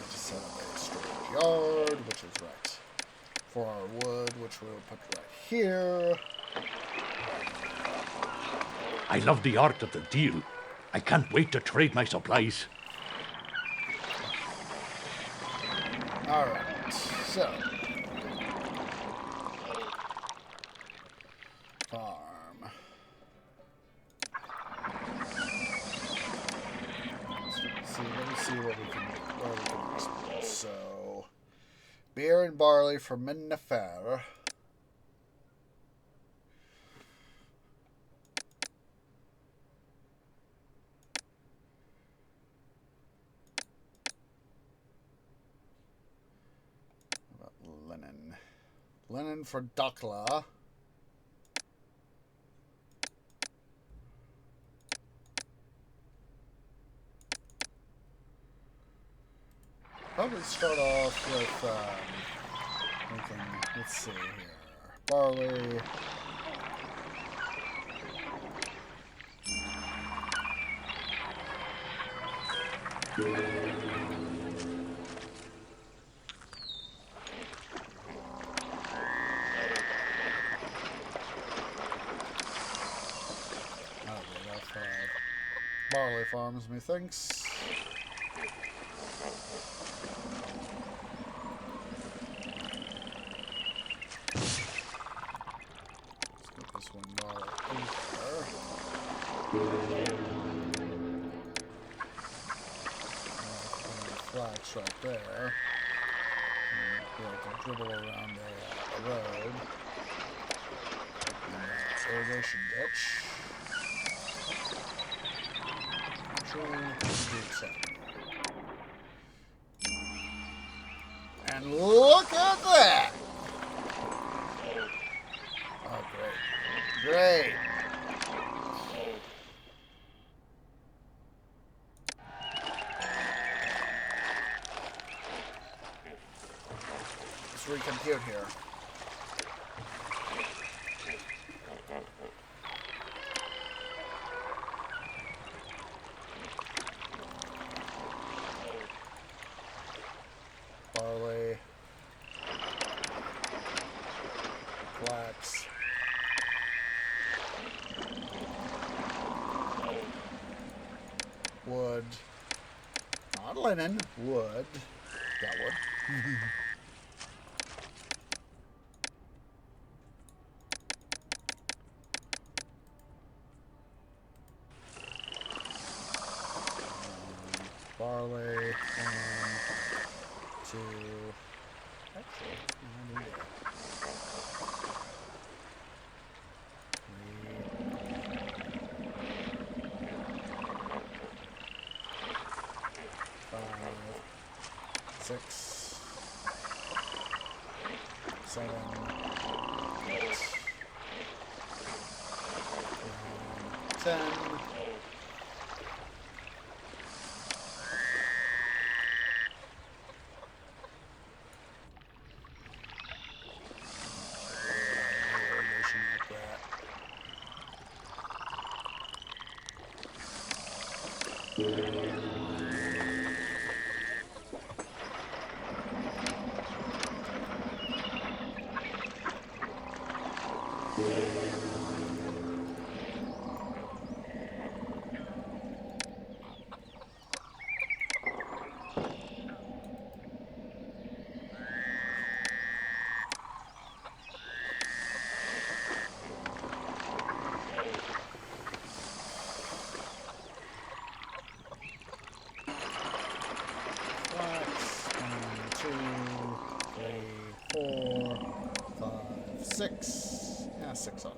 to set up a storage yard, which is right for our wood, which we'll put right here. I love the art of the deal. I can't wait to trade my supplies. Alright, so farm. Let me see what we can export. So beer and barley from Minnefer. Linen for Dakla. Probably start off with let's see here. Barley. Barley farms, methinks. Let's get this one barley over. Flax right there. And be able to dribble around the road. And irrigation ditch. And look at that! Oh, great. Great! Let's recompute here. Barley, flax, wood, not linen, wood, got wood. barley. 1, 2. Actually, I need that. 3, 5, 6, 7, 8, 9, 10. Six. Yeah, 6 on it.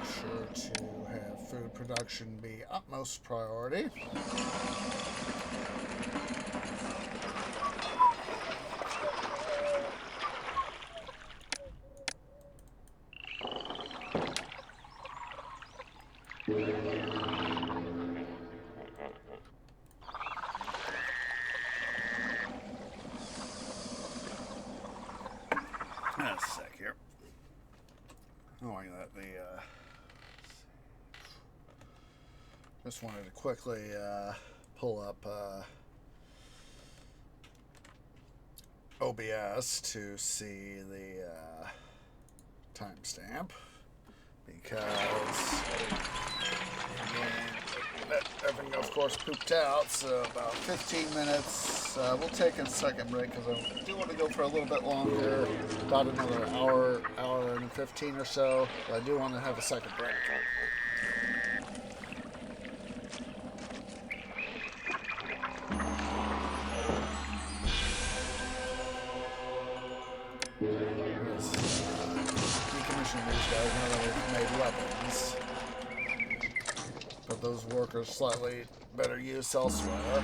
Sure to have food production be utmost priority. A sec here. Knowing that just wanted to quickly pull up OBS to see the timestamp because everything of course pooped out, so about 15 minutes. We'll take a second break because I do want to go for a little bit longer, about another hour and 15 or so, but I do want to have a second break. Decommission these guys now that we've made weapons, but those workers slightly better use elsewhere.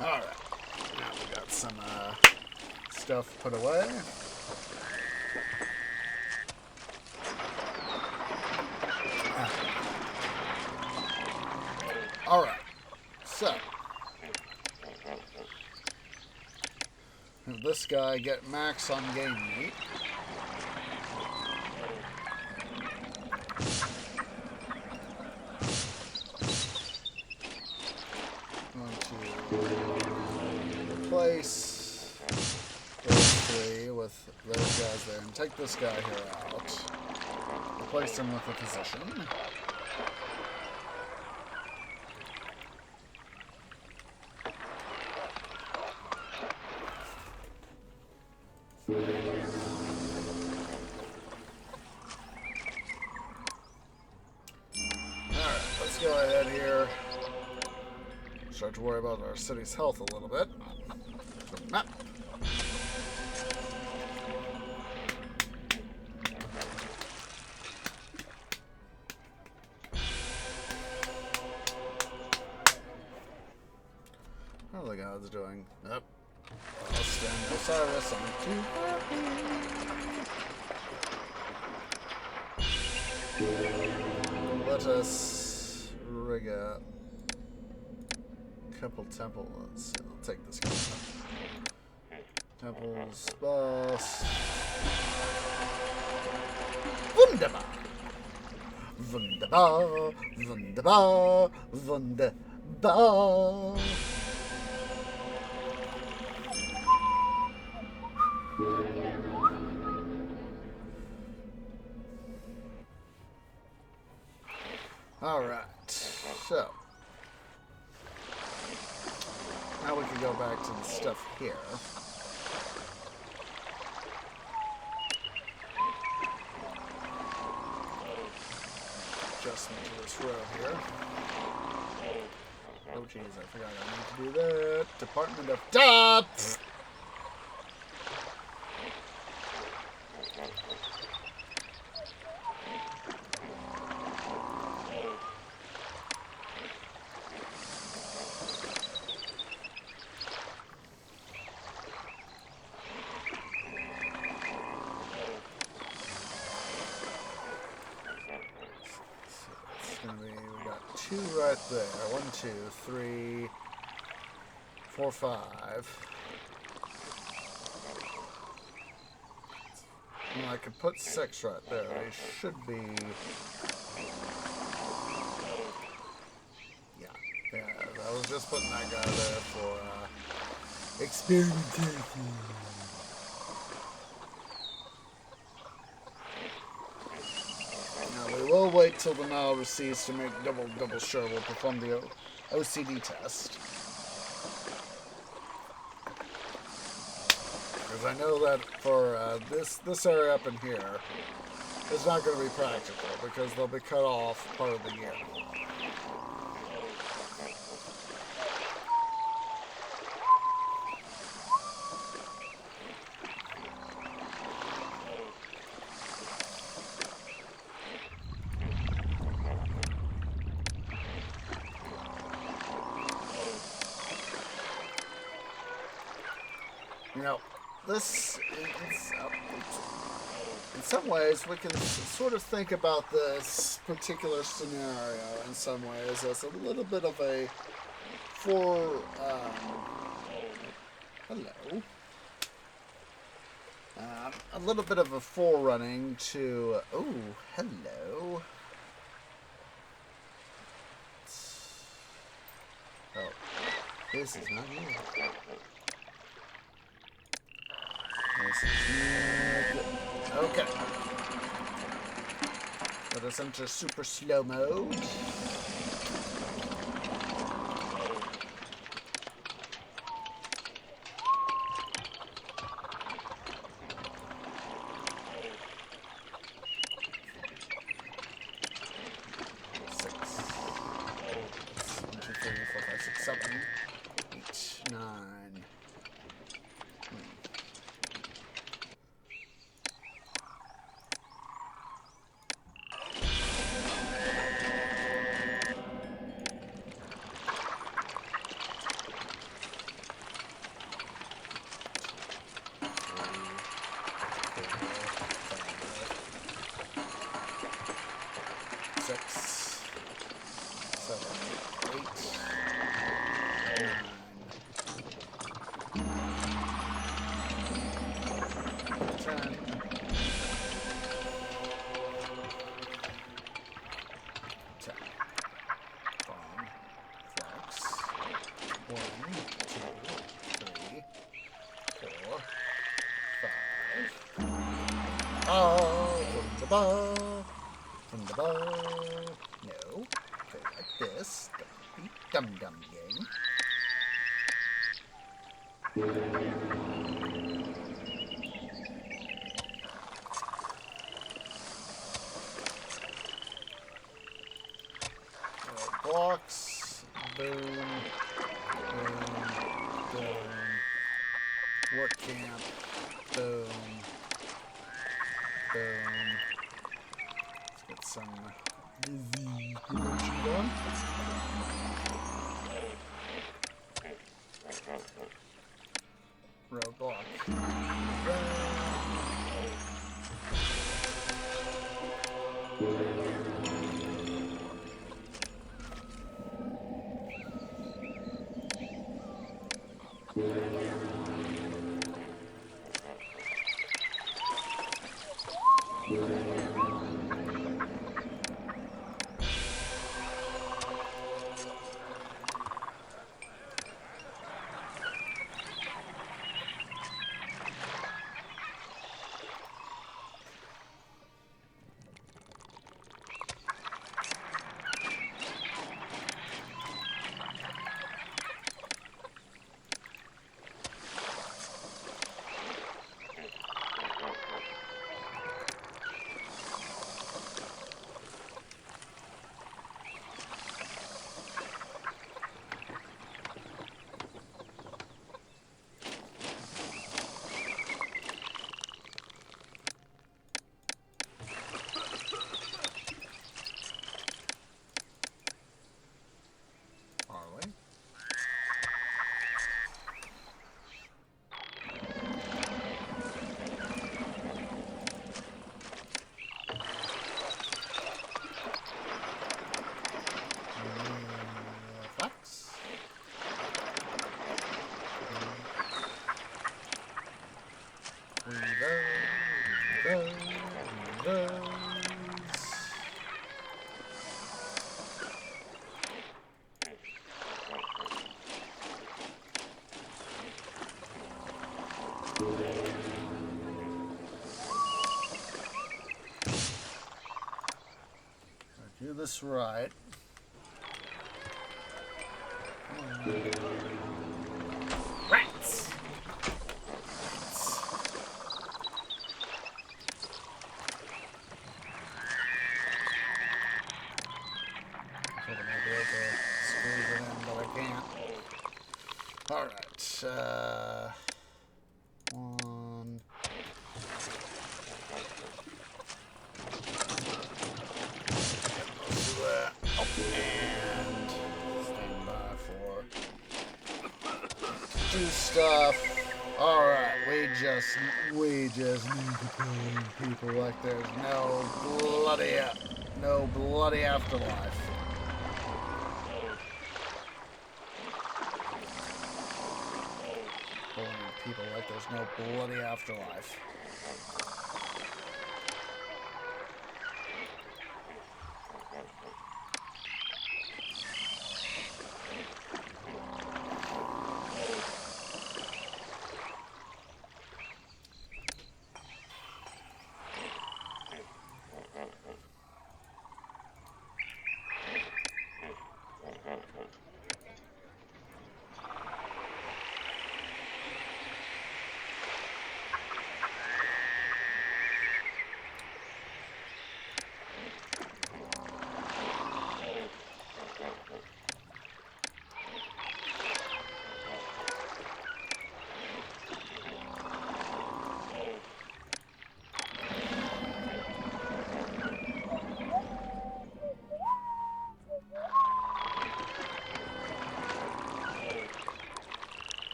Alright, now we got some stuff put away. Alright, so this guy get max on game meat. replace those three with those guys there and take this guy here out. Replace him with a physician. Alright, let's go ahead here. Start to worry about our city's health a little bit. There's a map. How are the gods doing? Yep. I'll stand Osiris. I'm too happy. Let us rig a couple temples. I'll take this guy. Temples, boss. Wunderbar! Wunderbar! Wunderbar! Wunderbar! Alright, so now we can go back to the stuff here. Adjustment to this row here. Oh jeez, I forgot I need to do that. Department of Depth! We got two right there. 1, 2, 3, 4, 5. And I could put 6 right there. They should be. Yeah. I was just putting that guy there for experimentation. We'll wait till the Nile recedes to make double sure we'll perform the OCD test. Because I know that for this area up in here, it's not going to be practical because they'll be cut off part of the year. You know, this is, in some ways, we can sort of think about this particular scenario in some ways as a little bit of a hello. A little bit of a forerunning to, oh, hello. Oh, this is not you. Okay. Let us enter super slow mode. this. Don't be dum-dum game. Blocks. Boom. Boom. Boom. Work camp. Boom. Boom. Let's get some disease prevention done. Roadblock. Do this right. Rats! I might be able to squeeze it in, but I can't. Alright, one. And stand by for do stuff. Alright, we just need to kill people like there's no bloody afterlife. Killing people like there's no bloody afterlife.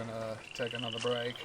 gonna take another break.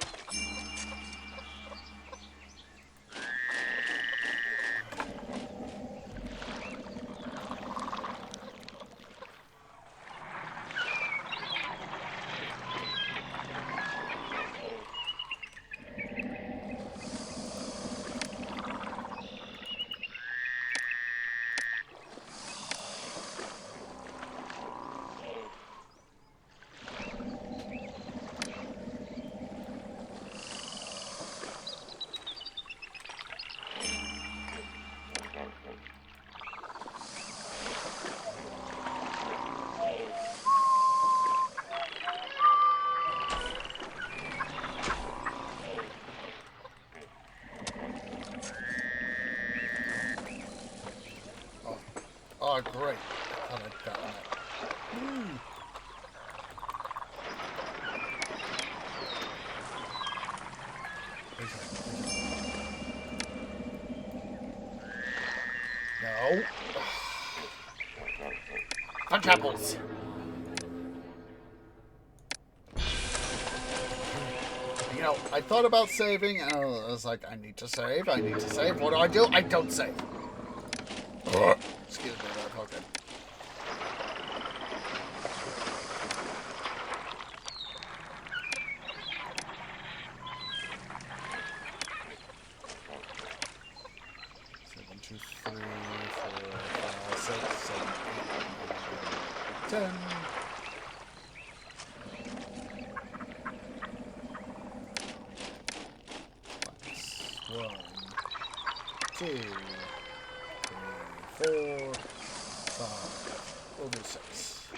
Oh, great. I thought I'd gotten it. No. Punch apples. You know, I thought about saving, and I was like, I need to save, I need to save. What do? I don't save. Excuse me, that felt good. Seven, 2, 3, 4, 5, 6, 7, 8, 9, 10. Plus 1, 2, 3, 4, 5. We'll do 6.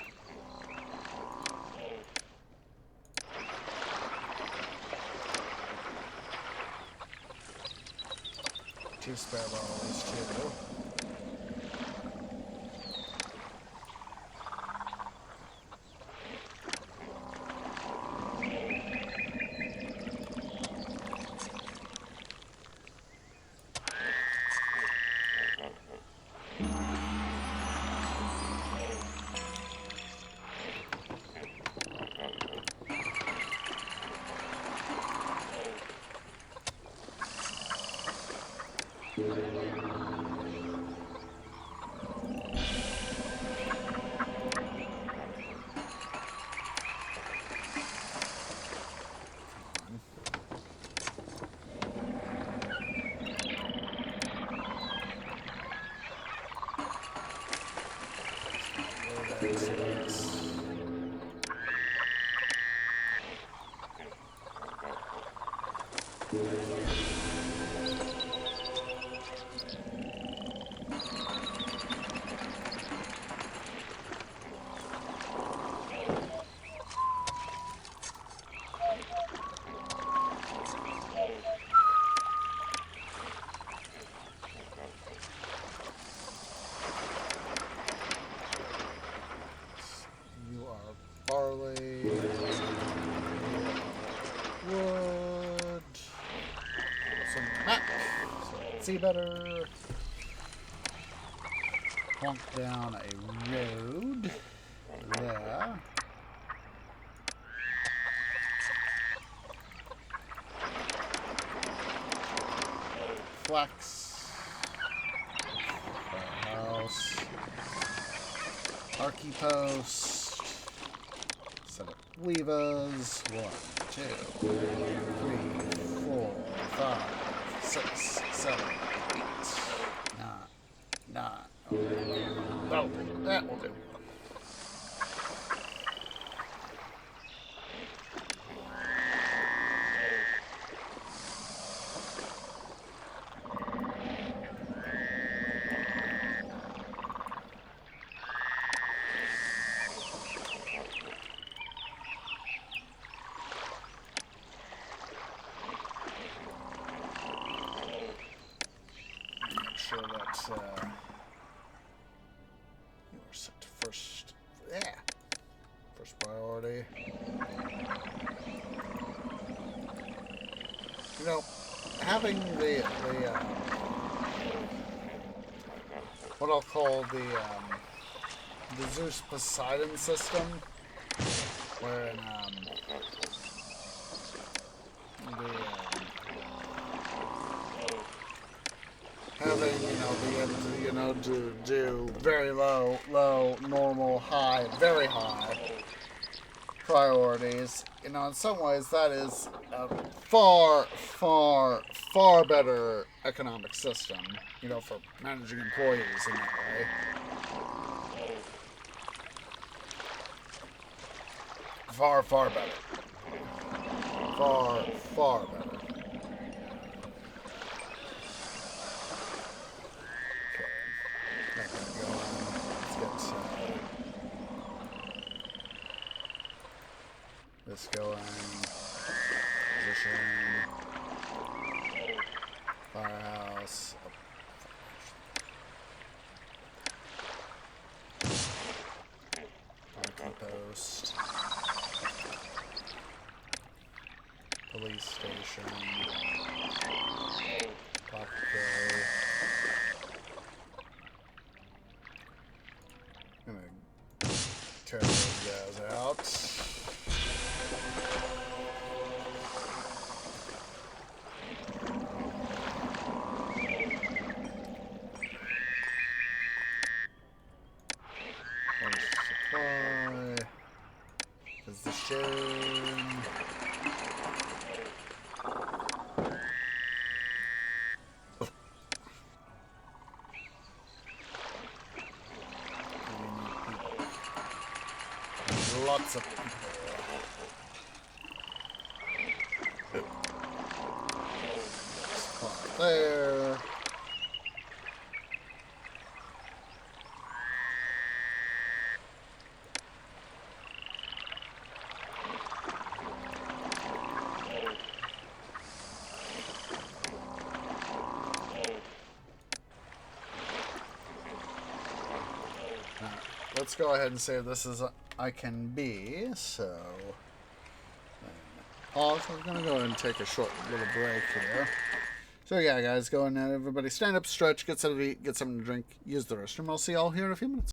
Two spare barrels, too. Barley, wood, some map, so I can see better. Plonk down a road there. Flax, house, archie post. Weavers. 1, 2, 3, 4, 5, 6, 7, 8, 9. Oh, that will do. Sure that you are set to first. Yeah, first priority. You know, having the what I'll call the Zeus Poseidon system, wherein you know, do very low, normal, high, very high priorities. You know, in some ways that is a far, far, far better economic system, you know, for managing employees in that way. Far, far better. Far, far better. Let's going. Position. Firehouse. Parking post. Police station. Apothecary. I'm gonna tear those guys out. Position. Lots of people. Spot there. Let's go ahead and save this as Iken be. So, pause. We're gonna go ahead and take a short little break here. So yeah, guys, go and everybody stand up, stretch, get something to eat, get something to drink, use the restroom. I'll see y'all here in a few minutes.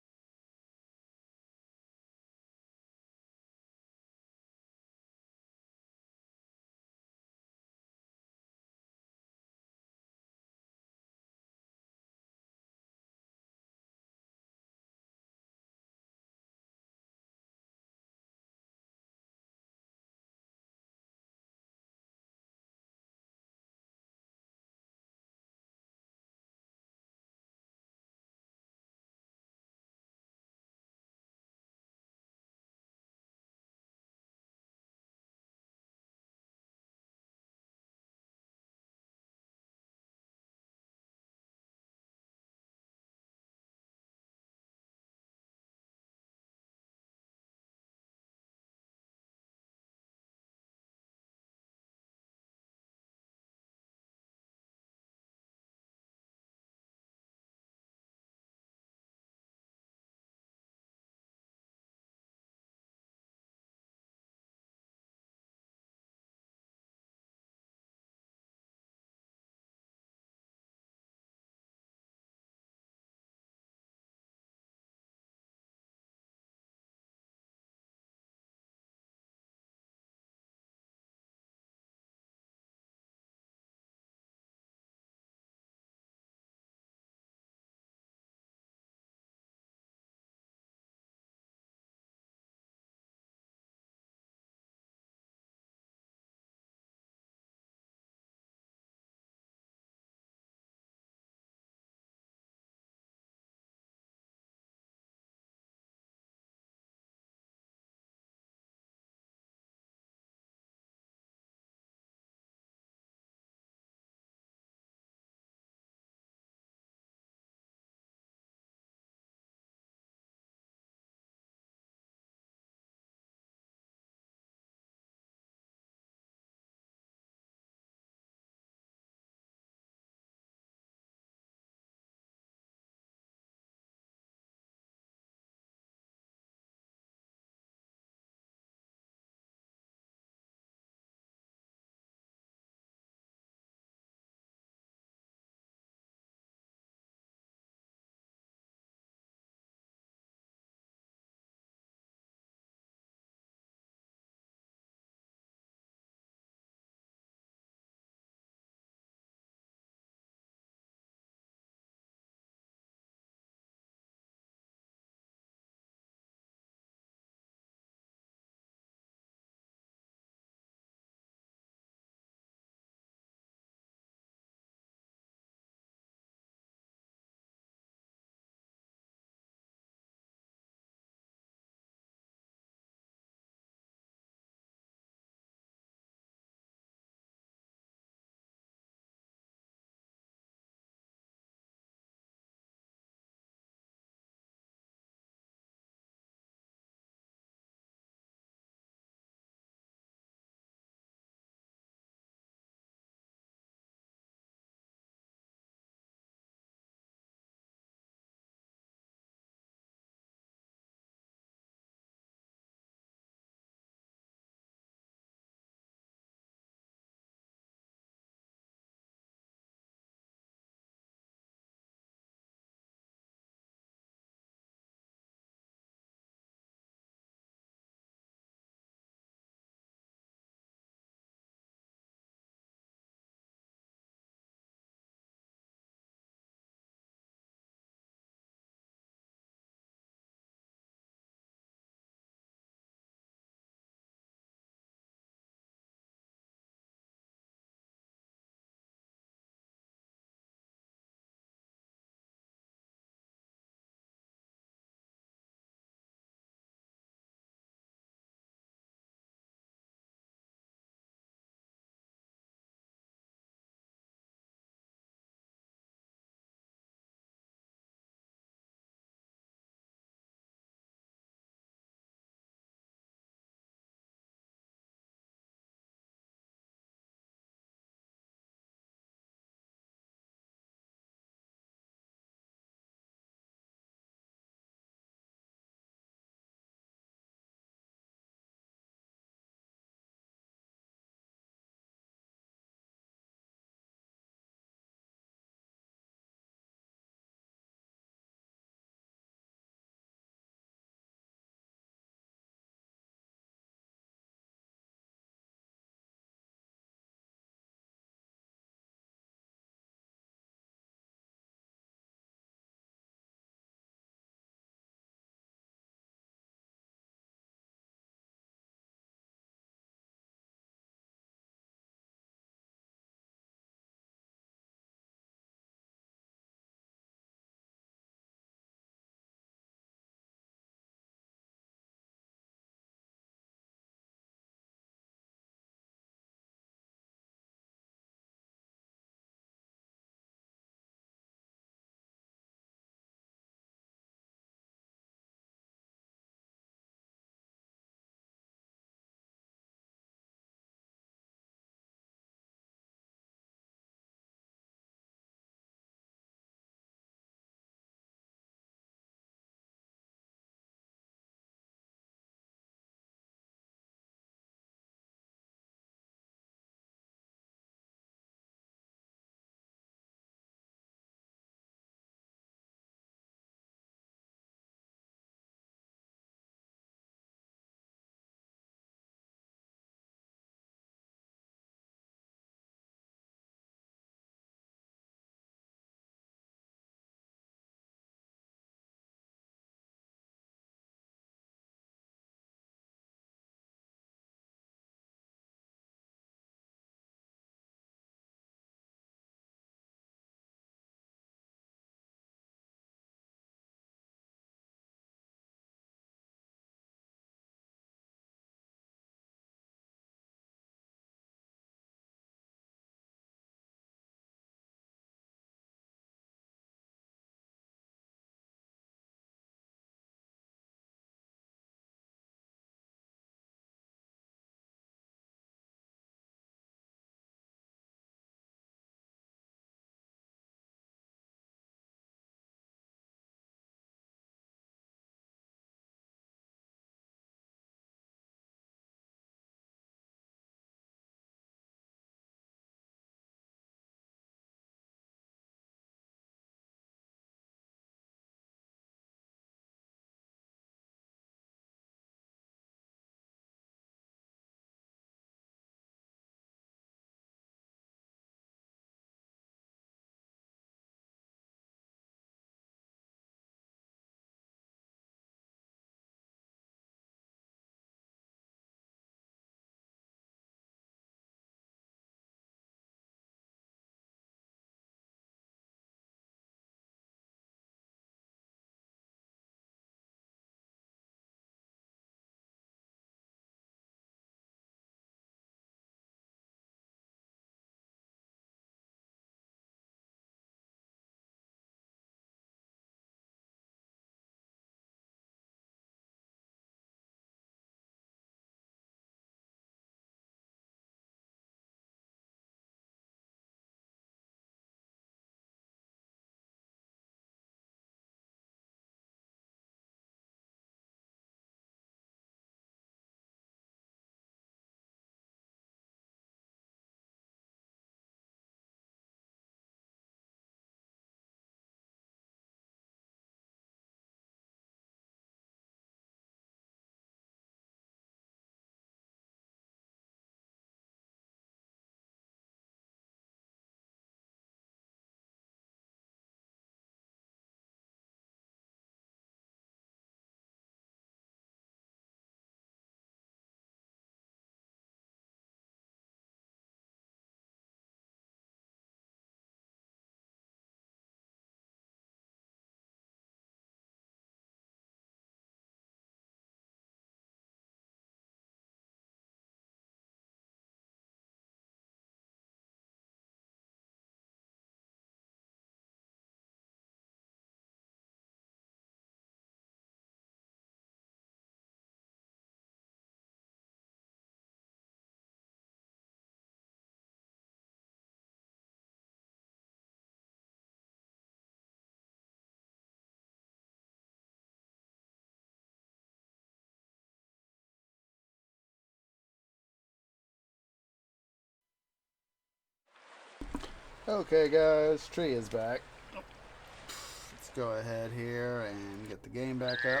Okay, guys, tree is back. Let's go ahead here and get the game back up.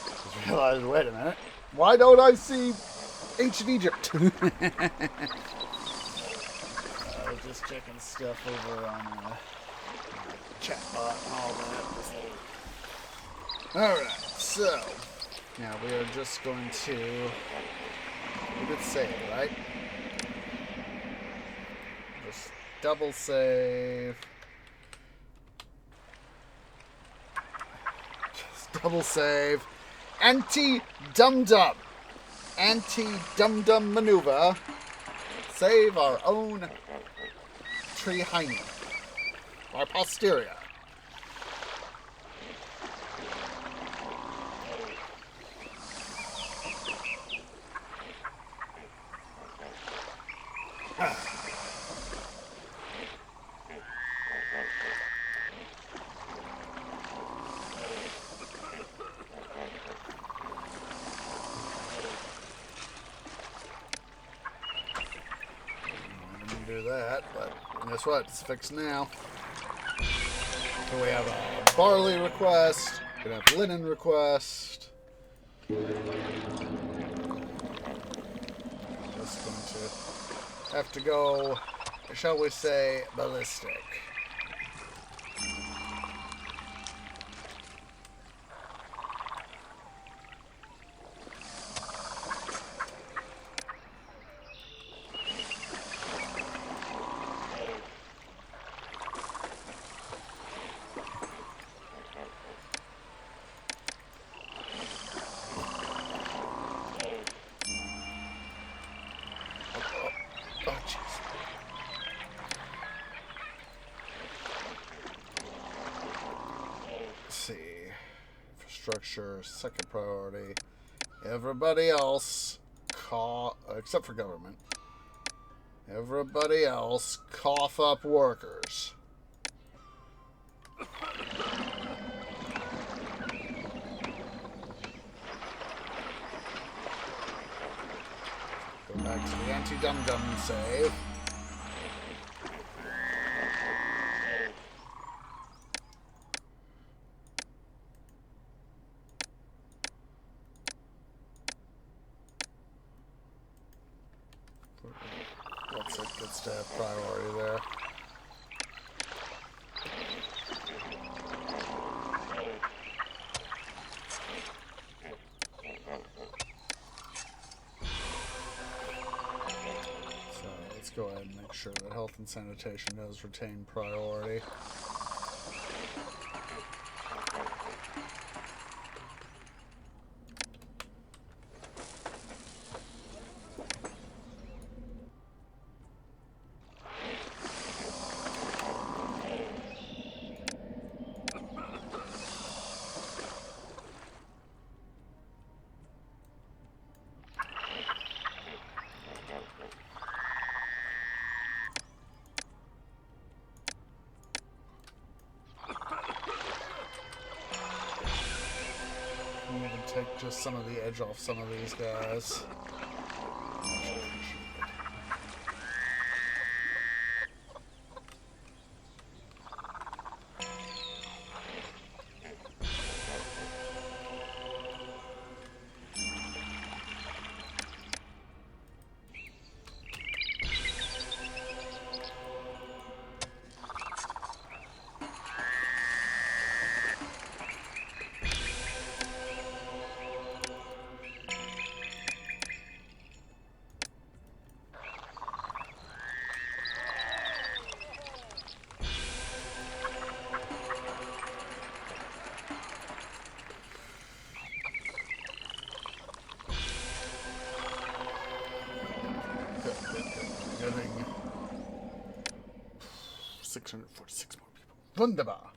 Just realized, wait a minute. Why don't I see ancient Egypt? I was just checking stuff over on chatbot and all that. Alright, so now we are just going to we did save, right? Just double save. Just double save. Anti-dum-dum. Anti-dum-dum maneuver. Save our own tree hiney. Our posterior. Do that, but guess what? It's fixed now. So we have a barley request. We're gonna have linen request. Just going to have to go, shall we say, ballistic. Oh, jeez. Let's see. Infrastructure, second priority. Everybody else, except for government. Everybody else, cough up workers. Go back to the anti-dum-dum save. Looks like it gets to have priority there. So let's go ahead and make sure that health and sanitation does retain priority. Even take just some of the edge off some of these guys. Getting 646 more people. Wunderbar.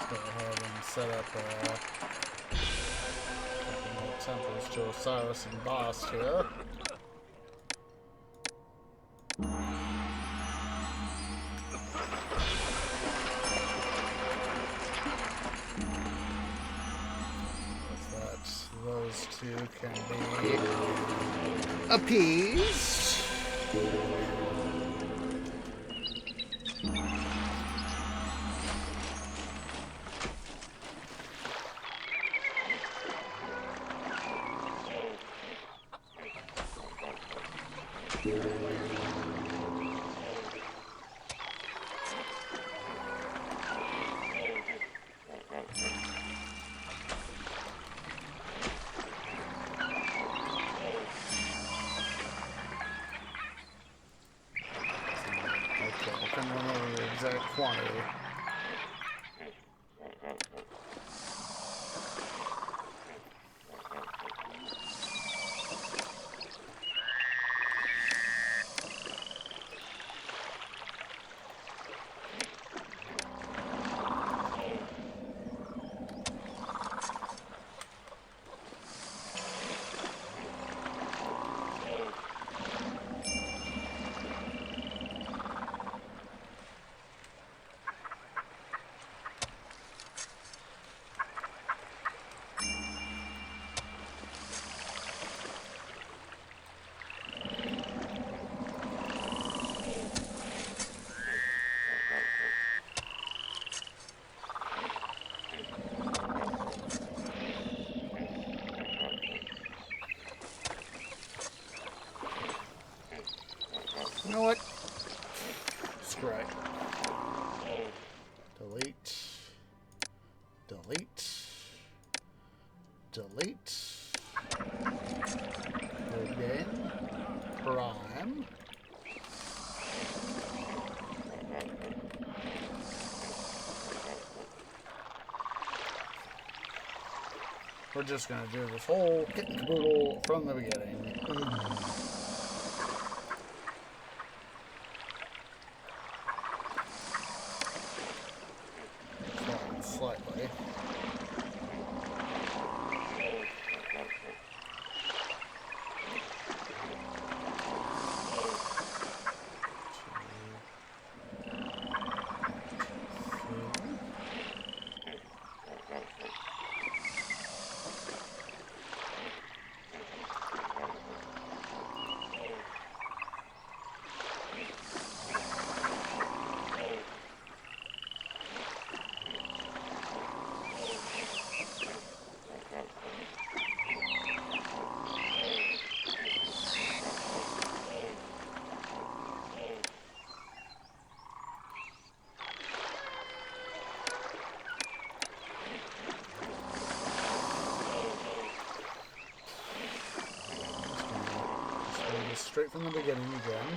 Go ahead and set up temples to Osiris and Bast here. Those two can be appeased. Quantity. You know what? Screw it. Delete. Delete. Delete. Again. Prime. We're just gonna do this whole kit and caboodle from the beginning. Slightly. Straight from the beginning again.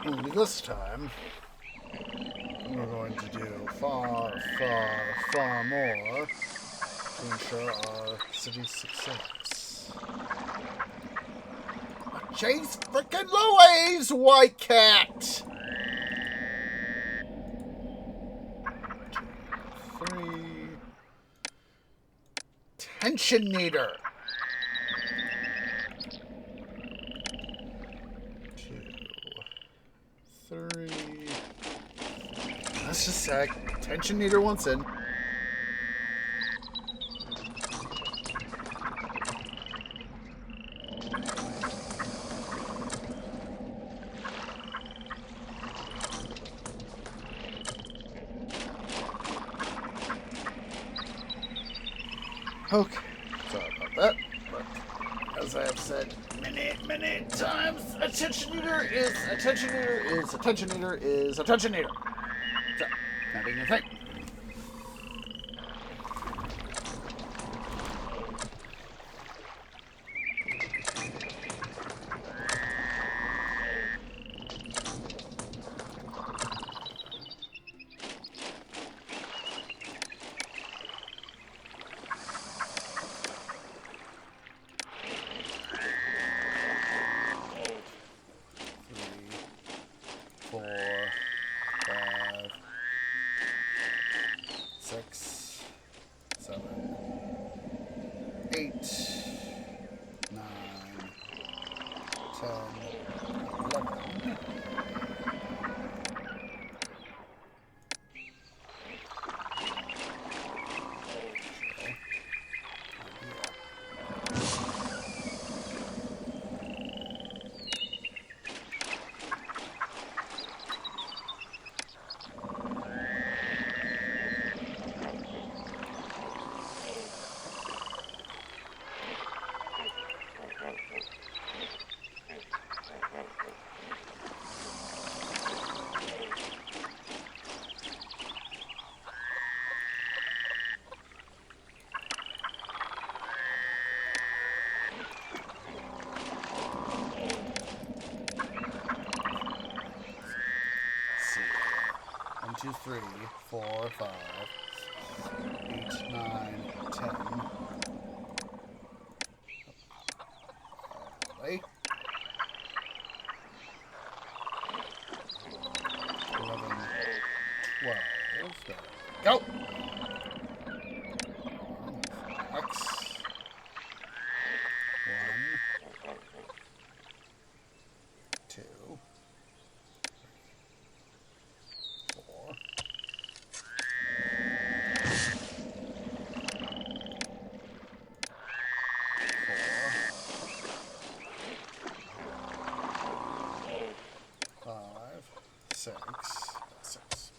Only this time, we're going to do far, far, far more to ensure our city's success. Chase frickin' Louise, White Cat! 2, 3. Tension Neater! 3. That's just a sec. Tension Neater once in. Okay. Sorry about that. But as I have said many times, a tension eater is a tension eater is a tension eater is a tension eater. So, not even a thing. 11. One, two, three, 4, 5, 8, 9, 10. Wait. 11, 12. There we go. X. 1, 2. 4. 5, 6, 6.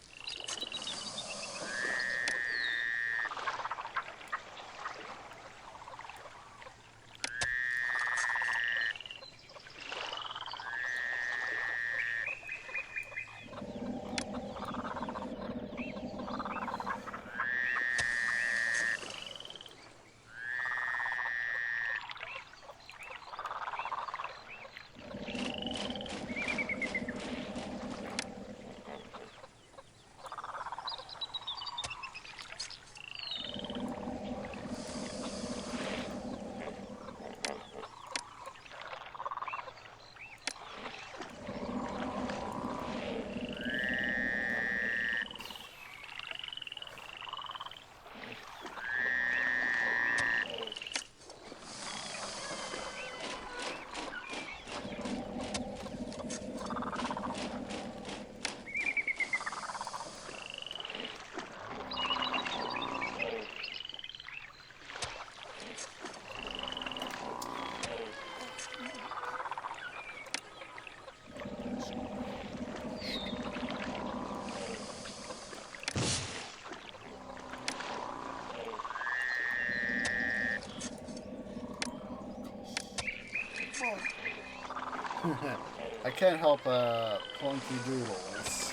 I can't help Plunky Doodles.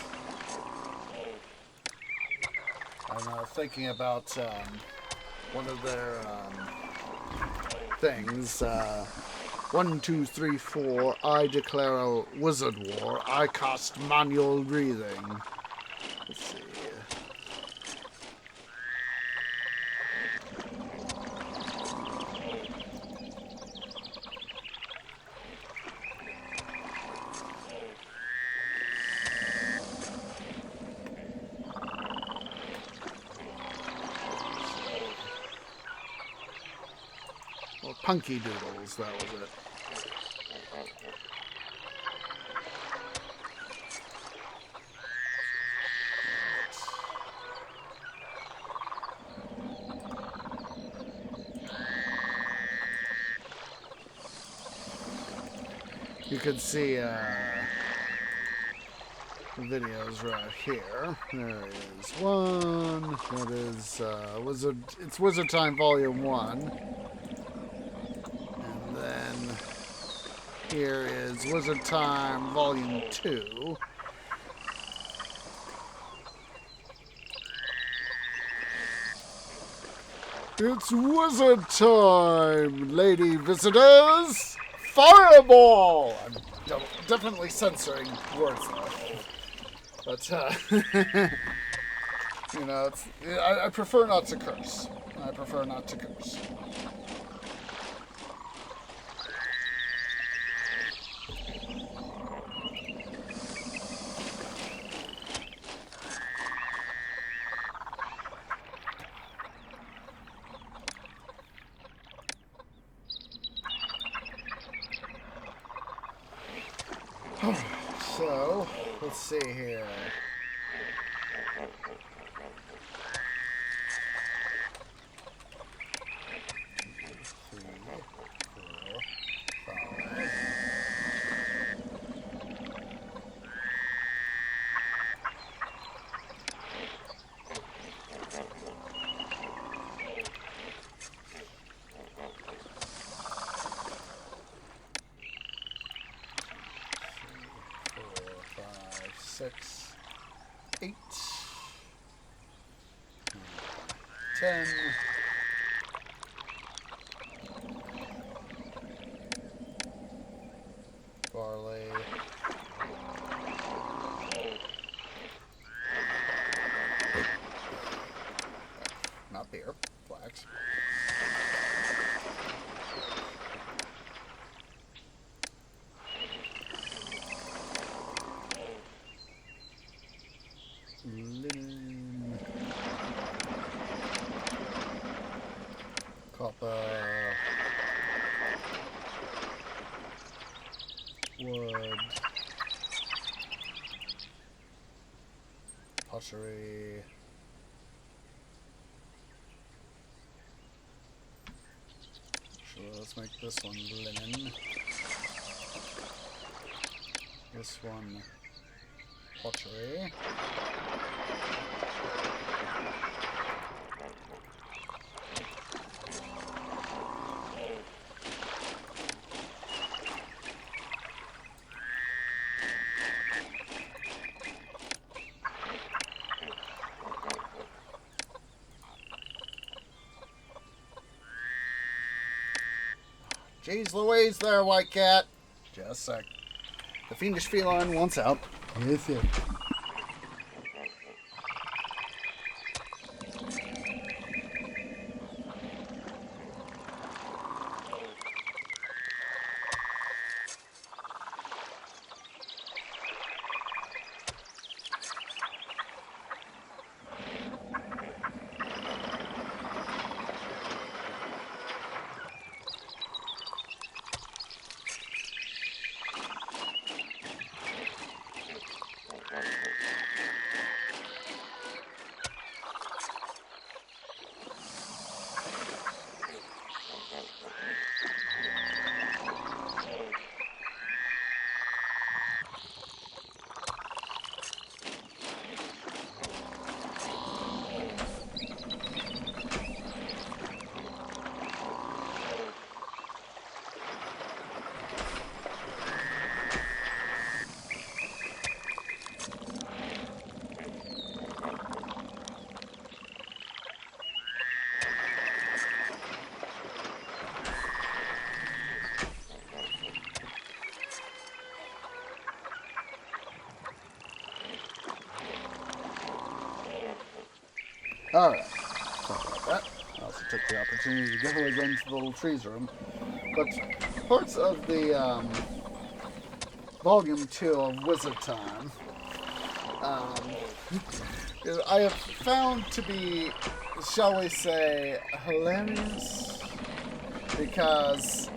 I'm thinking about one of their things. 1, 2, 3, 4. I declare a wizard war. I cast manual breathing. Let's see. Well, Punky Doodles, that was it. You can see videos right here. There is one. That is Wizard. It's Wizard Time Volume 1. And then here is Wizard Time Volume 2. It's wizard time, lady visitors! Fireball! I'm definitely censoring words there. But, you know, I prefer not to curse. I prefer not to curse. So, let's see here. Six, 8, 10, 'barley, not beer, flax. Linen, copper, wood, pottery, sure, let's make this one linen, this one pottery. Jeez Louise there, White Cat. Just a sec. The fiendish feline wants out. Yes, sir. Alright, sorry about that. I also took the opportunity to go again to the little trees room. But parts of the Volume 2 of Wizard Time, I have found to be, shall we say, hilarious. Because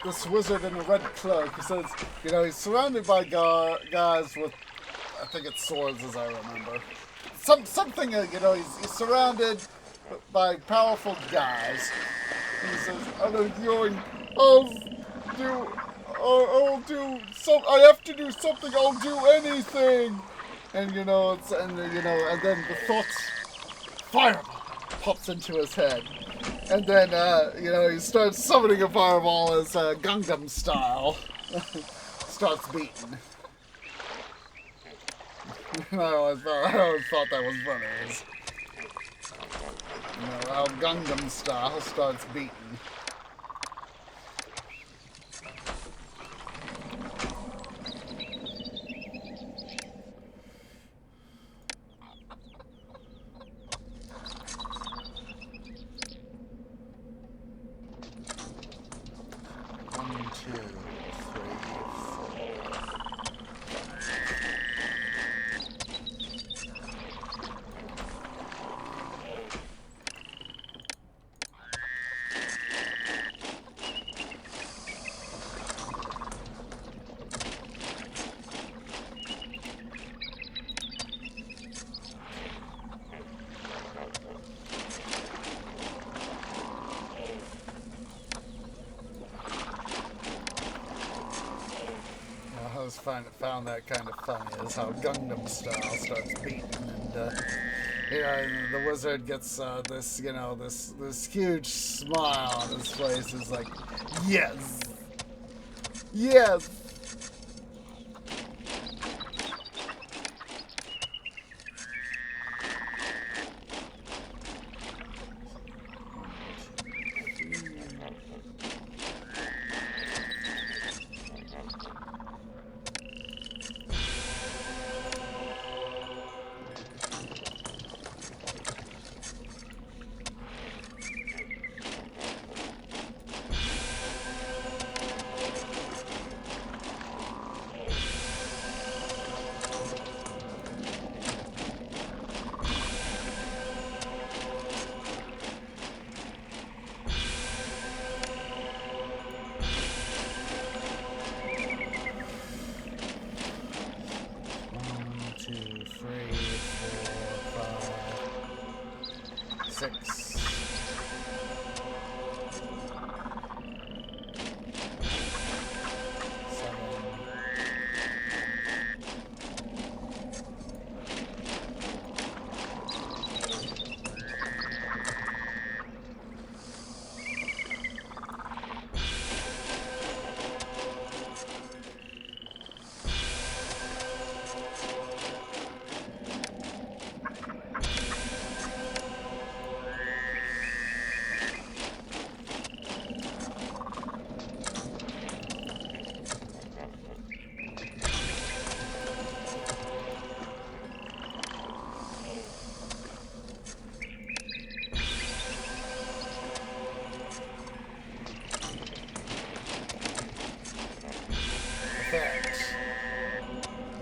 this wizard in a red cloak, he says, he's surrounded by guys with, I think it's swords as I remember. Something, he's surrounded by powerful guys. He says, I have to do something, I'll do anything. And, and then the thought, fireball, pops into his head. And then, he starts summoning a fireball as Gangnam style. Starts beating. I always thought that was funny. How Gangnam style starts beating. found that kind of funny is how Gangnam Style starts beating, and the wizard gets this huge smile on his face. Is like, yes, yes.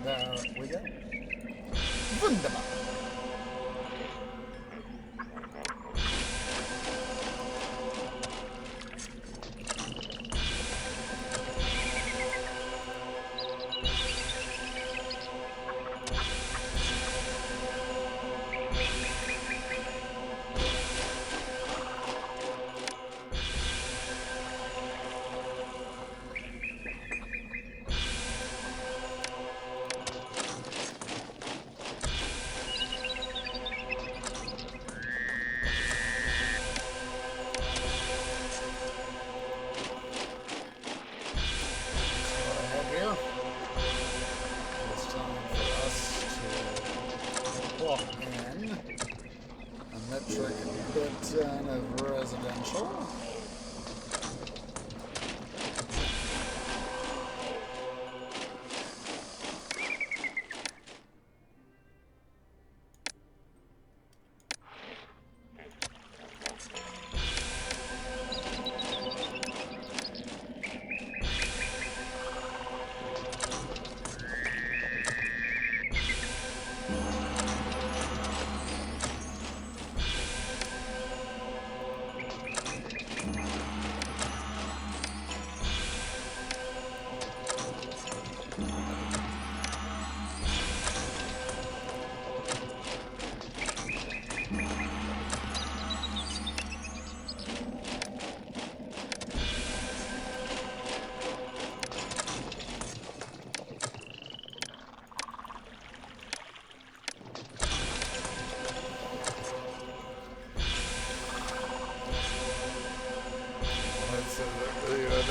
There we go. Wunderbar. Of residential.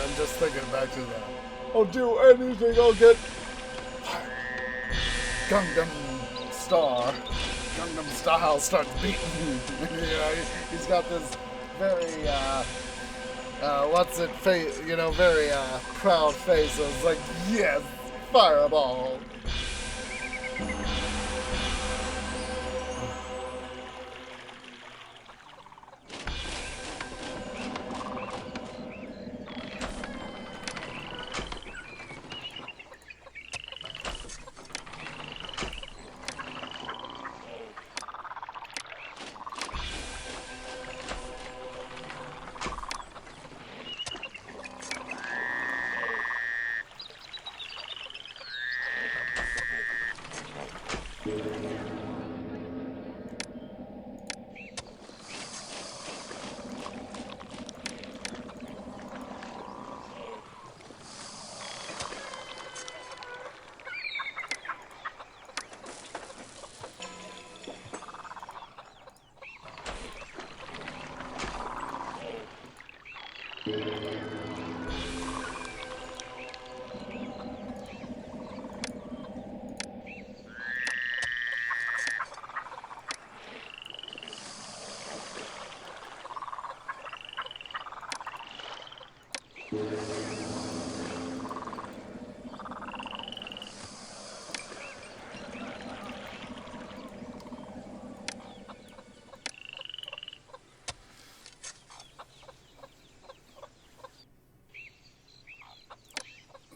I'm just thinking back to that. I'll do anything, I'll get Gangnam Style starts beating. He's got this very very proud face. It's like, yes, fireball.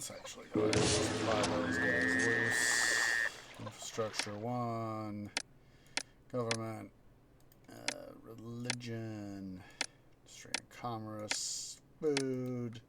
let's actually go ahead and supply those guys loose. Infrastructure 1. Government. Religion. Industry and commerce. Food.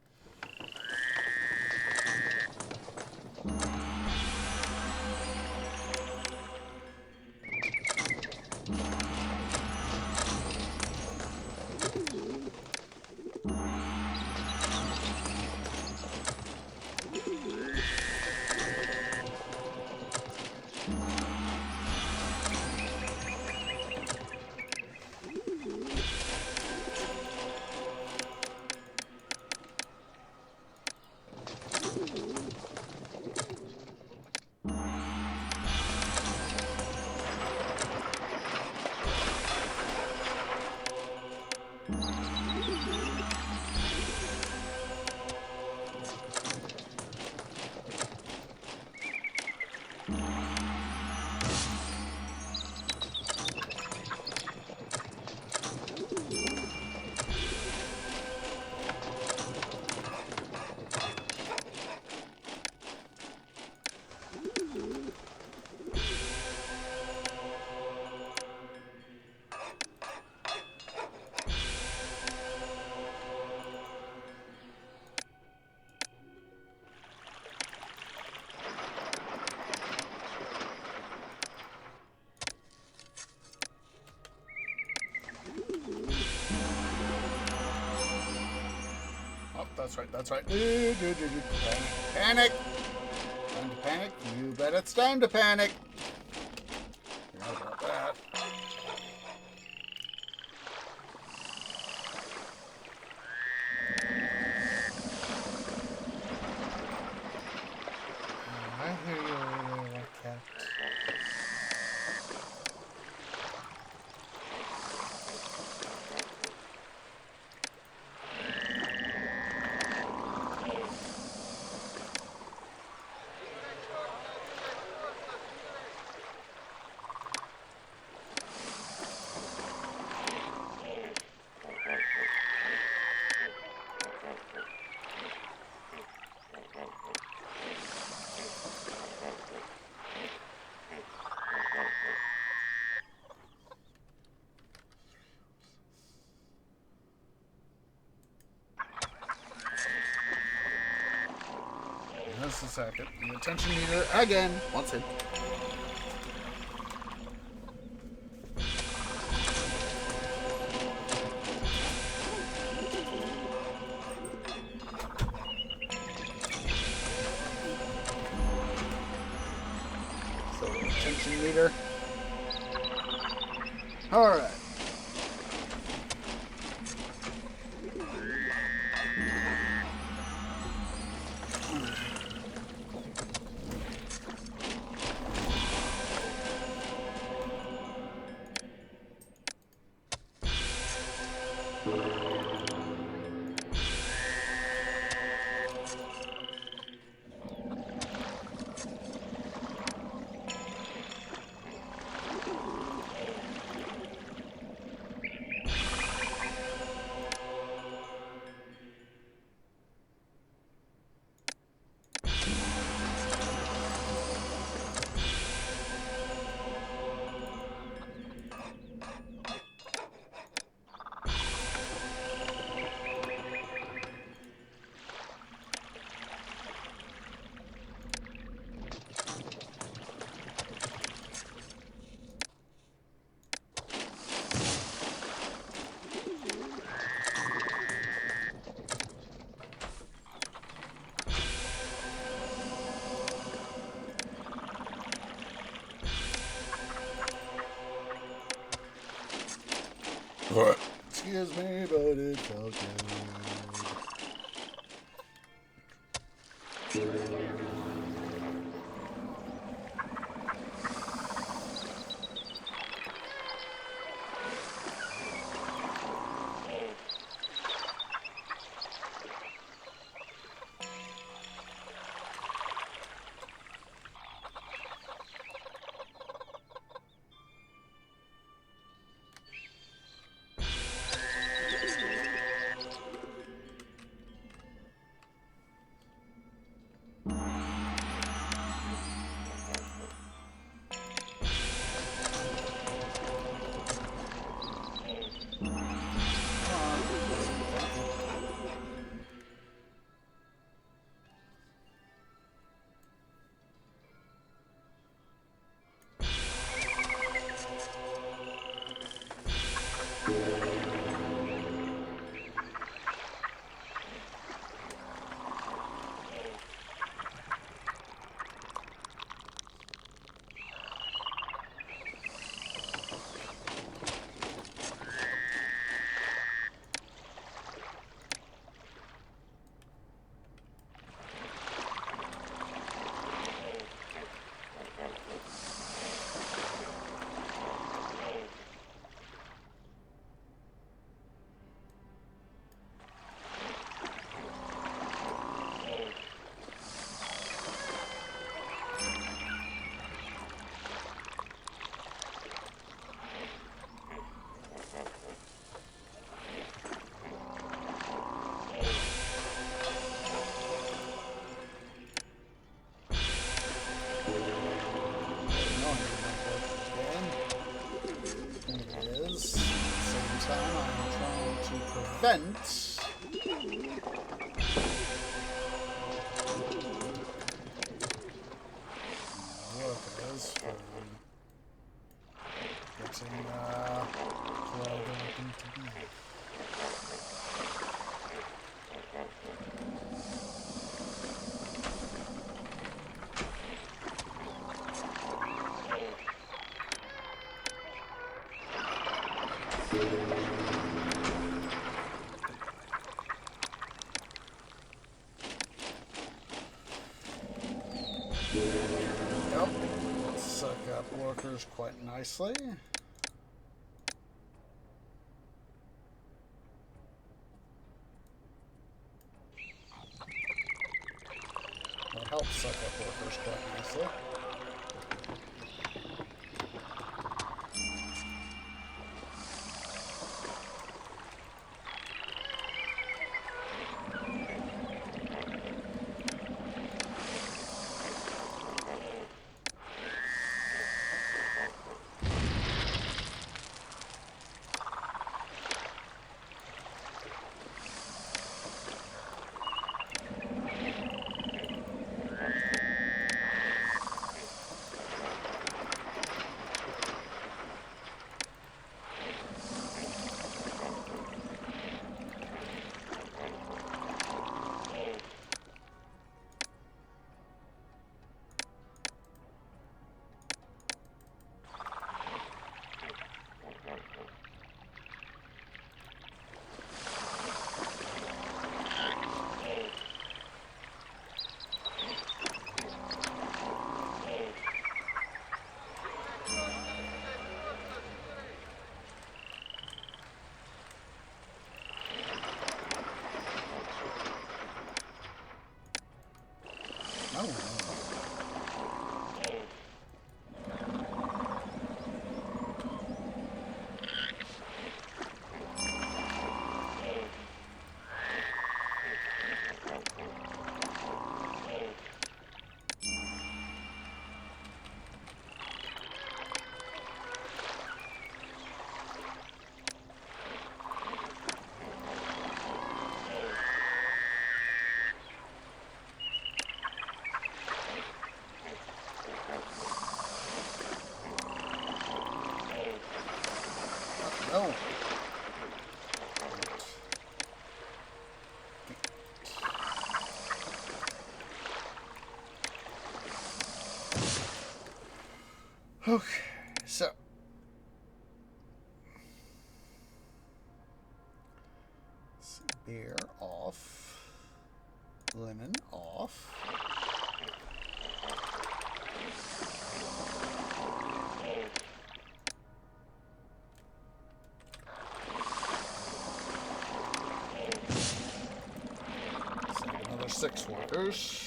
That's right, that's right. Panic! Time to panic. You bet it's time to panic. Forgot about that. I hear you over there, like cat. Just a second. The attention meter again. Once in. So attention meter. All right. Excuse me, but it felt good. It is. At the same time, I'm trying to prevent workers from getting to where they need to be. Yep, suck up workers quite nicely. That helps suck up workers quite nicely. Oh. Okay, so beer off, lemon off. Another 6 workers.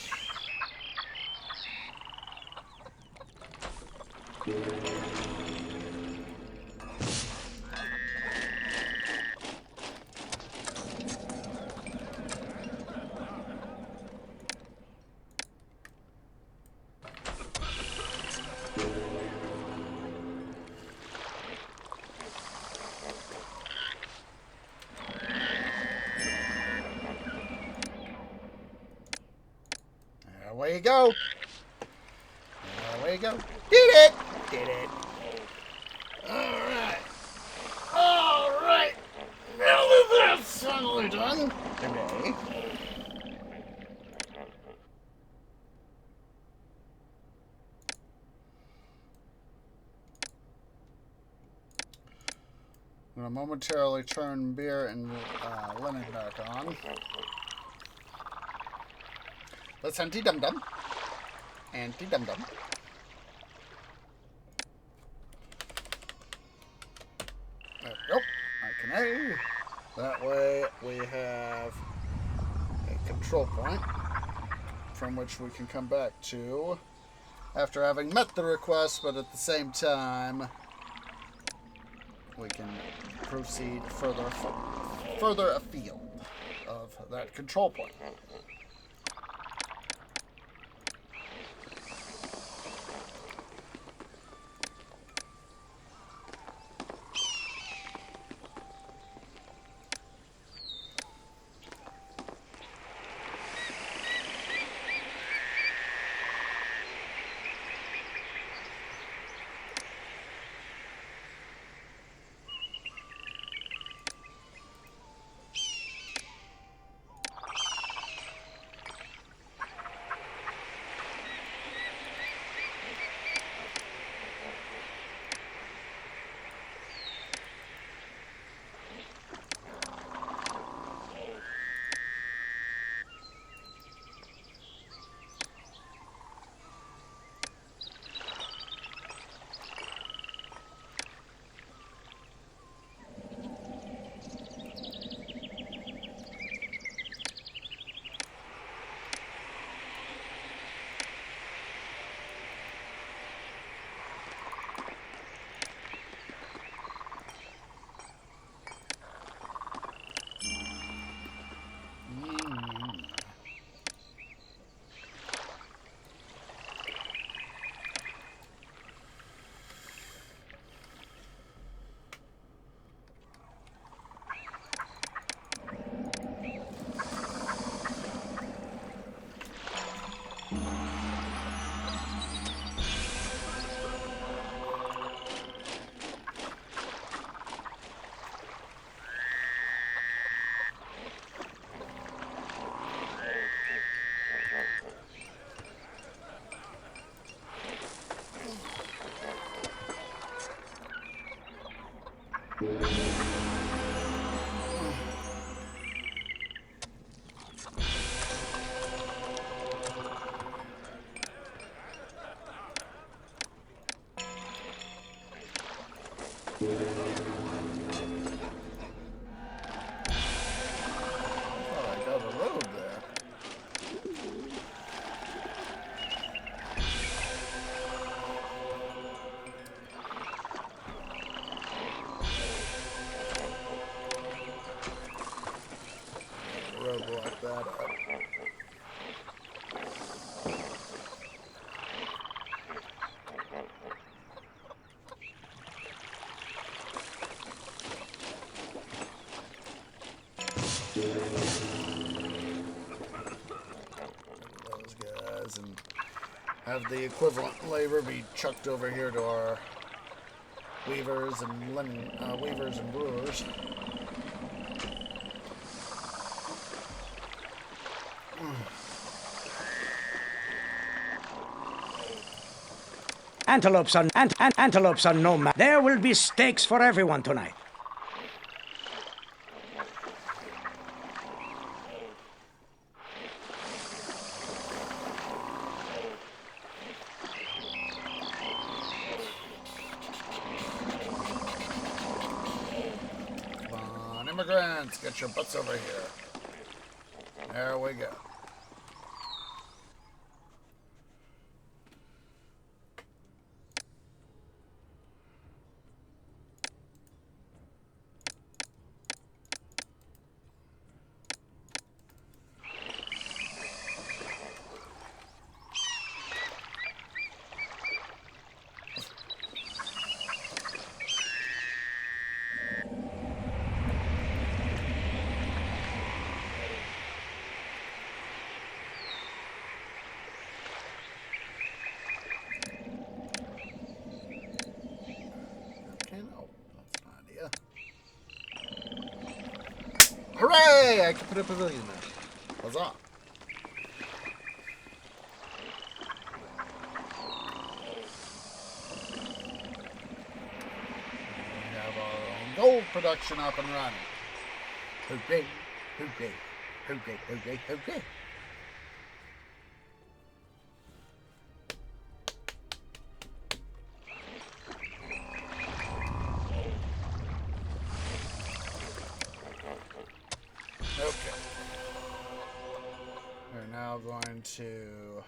Away you go. Away you go. Did it! Did it. Alright. Alright. Now that that's finally done today. I'm going to momentarily turn beer and lemon back on. Let's anti-dum-dum. Anti-dum-dum. There we go. Iken. That way we have a control point from which we can come back to after having met the request, but at the same time we can proceed further afield of that control point. Block that up. Those guys, and have the equivalent labor be chucked over here to our weavers and weavers and brewers. Antelopes are no match. There will be steaks for everyone tonight. Come on, immigrants, get your butts over here. There we go. Hooray! I can put a pavilion there. Huzzah! We have our own gold production up and running. Hooray! Hooray! Hooray! Hooray! Hooray! Okay. We're now going to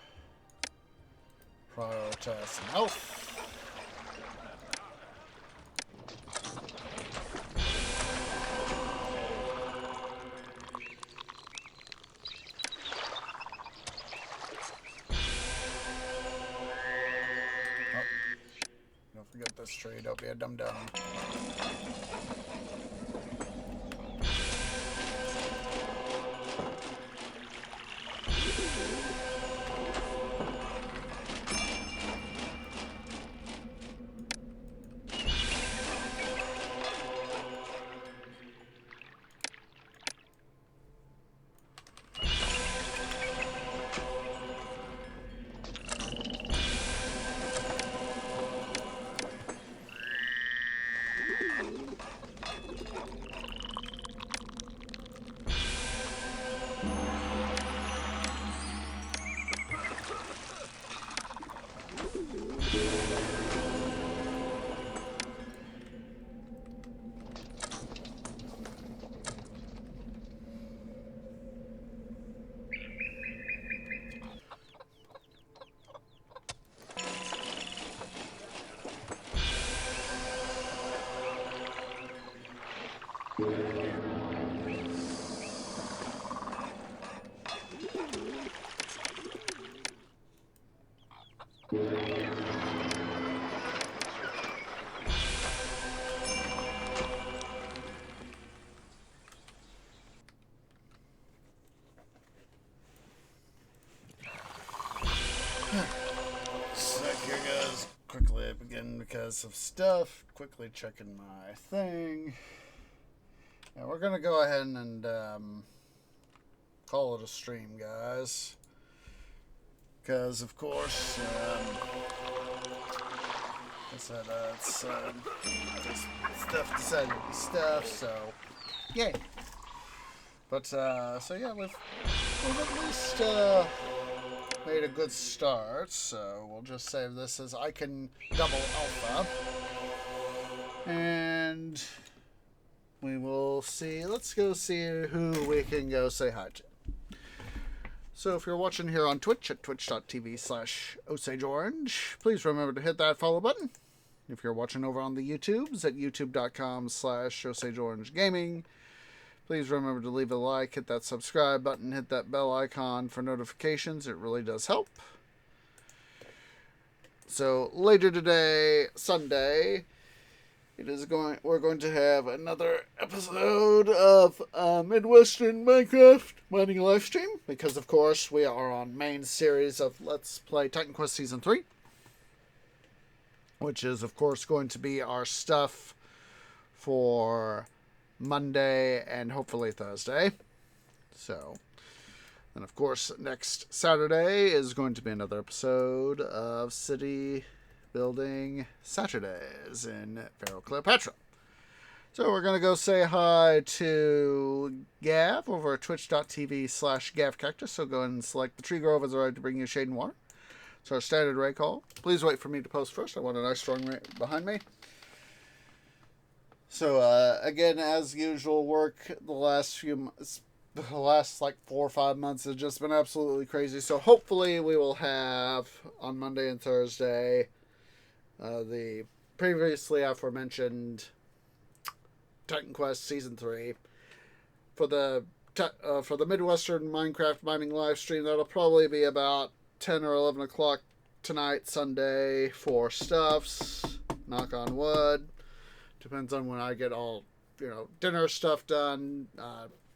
prioritize some health. Oh, don't forget this tree. Don't be a dum-dum. because of stuff. Quickly checking my thing. And we're going to go ahead and call it a stream, guys. Because, of course, it's just stuff decided to be stuff, so yay. But, so yeah, we've at least made a good start, so we'll just save this as Iken double alpha. And we will see, let's go see who we can go say hi to. So if you're watching here on Twitch at twitch.tv/OsageOrange, please remember to hit that follow button. If you're watching over on the YouTubes at youtube.com/OsageOrangeGaming, please remember to leave a like, hit that subscribe button, hit that bell icon for notifications. It really does help. So later today, Sunday, we're going to have another episode of Midwestern Minecraft mining livestream, because of course we are on main series of Let's Play Titan Quest Season 3, which is of course going to be our stuff for Monday and hopefully Thursday. So, and of course next Saturday is going to be another episode of City Building Saturdays in Pharaoh, Cleopatra. So we're going to go say hi to Gav over at twitch.tv/GavCactus. So go ahead and select the tree grove as a right to bring you shade and water. It's our standard ray call. Please wait for me to post first. I want a nice strong ray behind me. So again, as usual, work the last like 4 or 5 months has just been absolutely crazy. So hopefully we will have on Monday and Thursday the previously aforementioned Titan Quest Season 3 for the Midwestern Minecraft mining live stream. That'll probably be about 10 or 11 o'clock tonight, Sunday, for stuffs. Knock on wood. Depends on when I get all, dinner stuff done,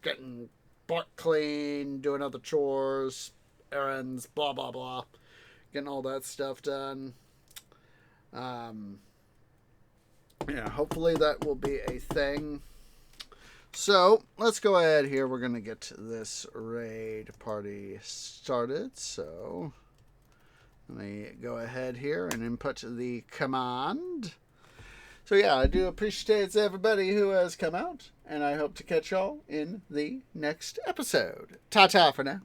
getting butt clean, doing other chores, errands, blah, blah, blah. Getting all that stuff done. Hopefully that will be a thing. So, let's go ahead here. We're going to get this raid party started. So, let me go ahead here and input the command. So yeah, I do appreciate everybody who has come out, and I hope to catch y'all in the next episode. Ta-ta for now.